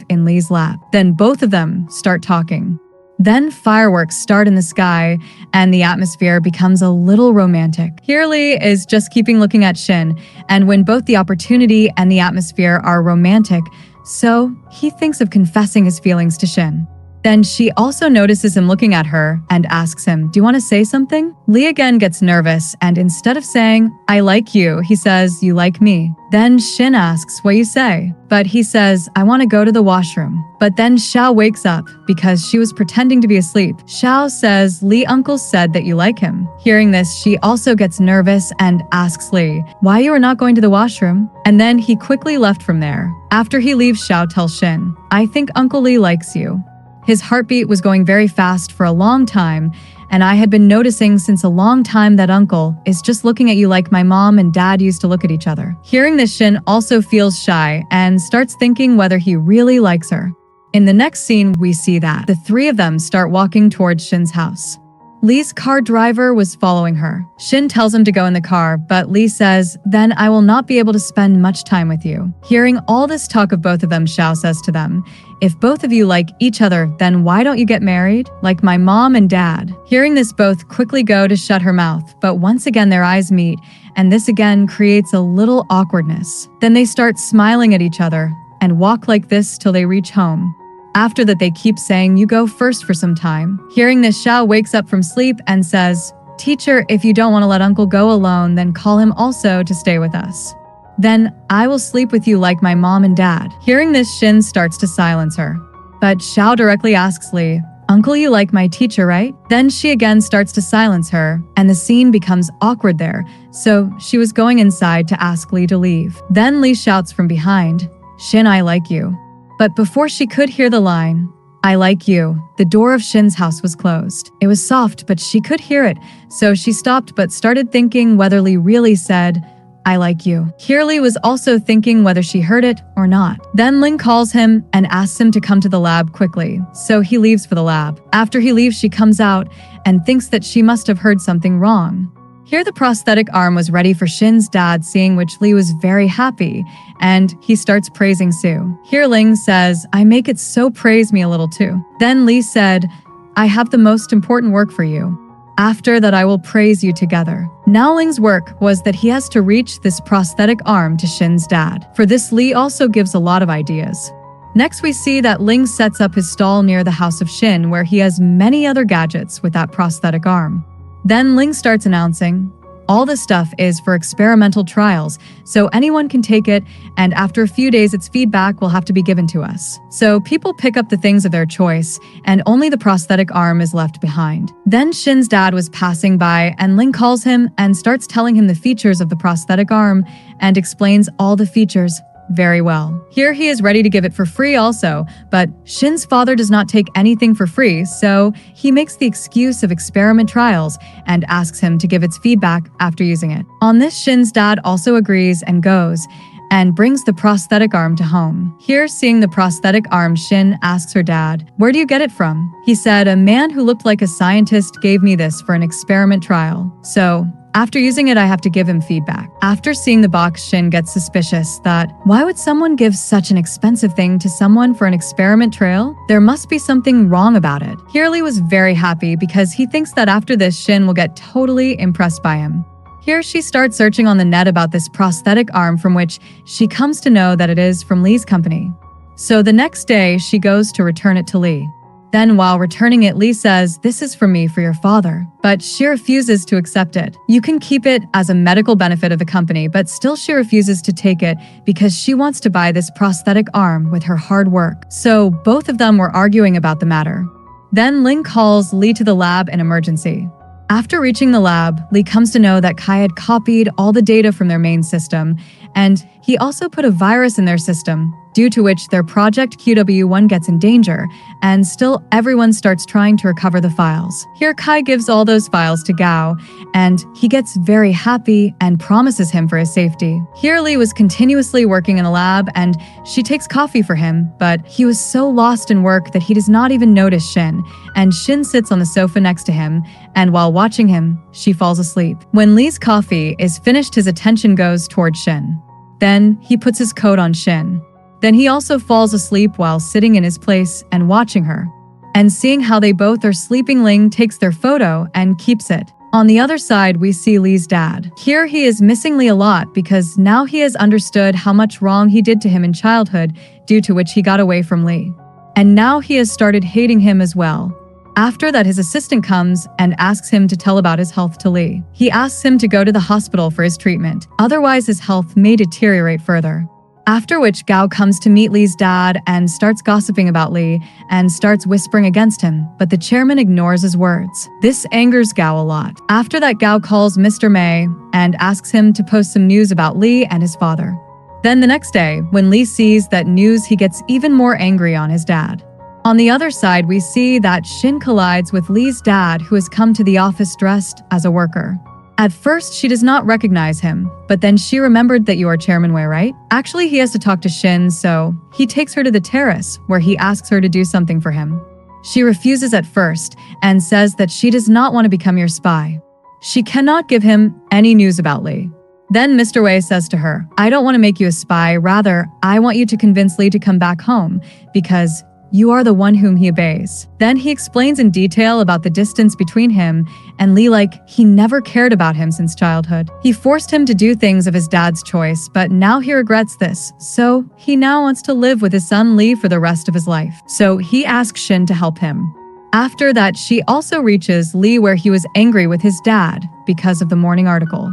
in Li's lap. Then both of them start talking. Then fireworks start in the sky, and the atmosphere becomes a little romantic. Here Li is just keeping looking at Shen, and when both the opportunity and the atmosphere are romantic, so he thinks of confessing his feelings to Shen. Then she also notices him looking at her and asks him, "Do you want to say something?" Lee again gets nervous, and instead of saying, "I like you," he says, "You like me." Then Shen asks, "What you say?" But he says, "I want to go to the washroom." But then Xiao wakes up because she was pretending to be asleep. Xiao says, "Lee uncle said that you like him." Hearing this, she also gets nervous and asks Lee, "Why you are not going to the washroom?" And then he quickly left from there. After he leaves, Xiao tells Shen, "I think Uncle Lee likes you." His heartbeat was going very fast for a long time, and I had been noticing since a long time that uncle is just looking at you like my mom and dad used to look at each other. Hearing this, Shen also feels shy and starts thinking whether he really likes her. In the next scene, we see that the three of them start walking towards Shen's house. Lee's car driver was following her. Shen tells him to go in the car, but Lee says, "Then I will not be able to spend much time with you." Hearing all this talk of both of them, Xiao says to them, "If both of you like each other, then why don't you get married? Like my mom and dad." Hearing this, both quickly go to shut her mouth, but once again their eyes meet, and this again creates a little awkwardness. Then they start smiling at each other and walk like this till they reach home. After that, they keep saying, "You go first" for some time. Hearing this, Xiao wakes up from sleep and says, "Teacher, if you don't want to let uncle go alone, then call him also to stay with us. Then I will sleep with you like my mom and dad." Hearing this, Shen starts to silence her. But Xiao directly asks Lee, "Uncle, you like my teacher, right?" Then she again starts to silence her, and the scene becomes awkward there, so she was going inside to ask Lee to leave. Then Lee shouts from behind, "Shen, I like you." But before she could hear the line, "I like you," the door of Shen's house was closed. It was soft, but she could hear it, so she stopped but started thinking whether Lee really said, "I like you." Here Lee was also thinking whether she heard it or not. Then Ling calls him and asks him to come to the lab quickly, so he leaves for the lab. After he leaves, she comes out and thinks that she must have heard something wrong. Here the prosthetic arm was ready for Shen's dad, seeing which Lee was very happy, and he starts praising Sue. Here Ling says, "I make it so praise me a little too." Then Lee said, "I have the most important work for you. After that I will praise you together." Now Ling's work was that he has to reach this prosthetic arm to Shen's dad. For this, Lee also gives a lot of ideas. Next we see that Ling sets up his stall near the house of Shen, where he has many other gadgets with that prosthetic arm. Then Ling starts announcing, "All this stuff is for experimental trials, so anyone can take it, and after a few days its feedback will have to be given to us." So people pick up the things of their choice, and only the prosthetic arm is left behind. Then Shen's dad was passing by, and Ling calls him and starts telling him the features of the prosthetic arm, and explains all the features very well. Here he is ready to give it for free also, but Shen's father does not take anything for free, so he makes the excuse of experiment trials and asks him to give its feedback after using it. On this, Shen's dad also agrees and goes, and brings the prosthetic arm to home. Here, seeing the prosthetic arm, Shen asks her dad, "Where do you get it from?" He said, "A man who looked like a scientist gave me this for an experiment trial. So after using it, I have to give him feedback." After seeing the box, Shen gets suspicious that why would someone give such an expensive thing to someone for an experiment trail? There must be something wrong about it. Here Lee was very happy because he thinks that after this, Shen will get totally impressed by him. Here she starts searching on the net about this prosthetic arm, from which she comes to know that it is from Lee's company. So the next day, she goes to return it to Lee. Then while returning it, Lee says, "This is from me for your father." But she refuses to accept it. You can keep it as a medical benefit of the company, but still she refuses to take it because she wants to buy this prosthetic arm with her hard work. So both of them were arguing about the matter. Then Ling calls Lee to the lab in emergency. After reaching the lab, Lee comes to know that Kai had copied all the data from their main system, and he also put a virus in their system, due to which their project QW1 gets in danger, and still everyone starts trying to recover the files. Here Kai gives all those files to Gao, and he gets very happy and promises him for his safety. Here Lee was continuously working in the lab, and she takes coffee for him, but he was so lost in work that he does not even notice Shen, and Shen sits on the sofa next to him, and while watching him, she falls asleep. When Lee's coffee is finished, his attention goes toward Shen. Then he puts his coat on Shen. Then he also falls asleep while sitting in his place and watching her. And seeing how they both are sleeping, Ling takes their photo and keeps it. On the other side, we see Lee's dad. Here he is missing Lee a lot because now he has understood how much wrong he did to him in childhood, due to which he got away from Lee. and now he has started hating him as well. After that, his assistant comes and asks him to tell about his health to Lee. He asks him to go to the hospital for his treatment, otherwise his health may deteriorate further. After which, Gao comes to meet Lee's dad and starts gossiping about Lee and starts whispering against him, but the chairman ignores his words. This angers Gao a lot. After that, Gao calls Mr. May and asks him to post some news about Lee and his father. Then the next day, when Lee sees that news, he gets even more angry on his dad. On the other side, we see that Shen collides with Lee's dad, who has come to the office dressed as a worker. At first, she does not recognize him, but then she remembered that you are Chairman Wei, right? Actually, he has to talk to Shen, so he takes her to the terrace, where he asks her to do something for him. She refuses at first and says that she does not want to become your spy. She cannot give him any news about Lee. Then Mr. Wei says to her, I don't want to make you a spy, rather, I want you to convince Lee to come back home, because you are the one whom he obeys. Then he explains in detail about the distance between him and Lee, like he never cared about him since childhood. He forced him to do things of his dad's choice, but now he regrets this. So he now wants to live with his son Lee for the rest of his life. So he asks Shen to help him. After that, she also reaches Lee where he was angry with his dad because of the morning article.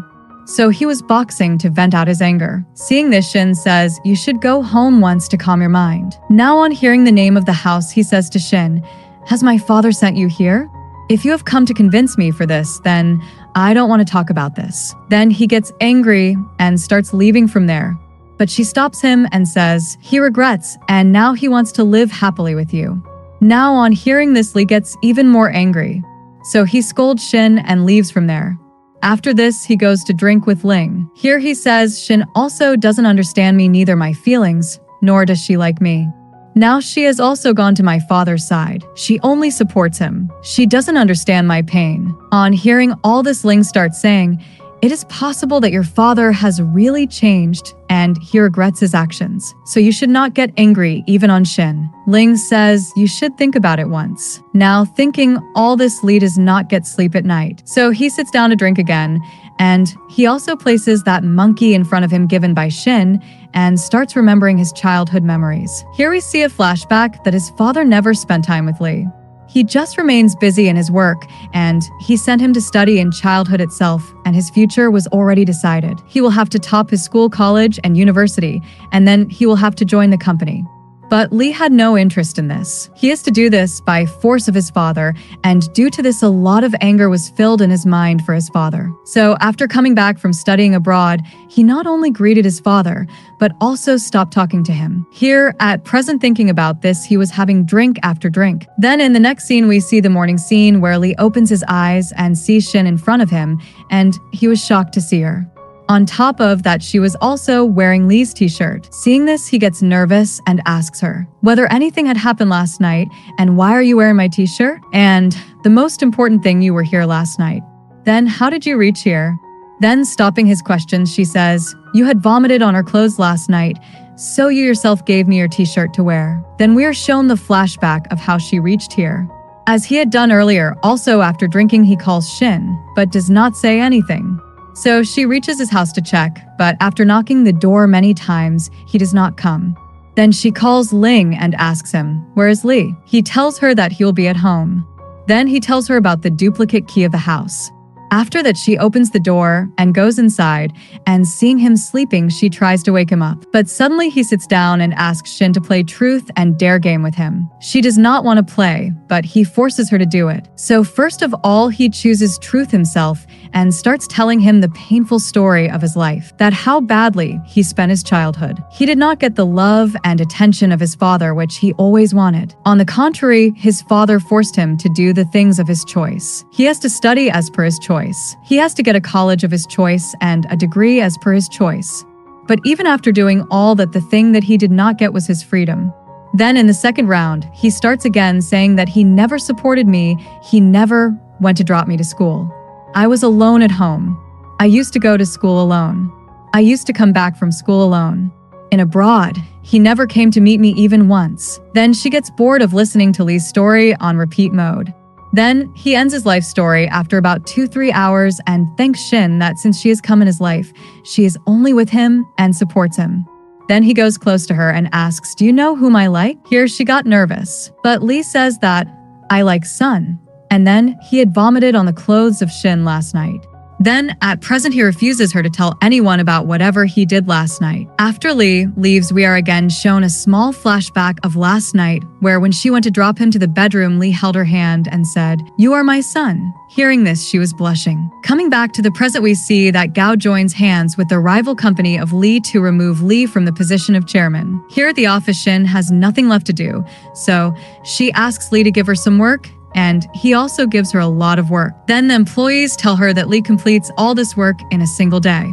So he was boxing to vent out his anger. Seeing this, Shen says, you should go home once to calm your mind. Now on hearing the name of the house, he says to Shen, has my father sent you here? If you have come to convince me for this, then I don't want to talk about this. Then he gets angry and starts leaving from there. But she stops him and says, he regrets and now he wants to live happily with you. Now on hearing this, Lee gets even more angry. So he scolds Shen and leaves from there. After this, he goes to drink with Ling. Here he says, Shen also doesn't understand me, neither my feelings, nor does she like me. Now she has also gone to my father's side. She only supports him. She doesn't understand my pain. On hearing all this, Ling starts saying, it is possible that your father has really changed and he regrets his actions. So you should not get angry even on Shen. Ling says you should think about it once. Now thinking all this, Lee does not get sleep at night. So he sits down to drink again, and he also places that monkey in front of him given by Shen and starts remembering his childhood memories. Here we see a flashback that his father never spent time with Lee. He just remains busy in his work, and he sent him to study in childhood itself, and his future was already decided. He will have to top his school, college, and university, and then he will have to join the company. But Lee had no interest in this. He has to do this by force of his father, and due to this, a lot of anger was filled in his mind for his father. So after coming back from studying abroad, he not only greeted his father, but also stopped talking to him. Here, at present thinking about this, he was having drink after drink. Then in the next scene, we see the morning scene where Lee opens his eyes and sees Shen in front of him, and he was shocked to see her. On top of that, she was also wearing Lee's t-shirt. Seeing this, he gets nervous and asks her whether anything had happened last night and why are you wearing my t-shirt? And the most important thing, you were here last night. Then how did you reach here? Then stopping his questions, she says, you had vomited on our clothes last night, so you yourself gave me your t-shirt to wear. Then we are shown the flashback of how she reached here. As he had done earlier, also after drinking, he calls Shen, but does not say anything. So she reaches his house to check, but after knocking the door many times, he does not come. Then she calls Ling and asks him, where is Lee? He tells her that he will be at home. Then he tells her about the duplicate key of the house. After that, she opens the door and goes inside, and seeing him sleeping, she tries to wake him up. But suddenly he sits down and asks Shen to play truth and dare game with him. She does not want to play, but he forces her to do it. So first of all, he chooses truth himself and starts telling him the painful story of his life, that how badly he spent his childhood. He did not get the love and attention of his father, which he always wanted. On the contrary, his father forced him to do the things of his choice. He has to study as per his choice. He has to get a college of his choice and a degree as per his choice. But even after doing all that, the thing that he did not get was his freedom. Then in the second round, he starts again saying that he never supported me, he never went to drop me to school. I was alone at home. I used to go to school alone. I used to come back from school alone. In abroad, he never came to meet me even once. Then she gets bored of listening to Lee's story on repeat mode. Then he ends his life story after about 2-3 hours and thanks Shen that since she has come in his life, she is only with him and supports him. Then he goes close to her and asks, "Do you know whom I like?" Here she got nervous, but Lee says that, "I like Sun." And then he had vomited on the clothes of Shen last night. Then, at present, he refuses her to tell anyone about whatever he did last night. After Lee leaves, we are again shown a small flashback of last night, where when she went to drop him to the bedroom, Lee held her hand and said, "You are my son." Hearing this, she was blushing. Coming back to the present, we see that Gao joins hands with the rival company of Lee to remove Lee from the position of chairman. Here at the office, Shen has nothing left to do, so she asks Lee to give her some work, and he also gives her a lot of work. Then the employees tell her that Lee completes all this work in a single day.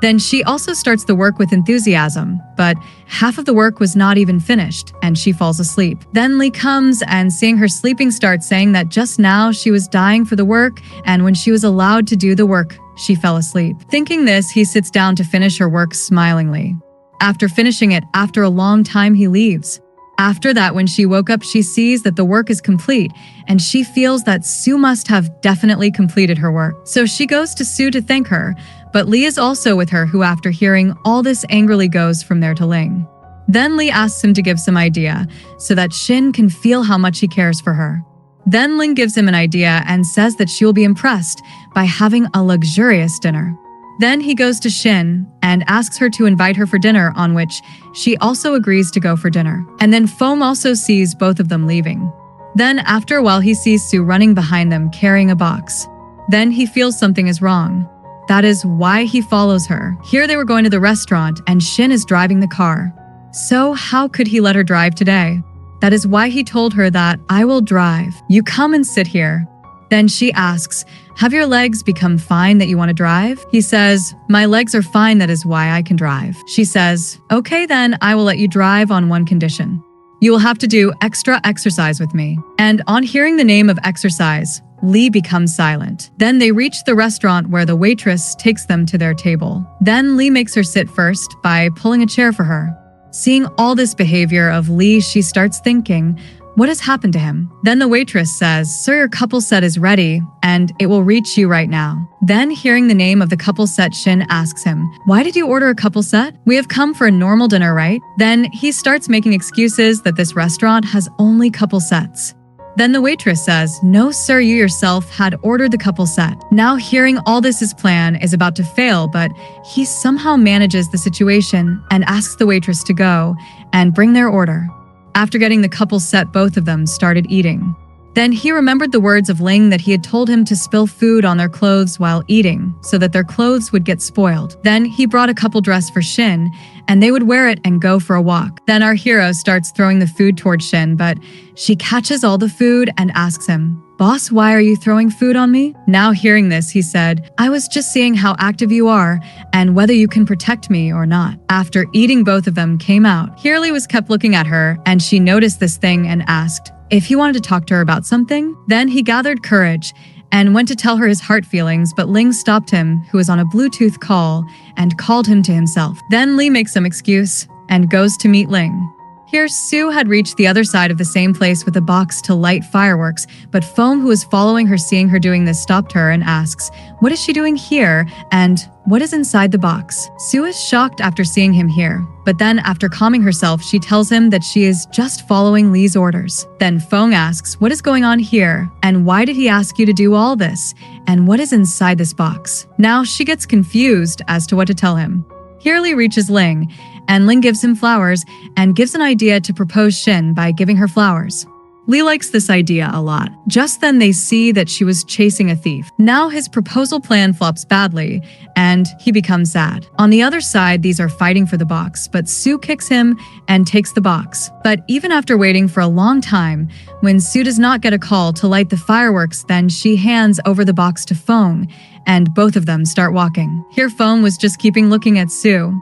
Then she also starts the work with enthusiasm, but half of the work was not even finished, and she falls asleep. Then Lee comes and, seeing her sleeping, starts saying that just now she was dying for the work, and when she was allowed to do the work, she fell asleep. Thinking this, he sits down to finish her work smilingly. After finishing it, after a long time, he leaves. After that, when she woke up, she sees that the work is complete, and she feels that Sue must have definitely completed her work. So she goes to Sue to thank her, but Lee is also with her, who after hearing all this angrily goes from there to Ling. Then Lee asks him to give some idea, so that Shin can feel how much he cares for her. Then Ling gives him an idea and says that she will be impressed by having a luxurious dinner. Then he goes to Shin and asks her to invite her for dinner, on which she also agrees to go for dinner. And then Foam also sees both of them leaving. Then after a while, he sees Sue running behind them carrying a box. Then he feels something is wrong. That is why he follows her. Here they were going to the restaurant and Shin is driving the car. So how could he let her drive today? That is why he told her that, "I will drive. You come and sit here." Then she asks, "Have your legs become fine that you want to drive?" He says, "My legs are fine, that is why I can drive." She says, "Okay then, I will let you drive on one condition. You will have to do extra exercise with me." And on hearing the name of exercise, Lee becomes silent. Then they reach the restaurant where the waitress takes them to their table. Then Lee makes her sit first by pulling a chair for her. Seeing all this behavior of Lee, she starts thinking, what has happened to him? Then the waitress says, "Sir, your couple set is ready, and it will reach you right now." Then hearing the name of the couple set, Shin asks him, "Why did you order a couple set? We have come for a normal dinner, right?" Then he starts making excuses that this restaurant has only couple sets. Then the waitress says, "No, sir, you yourself had ordered the couple set." Now hearing all this, his plan is about to fail, but he somehow manages the situation and asks the waitress to go and bring their order. After getting the couple set, both of them started eating. Then he remembered the words of Ling that he had told him to spill food on their clothes while eating, so that their clothes would get spoiled. Then he brought a couple dress for Shin, and they would wear it and go for a walk. Then our hero starts throwing the food towards Shin, but she catches all the food and asks him, "Boss, why are you throwing food on me?" Now hearing this, he said, "I was just seeing how active you are and whether you can protect me or not." After eating, both of them came out. Lee was kept looking at her, and she noticed this thing and asked if he wanted to talk to her about something. Then he gathered courage and went to tell her his heart feelings, but Ling stopped him, who was on a Bluetooth call, and called him to himself. Then Lee makes some excuse and goes to meet Ling. Here, Sue had reached the other side of the same place with a box to light fireworks, but Foam, who was following her, seeing her doing this, stopped her and asks, "What is she doing here, and what is inside the box?" Sue is shocked after seeing him here, but then after calming herself, she tells him that she is just following Lee's orders. Then Foam asks, "What is going on here, and why did he ask you to do all this, and what is inside this box?" Now she gets confused as to what to tell him. Here Lee reaches Ling, and Ling gives him flowers and gives an idea to propose Shin by giving her flowers. Lee likes this idea a lot. Just then they see that she was chasing a thief. Now his proposal plan flops badly, and he becomes sad. On the other side, these are fighting for the box, but Sue kicks him and takes the box. But even after waiting for a long time, when Sue does not get a call to light the fireworks, then she hands over the box to Foam, and both of them start walking. Here Foam was just keeping looking at Sue.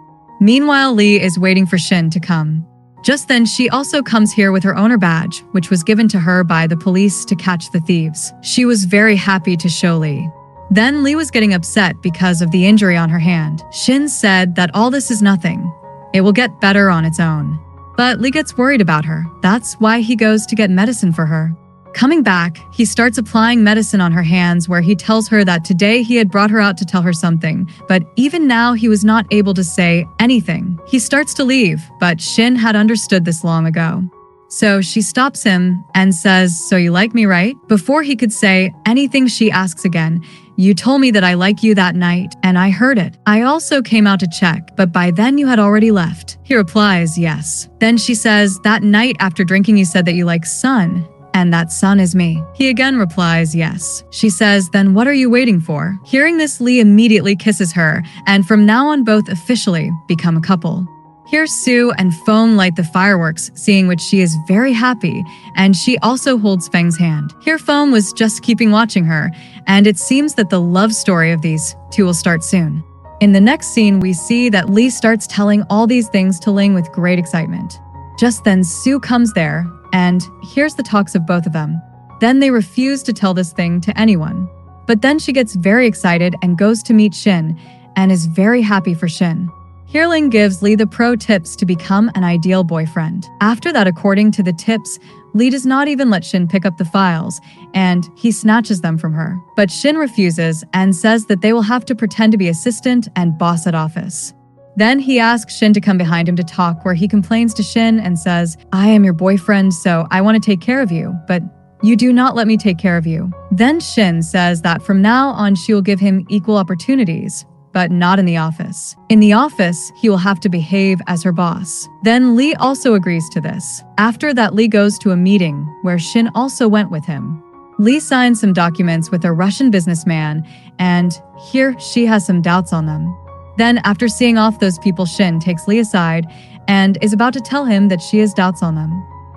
Meanwhile, Lee is waiting for Shin to come. Just then, she also comes here with her owner badge, which was given to her by the police to catch the thieves. She was very happy to show Lee. Then Lee was getting upset because of the injury on her hand. Shin said that all this is nothing. It will get better on its own. But Lee gets worried about her. That's why he goes to get medicine for her. Coming back, he starts applying medicine on her hands where he tells her that today he had brought her out to tell her something, but even now he was not able to say anything. He starts to leave, but Shen had understood this long ago. So she stops him and says, "So you like me, right?" Before he could say anything, she asks again, "You told me that I like you that night, and I heard it. I also came out to check, but by then you had already left." He replies, "Yes." Then she says, "That night after drinking you said that you like sun, and that sun is me." He again replies, "Yes." She says, "Then what are you waiting for?" Hearing this, Lee immediately kisses her, and from now on both officially become a couple. Here Sue and Feng light the fireworks, seeing which she is very happy, and she also holds Feng's hand. Here Feng was just keeping watching her, and it seems that the love story of these two will start soon. In the next scene, we see that Lee starts telling all these things to Ling with great excitement. Just then Sue comes there, and hears the talks of both of them. Then they refuse to tell this thing to anyone. But then she gets very excited and goes to meet Shen, and is very happy for Shen. Here Ling gives Lee the pro tips to become an ideal boyfriend. After that, according to the tips, Lee does not even let Shen pick up the files, and he snatches them from her. But Shen refuses and says that they will have to pretend to be assistant and boss at office. Then he asks Shen to come behind him to talk, where he complains to Shen and says, "I am your boyfriend, so I want to take care of you, but you do not let me take care of you." Then Shen says that from now on she will give him equal opportunities, but not in the office. In the office, he will have to behave as her boss. Then Lee also agrees to this. After that, Lee goes to a meeting where Shen also went with him. Lee signs some documents with a Russian businessman, and here she has some doubts on them. Then, after seeing off those people, Shen takes Lee aside and is about to tell him that she has doubts on them.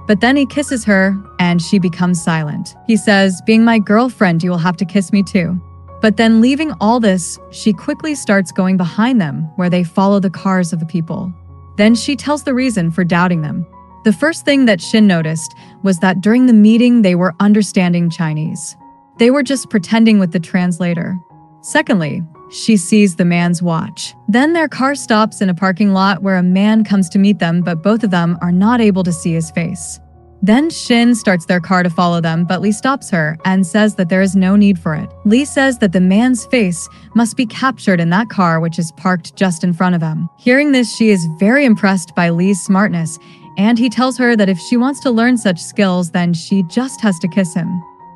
But then he kisses her, and she becomes silent. He says, "Being my girlfriend, you will have to kiss me too." But then, leaving all this, she quickly starts going behind them, where they follow the cars of the people. Then she tells the reason for doubting them. The first thing that Shen noticed was that during the meeting, they were understanding Chinese. They were just pretending with the translator. Secondly, she sees the man's watch. Then their car stops in a parking lot where a man comes to meet them, but both of them are not able to see his face. Then Shen starts their car to follow them, but Lee stops her and says that there is no need for it. Lee says that the man's face must be captured in that car, which is parked just in front of them. Hearing this, she is very impressed by Lee's smartness, and he tells her that if she wants to learn such skills, then she just has to kiss him.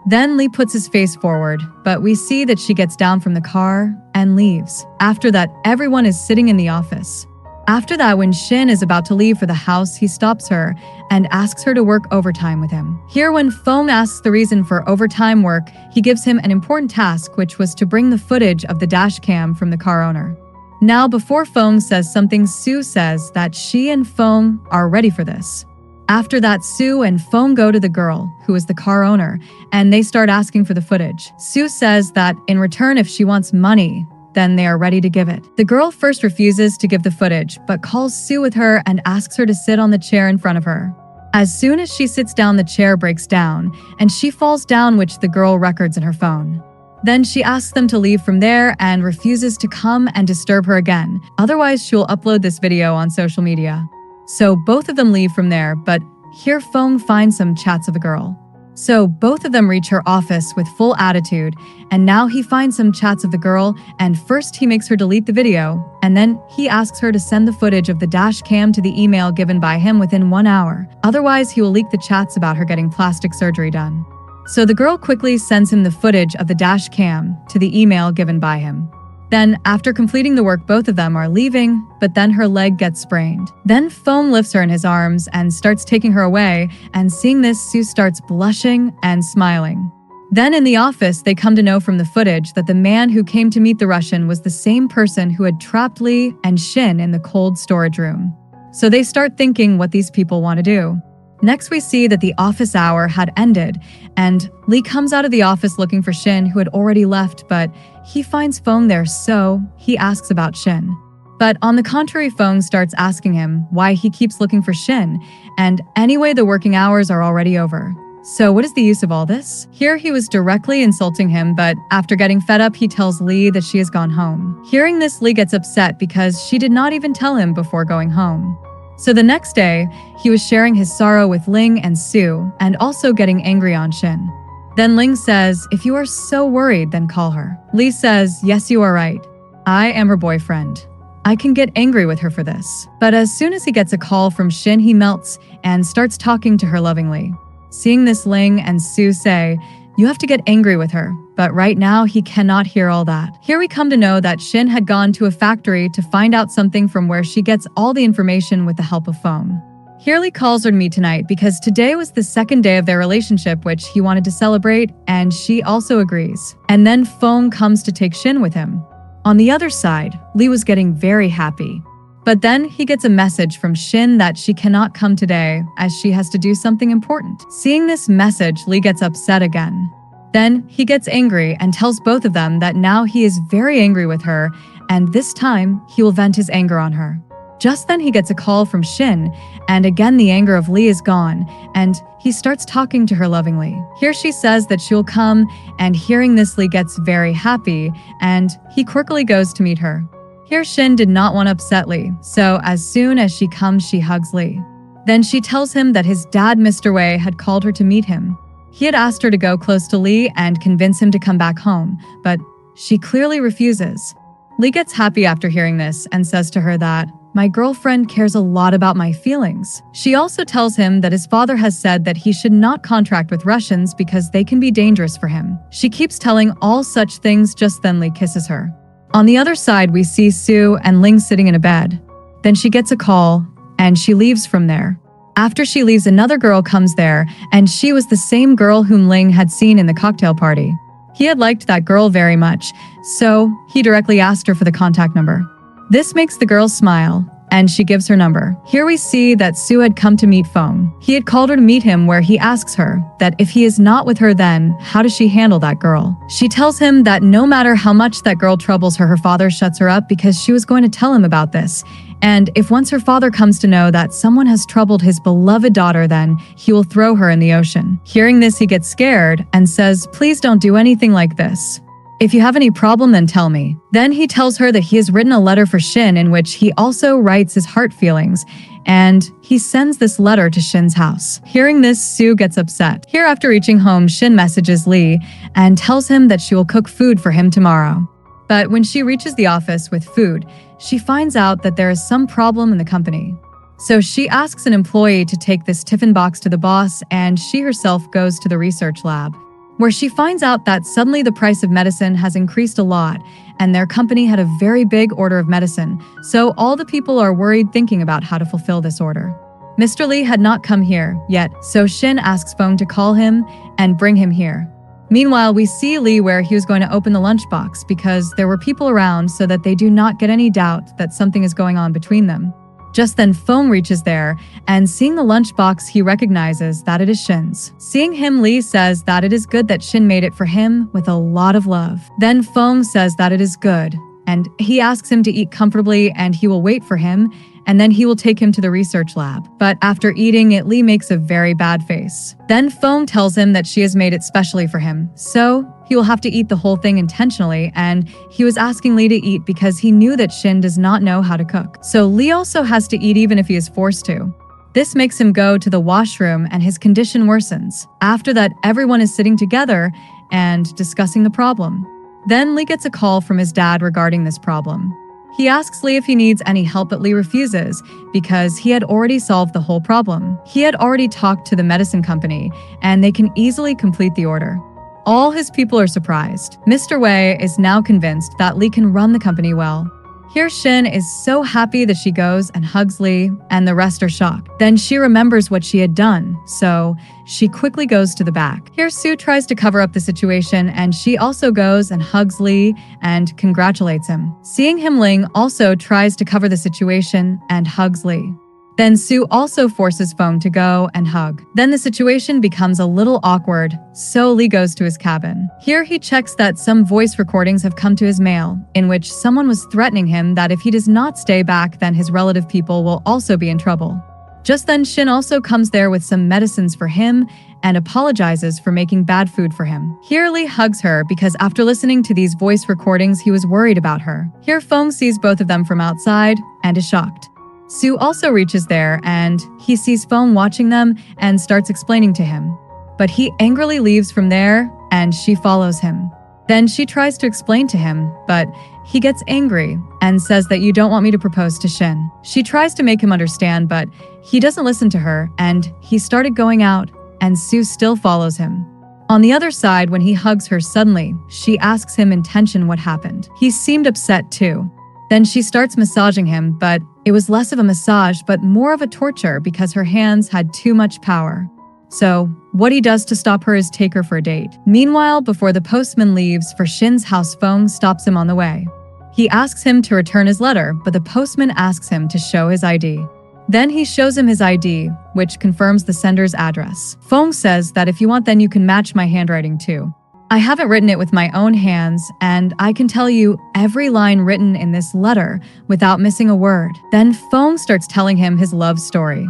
Then Lee puts his face forward, but we see that she gets down from the car and leaves. After that, everyone is sitting in the office. After that, when Shen is about to leave for the house, he stops her and asks her to work overtime with him. Here, when Feng asks the reason for overtime work, he gives him an important task, which was to bring the footage of the dash cam from the car owner. Now, before Feng says something, Sue says that she and Feng are ready for this. After that, Sue and Feng go to the girl, who is the car owner, and they start asking for the footage. Sue says that in return, if she wants money, then they are ready to give it. The girl first refuses to give the footage, but calls Sue with her and asks her to sit on the chair in front of her. As soon as she sits down, the chair breaks down, and she falls down, which the girl records in her phone. Then she asks them to leave from there and refuses to come and disturb her again. Otherwise, she will upload this video on social media. So both of them leave from there, but here Feng finds some chats of the girl. So both of them reach her office with full attitude, and now he finds some chats of the girl, and first he makes her delete the video, and then he asks her to send the footage of the dash cam to the email given by him within 1 hour. Otherwise, he will leak the chats about her getting plastic surgery done. So the girl quickly sends him the footage of the dash cam to the email given by him. Then, after completing the work, both of them are leaving, but then her leg gets sprained. Then Feng lifts her in his arms and starts taking her away, and seeing this, Sue starts blushing and smiling. Then in the office, they come to know from the footage that the man who came to meet the Russian was the same person who had trapped Lee and Shen in the cold storage room. So they start thinking what these people want to do. Next, we see that the office hour had ended, and Lee comes out of the office looking for Shen, who had already left, but he finds Feng there, so he asks about Shen. But on the contrary, Feng starts asking him why he keeps looking for Shen, and anyway, the working hours are already over. So what is the use of all this? Here he was directly insulting him, but after getting fed up, he tells Lee that she has gone home. Hearing this, Lee gets upset because she did not even tell him before going home. So the next day, he was sharing his sorrow with Ling and Sue and also getting angry on Shen. Then Ling says, "If you are so worried, then call her." Lee says, "Yes, you are right. I am her boyfriend. I can get angry with her for this." But as soon as he gets a call from Shen, he melts and starts talking to her lovingly. Seeing this, Ling and Sue say, "You have to get angry with her." But right now, he cannot hear all that. Here we come to know that Shen had gone to a factory to find out something from where she gets all the information with the help of phone. Here Lee calls her to meet tonight because today was the second day of their relationship, which he wanted to celebrate, and she also agrees. And then Fong comes to take Shen with him. On the other side, Lee was getting very happy. But then he gets a message from Shin that she cannot come today as she has to do something important. Seeing this message, Lee gets upset again. Then he gets angry and tells both of them that now he is very angry with her, and this time he will vent his anger on her. Just then he gets a call from Shin, and again the anger of Lee is gone, and he starts talking to her lovingly. Here she says that she'll come, and hearing this, Lee gets very happy, and he quickly goes to meet her. Here Shin did not want to upset Lee, so as soon as she comes, she hugs Lee. Then she tells him that his dad, Mr. Wei, had called her to meet him. He had asked her to go close to Lee and convince him to come back home, but she clearly refuses. Lee gets happy after hearing this and says to her that, "My girlfriend cares a lot about my feelings." She also tells him that his father has said that he should not contract with Russians because they can be dangerous for him. She keeps telling all such things, just then Lee kisses her. On the other side, we see Sue and Ling sitting in a bed. Then she gets a call, and she leaves from there. After she leaves, another girl comes there, and she was the same girl whom Ling had seen in the cocktail party. He had liked that girl very much, so he directly asked her for the contact number. This makes the girl smile, and she gives her number. Here we see that Sue had come to meet Fong. He had called her to meet him, where he asks her that if he is not with her, then how does she handle that girl? She tells him that no matter how much that girl troubles her, her father shuts her up because she was going to tell him about this. And if once her father comes to know that someone has troubled his beloved daughter, then he will throw her in the ocean. Hearing this, he gets scared and says, "Please don't do anything like this. If you have any problem, then tell me." Then he tells her that he has written a letter for Shin in which he also writes his heart feelings, and he sends this letter to Shin's house. Hearing this, Sue gets upset. Here, after reaching home, Shin messages Lee and tells him that she will cook food for him tomorrow. But when she reaches the office with food, she finds out that there is some problem in the company. So she asks an employee to take this tiffin box to the boss, and she herself goes to the research lab, where she finds out that suddenly the price of medicine has increased a lot, and their company had a very big order of medicine, so all the people are worried thinking about how to fulfill this order. Mr. Lee had not come here yet, so Shin asks Fong to call him and bring him here. Meanwhile, we see Lee where he was going to open the lunchbox because there were people around so that they do not get any doubt that something is going on between them. Just then, Fong reaches there, and seeing the lunchbox, he recognizes that it is Shin's. Seeing him, Lee says that it is good that Shin made it for him with a lot of love. Then Fong says that it is good, and he asks him to eat comfortably and he will wait for him, and then he will take him to the research lab. But after eating it, Lee makes a very bad face. Then Fong tells him that she has made it specially for him, so he will have to eat the whole thing intentionally, and he was asking Lee to eat because he knew that Shin does not know how to cook. So Lee also has to eat even if he is forced to. This makes him go to the washroom and his condition worsens. After that, everyone is sitting together and discussing the problem. Then Lee gets a call from his dad regarding this problem. He asks Lee if he needs any help, but Lee refuses because he had already solved the whole problem. He had already talked to the medicine company, and they can easily complete the order. All his people are surprised. Mr. Wei is now convinced that Lee can run the company well. Here Shin is so happy that she goes and hugs Lee, and the rest are shocked. Then she remembers what she had done, so she quickly goes to the back. Here Sue tries to cover up the situation, and she also goes and hugs Lee and congratulates him. Seeing him, Ling also tries to cover the situation and hugs Lee. Then Sue also forces Fong to go and hug. Then the situation becomes a little awkward, so Lee goes to his cabin. Here he checks that some voice recordings have come to his mail, in which someone was threatening him that if he does not stay back, then his relative people will also be in trouble. Just then, Shin also comes there with some medicines for him and apologizes for making bad food for him. Here Lee hugs her because after listening to these voice recordings, he was worried about her. Here Fong sees both of them from outside and is shocked. Sue also reaches there and he sees Fong watching them and starts explaining to him. But he angrily leaves from there and she follows him. Then she tries to explain to him, but he gets angry and says that you don't want me to propose to Shen. She tries to make him understand, but he doesn't listen to her and he started going out and Sue still follows him. On the other side, when he hugs her suddenly, she asks him in tension what happened. He seemed upset too. Then she starts massaging him, but it was less of a massage but more of a torture because her hands had too much power. So, what he does to stop her is take her for a date. Meanwhile, before the postman leaves for Shin's house, Fong stops him on the way. He asks him to return his letter, but the postman asks him to show his ID. Then he shows him his ID, which confirms the sender's address. Fong says that if you want, then you can match my handwriting too. I haven't written it with my own hands, and I can tell you every line written in this letter without missing a word. Then Fong starts telling him his love story.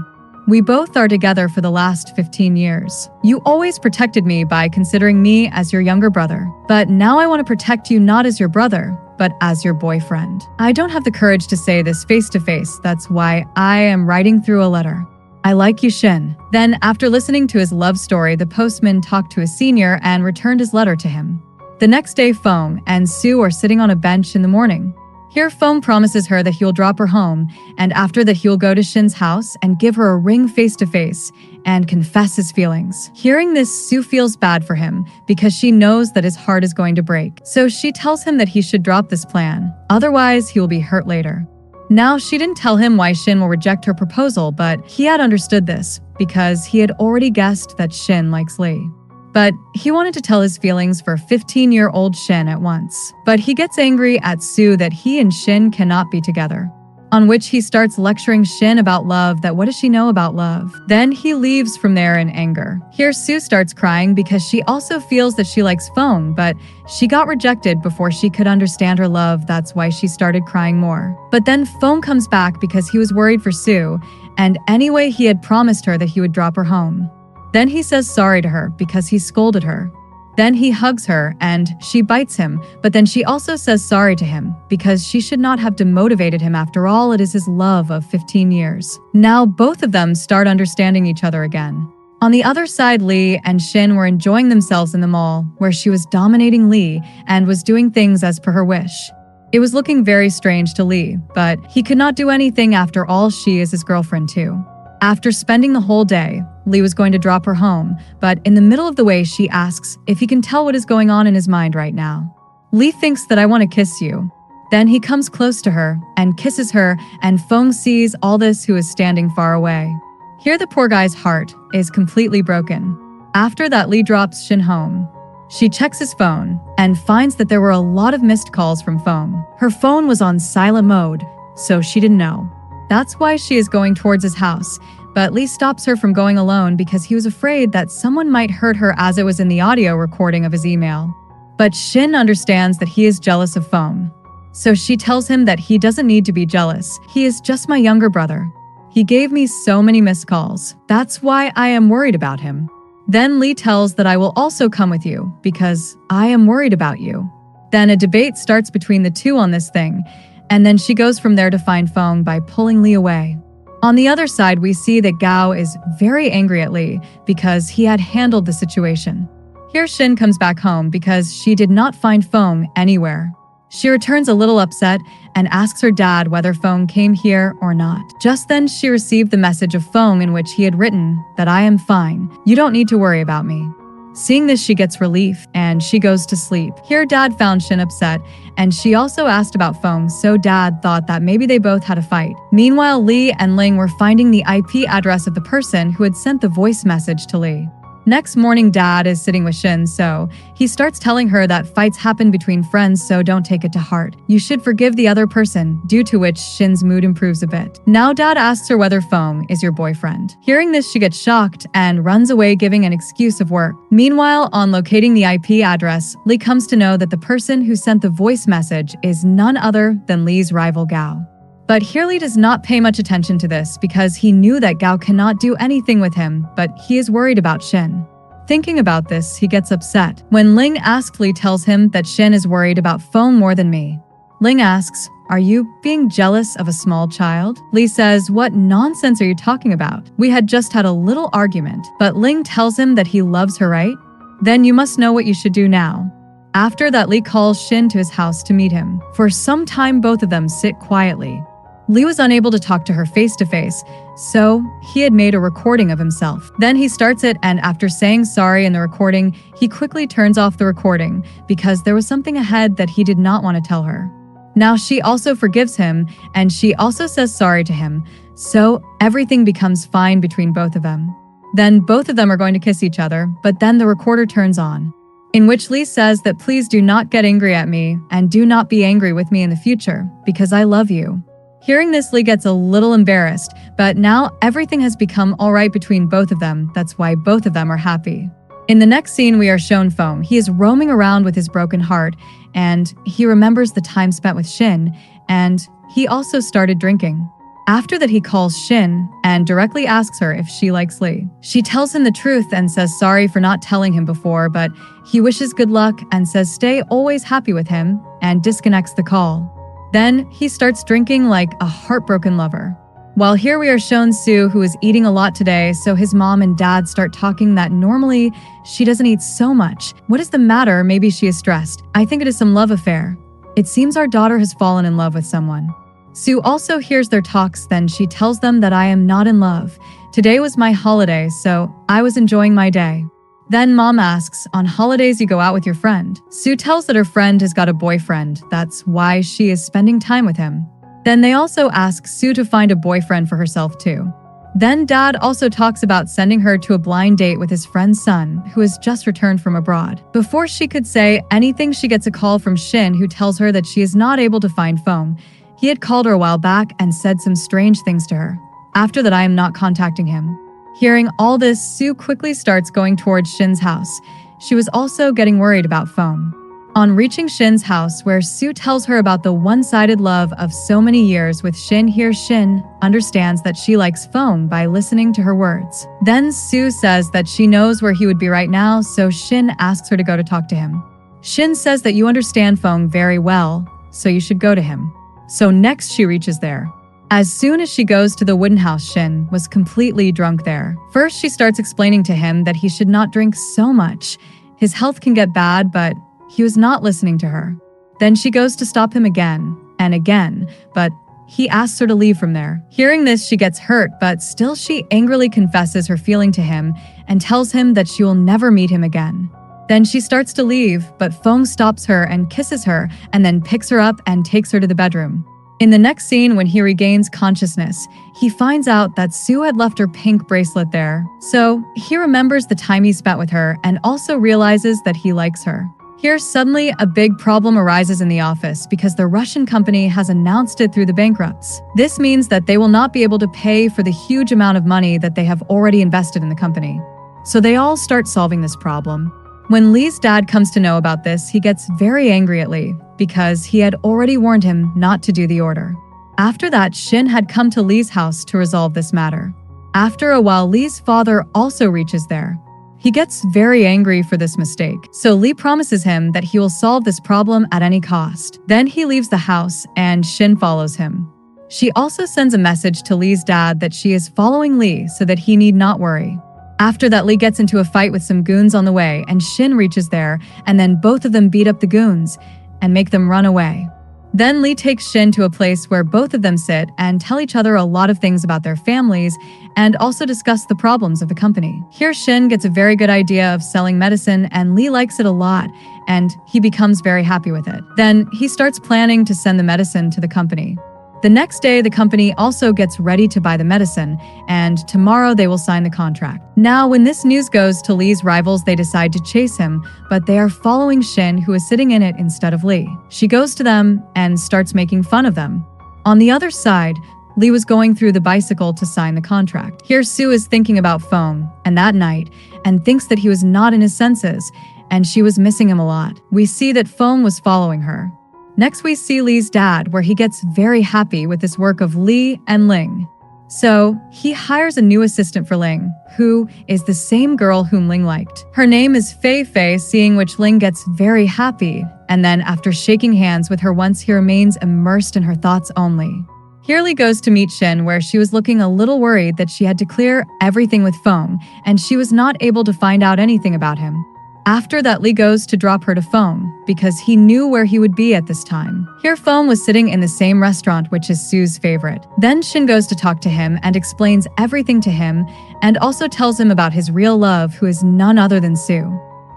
We both are together for the last 15 years. You always protected me by considering me as your younger brother. But now I want to protect you not as your brother, but as your boyfriend. I don't have the courage to say this face to face. That's why I am writing through a letter. I like you, Shen. Then, after listening to his love story, the postman talked to his senior and returned his letter to him. The next day, Fong and Sue are sitting on a bench in the morning. Here, Fong promises her that he'll drop her home, and after that he'll go to Shin's house and give her a ring face-to-face and confess his feelings. Hearing this, Sue feels bad for him because she knows that his heart is going to break. So she tells him that he should drop this plan, otherwise he will be hurt later. Now, she didn't tell him why Shin will reject her proposal, but he had understood this because he had already guessed that Shin likes Lee. But he wanted to tell his feelings for 15-year-old Shen at once. But he gets angry at Sue that he and Shin cannot be together. On which he starts lecturing Shin about love, that what does she know about love? Then he leaves from there in anger. Here Sue starts crying because she also feels that she likes Fong, but she got rejected before she could understand her love. That's why she started crying more. But then Fong comes back because he was worried for Sue, and anyway he had promised her that he would drop her home. Then he says sorry to her because he scolded her. Then he hugs her and she bites him, but then she also says sorry to him because she should not have demotivated him. After all, it is his love of 15 years. Now both of them start understanding each other again. On the other side, Lee and Shin were enjoying themselves in the mall, where she was dominating Lee and was doing things as per her wish. It was looking very strange to Lee, but he could not do anything. After all, she is his girlfriend too. After spending the whole day, Lee was going to drop her home, but in the middle of the way she asks if he can tell what is going on in his mind right now. Lee thinks that I want to kiss you. Then he comes close to her and kisses her, and Fong sees all this who is standing far away. Here the poor guy's heart is completely broken. After that, Lee drops Shin home. She checks his phone and finds that there were a lot of missed calls from Fong. Her phone was on silent mode, so she didn't know. That's why she is going towards his house, but Lee stops her from going alone because he was afraid that someone might hurt her, as it was in the audio recording of his email. But Shin understands that he is jealous of Fong. So she tells him that he doesn't need to be jealous. He is just my younger brother. He gave me so many missed calls. That's why I am worried about him. Then Lee tells that I will also come with you because I am worried about you. Then a debate starts between the two on this thing, and then she goes from there to find Fong by pulling Lee away. On the other side, we see that Gao is very angry at Lee because he had handled the situation. Here Shin comes back home because she did not find Fong anywhere. She returns a little upset and asks her dad whether Fong came here or not. Just then she received the message of Fong in which he had written that I am fine. You don't need to worry about me. Seeing this, she gets relief and she goes to sleep. Here Dad found Shin upset and she also asked about Fong, so Dad thought that maybe they both had a fight. Meanwhile, Lee and Ling were finding the IP address of the person who had sent the voice message to Lee. Next morning, Dad is sitting with Shin, so he starts telling her that fights happen between friends, so don't take it to heart. You should forgive the other person, due to which Shin's mood improves a bit. Now Dad asks her whether Fong is your boyfriend. Hearing this, she gets shocked and runs away, giving an excuse of work. Meanwhile, on locating the IP address, Lee comes to know that the person who sent the voice message is none other than Lee's rival Gao. But here Lee does not pay much attention to this because he knew that Gao cannot do anything with him, but he is worried about Shin. Thinking about this, he gets upset. When Ling asks, Lee tells him that Shin is worried about Fong more than me. Ling asks, "Are you being jealous of a small child?" Lee says, "What nonsense are you talking about? We had just had a little argument." But Ling tells him that he loves her, right? "Then you must know what you should do now." After that, Lee calls Shen to his house to meet him. For some time, both of them sit quietly. Lee was unable to talk to her face to face, so he had made a recording of himself. Then he starts it, and after saying sorry in the recording, he quickly turns off the recording because there was something ahead that he did not want to tell her. Now she also forgives him, and she also says sorry to him, so everything becomes fine between both of them. Then both of them are going to kiss each other, but then the recorder turns on, in which Lee says that please do not get angry at me and do not be angry with me in the future because I love you. Hearing this, Lee gets a little embarrassed, but now everything has become alright between both of them. That's why both of them are happy. In the next scene, we are shown Feng. He is roaming around with his broken heart, and he remembers the time spent with Shen, and he also started drinking. After that, he calls Shen and directly asks her if she likes Lee. She tells him the truth and says sorry for not telling him before, but he wishes good luck and says stay always happy with him and disconnects the call. Then he starts drinking like a heartbroken lover. While here we are shown Sue, who is eating a lot today, so his mom and dad start talking that normally she doesn't eat so much. What is the matter? Maybe she is stressed. I think it is some love affair. It seems our daughter has fallen in love with someone. Sue also hears their talks, then she tells them that I am not in love. Today was my holiday, so I was enjoying my day. Then mom asks, on holidays you go out with your friend. Sue tells that her friend has got a boyfriend. That's why she is spending time with him. Then they also ask Sue to find a boyfriend for herself too. Then dad also talks about sending her to a blind date with his friend's son, who has just returned from abroad. Before she could say anything, she gets a call from Shen, who tells her that she is not able to find Feng. He had called her a while back and said some strange things to her. After that, I am not contacting him. Hearing all this, Sue quickly starts going towards Shen's house. She was also getting worried about Feng. On reaching Shen's house, where Sue tells her about the one-sided love of so many years with Shen, here Shen understands that she likes Feng by listening to her words. Then Sue says that she knows where he would be right now, so Shen asks her to go to talk to him. Shen says that you understand Feng very well, so you should go to him. So next she reaches there. As soon as she goes to the wooden house, Shen was completely drunk there. First, she starts explaining to him that he should not drink so much. His health can get bad, but he was not listening to her. Then she goes to stop him again and again, but he asks her to leave from there. Hearing this, she gets hurt, but still she angrily confesses her feeling to him and tells him that she will never meet him again. Then she starts to leave, but Feng stops her and kisses her and then picks her up and takes her to the bedroom. In the next scene, when he regains consciousness, he finds out that Sue had left her pink bracelet there. So he remembers the time he spent with her and also realizes that he likes her. Here, suddenly, a big problem arises in the office because the Russian company has announced it through the bankrupts. This means that they will not be able to pay for the huge amount of money that they have already invested in the company. So they all start solving this problem. When Lee's dad comes to know about this, he gets very angry at Lee because he had already warned him not to do the order. After that, Shen had come to Lee's house to resolve this matter. After a while, Lee's father also reaches there. He gets very angry for this mistake, so Lee promises him that he will solve this problem at any cost. Then he leaves the house and Shen follows him. She also sends a message to Lee's dad that she is following Lee so that he need not worry. After that, Lee gets into a fight with some goons on the way and Shen reaches there, and then both of them beat up the goons and make them run away. Then Lee takes Shen to a place where both of them sit and tell each other a lot of things about their families and also discuss the problems of the company. Here Shen gets a very good idea of selling medicine and Lee likes it a lot and he becomes very happy with it. Then he starts planning to send the medicine to the company. The next day, the company also gets ready to buy the medicine, and tomorrow they will sign the contract. Now, when this news goes to Lee's rivals, they decide to chase him, but they are following Shen, who is sitting in it instead of Lee. She goes to them and starts making fun of them. On the other side, Lee was going through the bicycle to sign the contract. Here, Sue is thinking about Feng and that night, and thinks that he was not in his senses, and she was missing him a lot. We see that Feng was following her. Next, we see Lee's dad, where he gets very happy with this work of Lee and Ling. So he hires a new assistant for Ling, who is the same girl whom Ling liked. Her name is Fei Fei, seeing which Ling gets very happy and then after shaking hands with her once, he remains immersed in her thoughts only. Here Lee goes to meet Shen, where she was looking a little worried that she had to clear everything with Feng, and she was not able to find out anything about him. After that, Lee goes to drop her to Feng, because he knew where he would be at this time. Here Feng was sitting in the same restaurant, which is Sue's favorite. Then Shen goes to talk to him and explains everything to him, and also tells him about his real love, who is none other than Sue.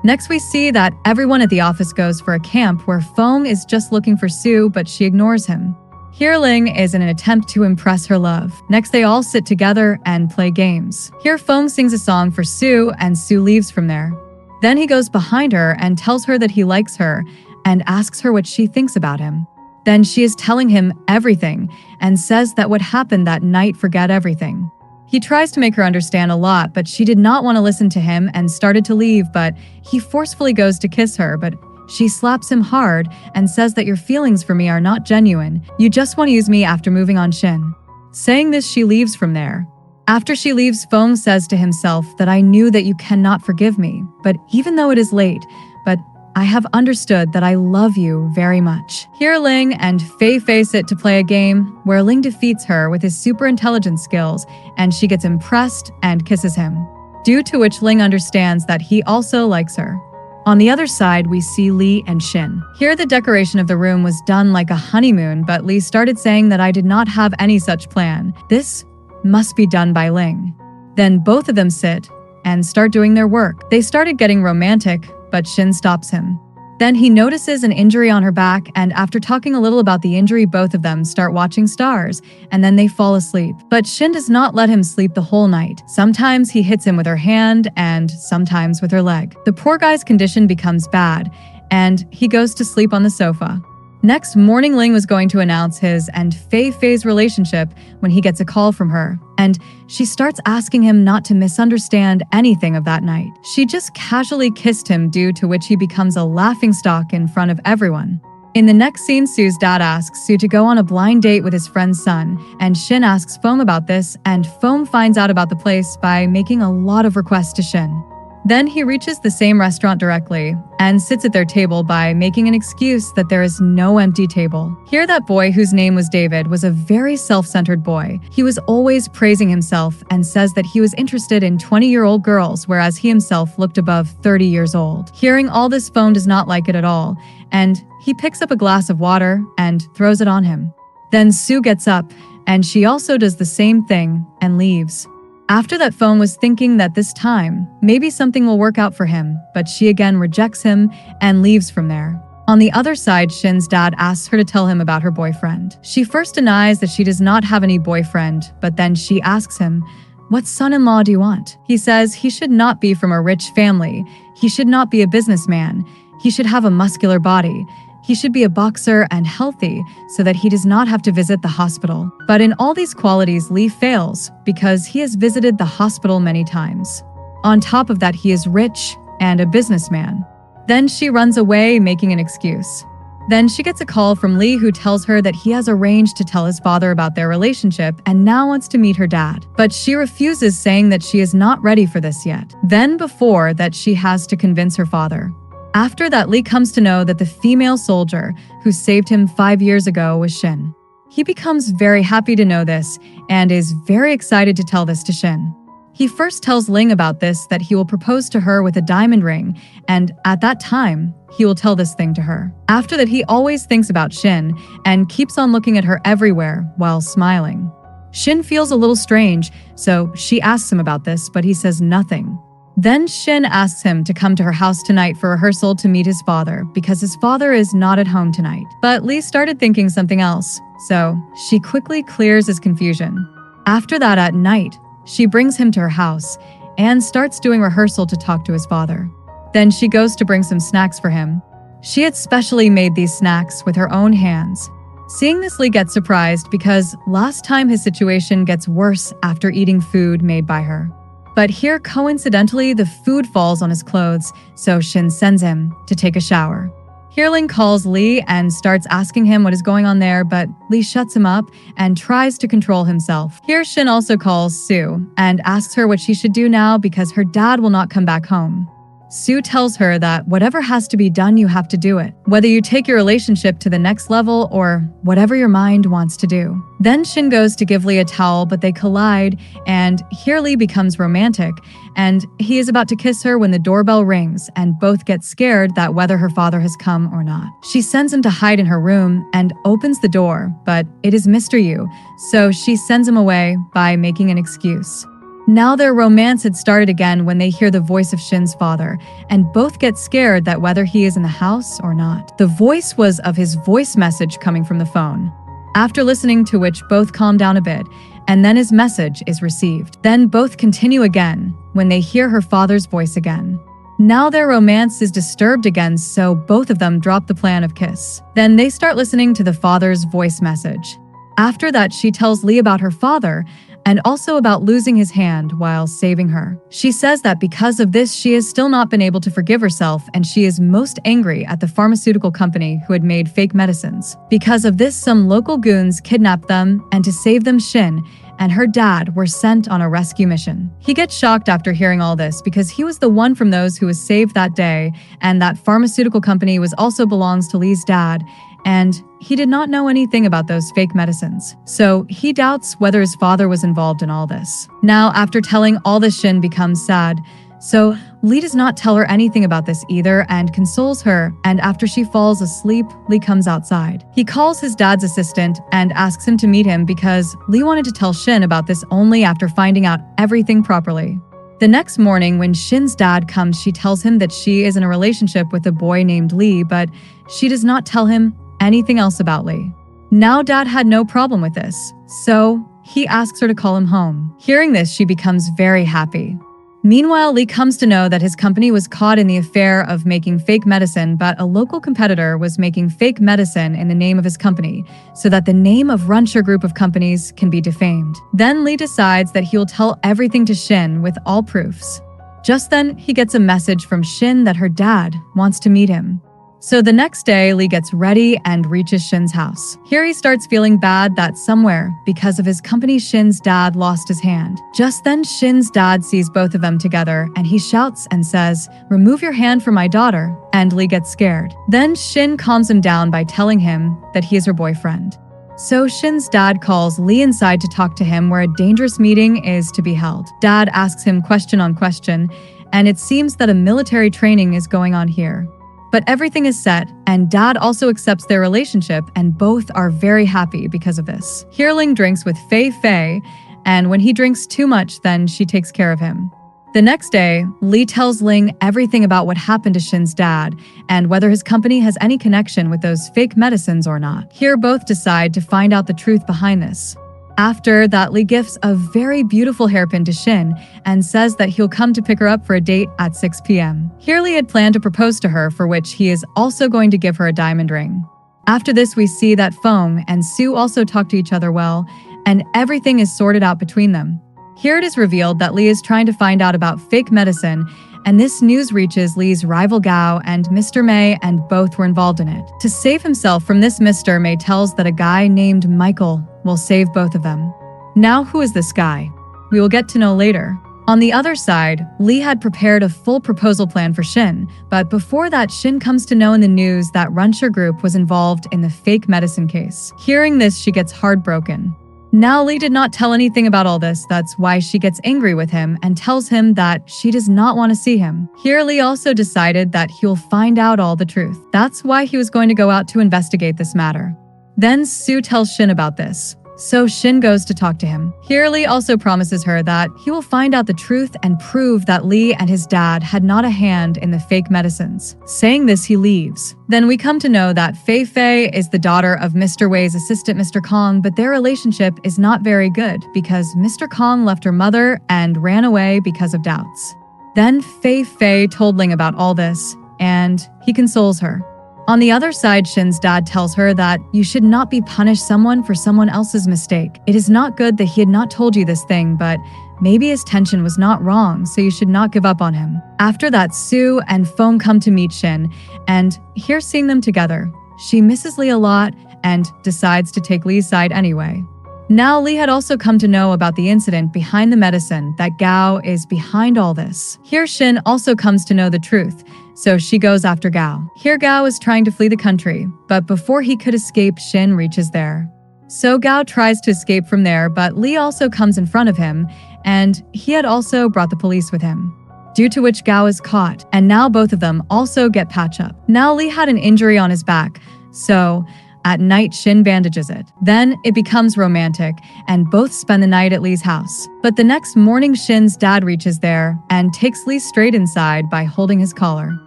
Next, we see that everyone at the office goes for a camp where Feng is just looking for Sue, but she ignores him. Here Ling is in an attempt to impress her love. Next, they all sit together and play games. Here Feng sings a song for Sue, and Sue leaves from there. Then he goes behind her and tells her that he likes her and asks her what she thinks about him. Then she is telling him everything and says that what happened that night, forget everything. He tries to make her understand a lot, but she did not want to listen to him and started to leave, but he forcefully goes to kiss her, but she slaps him hard and says that your feelings for me are not genuine. You just want to use me after moving on, Shen. Saying this, she leaves from there. After she leaves, Feng says to himself that I knew that you cannot forgive me, but even though it is late, but I have understood that I love you very much. Here Ling and Fei face it to play a game where Ling defeats her with his super intelligence skills, and she gets impressed and kisses him, due to which Ling understands that he also likes her. On the other side, we see Lee and Shin. Here the decoration of the room was done like a honeymoon, but Lee started saying that I did not have any such plan. This must be done by Ling. Then both of them sit and start doing their work. They started getting romantic, but Shin stops him. Then he notices an injury on her back, and after talking a little about the injury, both of them start watching stars, and then they fall asleep. But Shin does not let him sleep the whole night. Sometimes he hits him with her hand, and sometimes with her leg. The poor guy's condition becomes bad, and he goes to sleep on the sofa. Next morning, Ling was going to announce his and Fei's relationship when he gets a call from her, and she starts asking him not to misunderstand anything of that night. She just casually kissed him, due to which he becomes a laughingstock in front of everyone. In the next scene, Sue's dad asks Sue to go on a blind date with his friend's son, and Shin asks Foam about this, and Foam finds out about the place by making a lot of requests to Shin. Then he reaches the same restaurant directly and sits at their table by making an excuse that there is no empty table. Here that boy, whose name was David, was a very self-centered boy. He was always praising himself and says that he was interested in 20-year-old girls, whereas he himself looked above 30 years old. Hearing all this, Foam does not like it at all, and he picks up a glass of water and throws it on him. Then Sue gets up, and she also does the same thing and leaves. After that, Foam was thinking that this time, maybe something will work out for him, but she again rejects him and leaves from there. On the other side, Shin's dad asks her to tell him about her boyfriend. She first denies that she does not have any boyfriend, but then she asks him, "What son-in-law do you want?" He says he should not be from a rich family. He should not be a businessman. He should have a muscular body. He should be a boxer and healthy so that he does not have to visit the hospital. But in all these qualities, Lee fails because he has visited the hospital many times. On top of that, he is rich and a businessman. Then she runs away, making an excuse. Then she gets a call from Lee, who tells her that he has arranged to tell his father about their relationship and now wants to meet her dad. But she refuses, saying that she is not ready for this yet. Then before that, she has to convince her father. After that, Lee comes to know that the female soldier who saved him 5 years ago was Shin. He becomes very happy to know this and is very excited to tell this to Shin. He first tells Ling about this, that he will propose to her with a diamond ring, and at that time, he will tell this thing to her. After that, he always thinks about Shin and keeps on looking at her everywhere while smiling. Shin feels a little strange, so she asks him about this, but he says nothing. Then Shin asks him to come to her house tonight for rehearsal to meet his father, because his father is not at home tonight. But Lee started thinking something else, so she quickly clears his confusion. After that, at night, she brings him to her house and starts doing rehearsal to talk to his father. Then she goes to bring some snacks for him. She had specially made these snacks with her own hands. Seeing this, Lee gets surprised because last time his situation gets worse after eating food made by her. But here, coincidentally, the food falls on his clothes, so Shin sends him to take a shower. Here, Ling calls Lee and starts asking him what is going on there, but Lee shuts him up and tries to control himself. Here, Shin also calls Sue and asks her what she should do now because her dad will not come back home. Sue tells her that whatever has to be done, you have to do it, whether you take your relationship to the next level or whatever your mind wants to do. Then Shen goes to give Lee a towel, but they collide, and here Lee becomes romantic, and he is about to kiss her when the doorbell rings, and both get scared that whether her father has come or not. She sends him to hide in her room and opens the door, but it is Mr. Yu, so she sends him away by making an excuse. Now their romance had started again when they hear the voice of Shen's father, and both get scared that whether he is in the house or not. The voice was of his voice message coming from the phone. After listening to which, both calm down a bit, and then his message is received. Then both continue again when they hear her father's voice again. Now their romance is disturbed again, so both of them drop the plan of kiss. Then they start listening to the father's voice message. After that, she tells Lee about her father, and also about losing his hand while saving her. She says that because of this, she has still not been able to forgive herself, and she is most angry at the pharmaceutical company who had made fake medicines. Because of this, some local goons kidnapped them, and to save them, Shen and her dad were sent on a rescue mission. He gets shocked after hearing all this because he was the one from those who was saved that day, and that pharmaceutical company also belongs to Lee's dad, and he did not know anything about those fake medicines. So he doubts whether his father was involved in all this. Now, after telling all this, Shen becomes sad. So Lee does not tell her anything about this either and consoles her, and after she falls asleep, Lee comes outside. He calls his dad's assistant and asks him to meet him because Lee wanted to tell Shen about this only after finding out everything properly. The next morning, when Shen's dad comes, she tells him that she is in a relationship with a boy named Lee, but she does not tell him anything else about Lee. Now dad had no problem with this, so he asks her to call him home. Hearing this, she becomes very happy. Meanwhile, Lee comes to know that his company was caught in the affair of making fake medicine, but a local competitor was making fake medicine in the name of his company, so that the name of Runcher group of companies can be defamed. Then Lee decides that he will tell everything to Shen with all proofs. Just then, he gets a message from Shen that her dad wants to meet him. So the next day, Lee gets ready and reaches Shen's house. Here he starts feeling bad that somewhere, because of his company, Shen's dad lost his hand. Just then, Shen's dad sees both of them together, and he shouts and says, "Remove your hand from my daughter," and Lee gets scared. Then Shen calms him down by telling him that he is her boyfriend. So Shen's dad calls Lee inside to talk to him where a dangerous meeting is to be held. Dad asks him question on question, and it seems that a military training is going on here. But everything is set, and dad also accepts their relationship, and both are very happy because of this. Here Ling drinks with Fei, and when he drinks too much, then she takes care of him. The next day, Lee tells Ling everything about what happened to Shen's dad, and whether his company has any connection with those fake medicines or not. Here both decide to find out the truth behind this. After that, Lee gifts a very beautiful hairpin to Shen and says that he'll come to pick her up for a date at 6 p.m. Here Lee had planned to propose to her, for which he is also going to give her a diamond ring. After this, we see that Feng and Sue also talk to each other well, and everything is sorted out between them. Here it is revealed that Lee is trying to find out about fake medicine, and this news reaches Lee's rival Gao and Mr. May, and both were involved in it. To save himself from this, Mr. May tells that a guy named Michael will save both of them. Now, who is this guy? We will get to know later. On the other side, Lee had prepared a full proposal plan for Shen, but before that, Shen comes to know in the news that Runcher Group was involved in the fake medicine case. Hearing this, she gets heartbroken. Now, Lee did not tell anything about all this, that's why she gets angry with him and tells him that she does not want to see him. Here, Lee also decided that he'll find out all the truth. That's why he was going to go out to investigate this matter. Then Sue tells Shen about this, so Shen goes to talk to him. Here Lee also promises her that he will find out the truth and prove that Lee and his dad had not a hand in the fake medicines. Saying this, he leaves. Then we come to know that Fei is the daughter of Mr. Wei's assistant, Mr. Kong, but their relationship is not very good because Mr. Kong left her mother and ran away because of doubts. Then Fei told Ling about all this, and he consoles her. On the other side, Shen's dad tells her that you should not be punished someone for someone else's mistake. It is not good that he had not told you this thing, but maybe his tension was not wrong, so you should not give up on him. After that, Sue and Feng come to meet Shen, and here seeing them together, she misses Lee a lot and decides to take Lee's side anyway. Now Lee had also come to know about the incident behind the medicine, that Gao is behind all this. Here Shen also comes to know the truth, so she goes after Gao. Here Gao is trying to flee the country, but before he could escape, Shen reaches there. So Gao tries to escape from there, but Lee also comes in front of him, and he had also brought the police with him, due to which Gao is caught, and now both of them also get patched up. Now Lee had an injury on his back, so at night, Shen bandages it. Then it becomes romantic, and both spend the night at Lee's house. But the next morning, Shen's dad reaches there and takes Lee straight inside by holding his collar.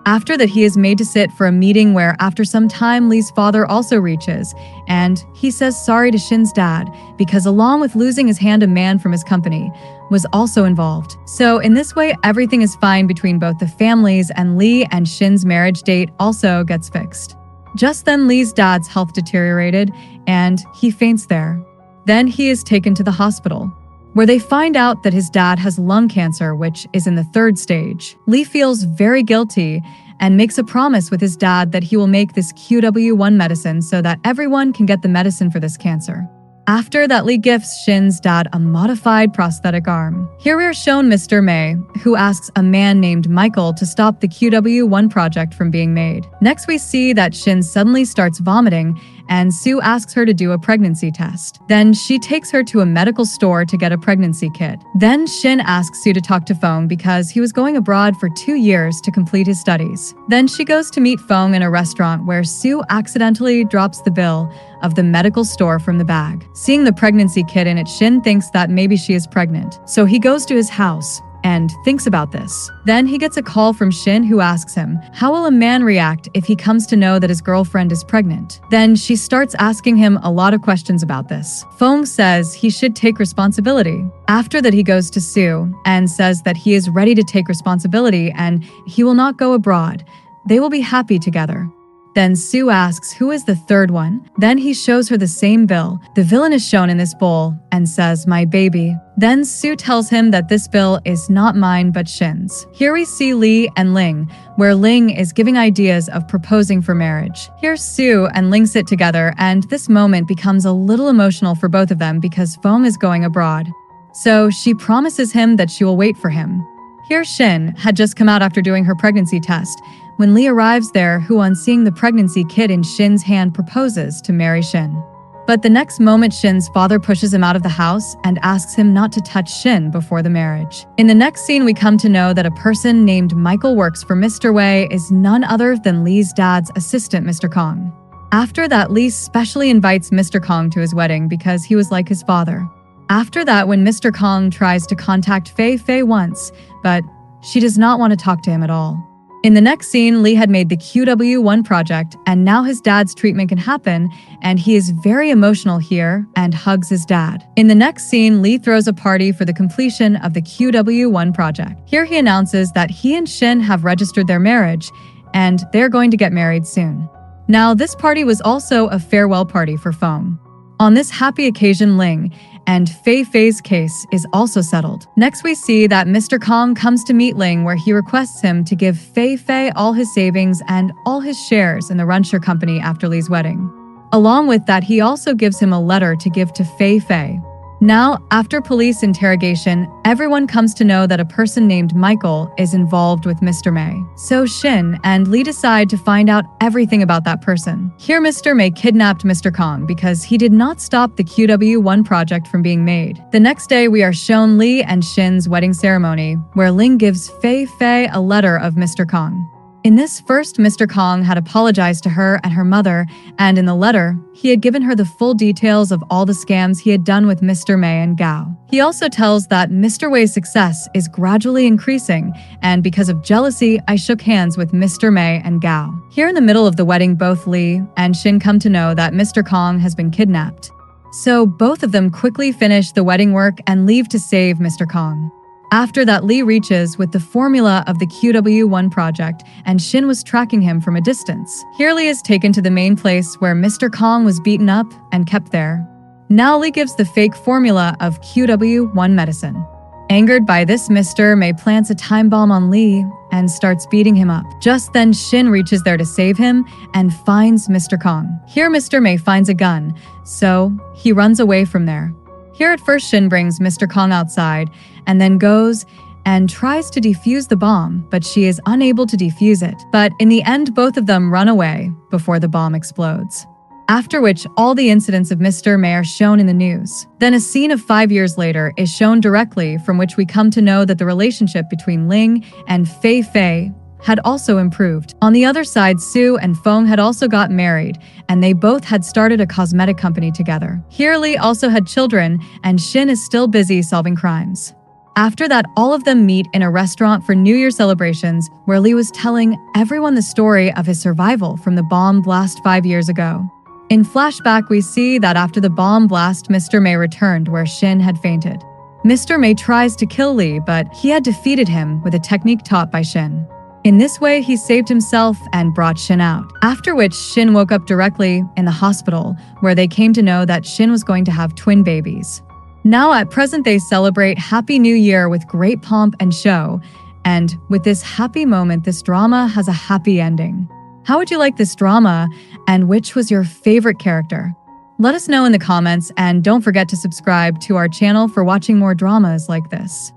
After that, he is made to sit for a meeting where after some time, Lee's father also reaches, and he says sorry to Shen's dad because along with losing his hand, a man from his company was also involved. So in this way, everything is fine between both the families, and Lee and Shen's marriage date also gets fixed. Just then, Lee's dad's health deteriorated, and he faints there. Then he is taken to the hospital, where they find out that his dad has lung cancer, which is in the 3rd stage. Lee feels very guilty and makes a promise with his dad that he will make this QW1 medicine so that everyone can get the medicine for this cancer. After that, Lee gifts Shen's dad a modified prosthetic arm. Here we are shown Mr. May, who asks a man named Michael to stop the QW1 project from being made. Next, we see that Shen suddenly starts vomiting, and Sue asks her to do a pregnancy test. Then she takes her to a medical store to get a pregnancy kit. Then Shen asks Sue to talk to Fong because he was going abroad for 2 years to complete his studies. Then she goes to meet Fong in a restaurant where Sue accidentally drops the bill of the medical store from the bag. Seeing the pregnancy kit in it, Shen thinks that maybe she is pregnant. So he goes to his house and thinks about this. Then he gets a call from Shen, who asks him, how will a man react if he comes to know that his girlfriend is pregnant? Then she starts asking him a lot of questions about this. Fong says he should take responsibility. After that, he goes to Sue and says that he is ready to take responsibility and he will not go abroad. They will be happy together. Then Sue asks who is the 3rd one. Then he shows her the same bill. The villain is shown in this bowl and says, my baby. Then Sue tells him that this bill is not mine but Shen's. Here we see Lee and Ling, where Ling is giving ideas of proposing for marriage. Here's Sue and Ling sit together, and this moment becomes a little emotional for both of them because Fong is going abroad. So she promises him that she will wait for him. Here Shen had just come out after doing her pregnancy test, when Lee arrives there, who on seeing the pregnancy kit in Shen's hand proposes to marry Shen. But the next moment, Shen's father pushes him out of the house and asks him not to touch Shen before the marriage. In the next scene, we come to know that a person named Michael works for Mr. Wei is none other than Lee's dad's assistant, Mr. Kong. After that, Lee specially invites Mr. Kong to his wedding because he was like his father. After that, when Mr. Kong tries to contact Fei once, but she does not want to talk to him at all. In the next scene, Lee had made the QW1 project, and now his dad's treatment can happen, and he is very emotional here and hugs his dad. In the next scene, Lee throws a party for the completion of the QW1 project. Here he announces that he and Shen have registered their marriage, and they're going to get married soon. Now, this party was also a farewell party for Fong. On this happy occasion, Ling and Fei's case is also settled. Next, we see that Mr. Kong comes to meet Ling, where he requests him to give Fei all his savings and all his shares in the Runshare company after Lee's wedding. Along with that, he also gives him a letter to give to Fei. Now, after police interrogation, everyone comes to know that a person named Michael is involved with Mr. May. So Shen and Lee decide to find out everything about that person. Here, Mr. May kidnapped Mr. Kong because he did not stop the QW1 project from being made. The next day, we are shown Lee and Shen's wedding ceremony, where Ling gives Fei a letter of Mr. Kong. In this first, Mr. Kong had apologized to her and her mother, and in the letter, he had given her the full details of all the scams he had done with Mr. May and Gao. He also tells that Mr. Wei's success is gradually increasing, and because of jealousy, I shook hands with Mr. May and Gao. Here in the middle of the wedding, both Lee and Shen come to know that Mr. Kong has been kidnapped. So both of them quickly finish the wedding work and leave to save Mr. Kong. After that, Lee reaches with the formula of the QW1 project, and Shen was tracking him from a distance. Here Lee is taken to the main place where Mr. Kong was beaten up and kept there. Now Lee gives the fake formula of QW1 medicine. Angered by this, Mr. May plants a time bomb on Lee and starts beating him up. Just then, Shin reaches there to save him and finds Mr. Kong. Here, Mr. May finds a gun, so he runs away from there. Here at first, Shin brings Mr. Kong outside and then goes and tries to defuse the bomb, but she is unable to defuse it. But in the end, both of them run away before the bomb explodes. After which, all the incidents of Mr. May are shown in the news. Then a scene of 5 years later is shown directly, from which we come to know that the relationship between Ling and Fei Fei had also improved. On the other side, Sue and Feng had also got married, and they both had started a cosmetic company together. Here, Lee also had children, and Shin is still busy solving crimes. After that, all of them meet in a restaurant for New Year celebrations, where Lee was telling everyone the story of his survival from the bomb blast 5 years ago. In flashback, we see that after the bomb blast, Mr. May returned where Shin had fainted. Mr. May tries to kill Lee, but he had defeated him with a technique taught by Shin. In this way, he saved himself and brought Shin out. After which, Shin woke up directly in the hospital, where they came to know that Shin was going to have twin babies. Now at present, they celebrate Happy New Year with great pomp and show, and with this happy moment, this drama has a happy ending. How would you like this drama, and which was your favorite character? Let us know in the comments, and don't forget to subscribe to our channel for watching more dramas like this.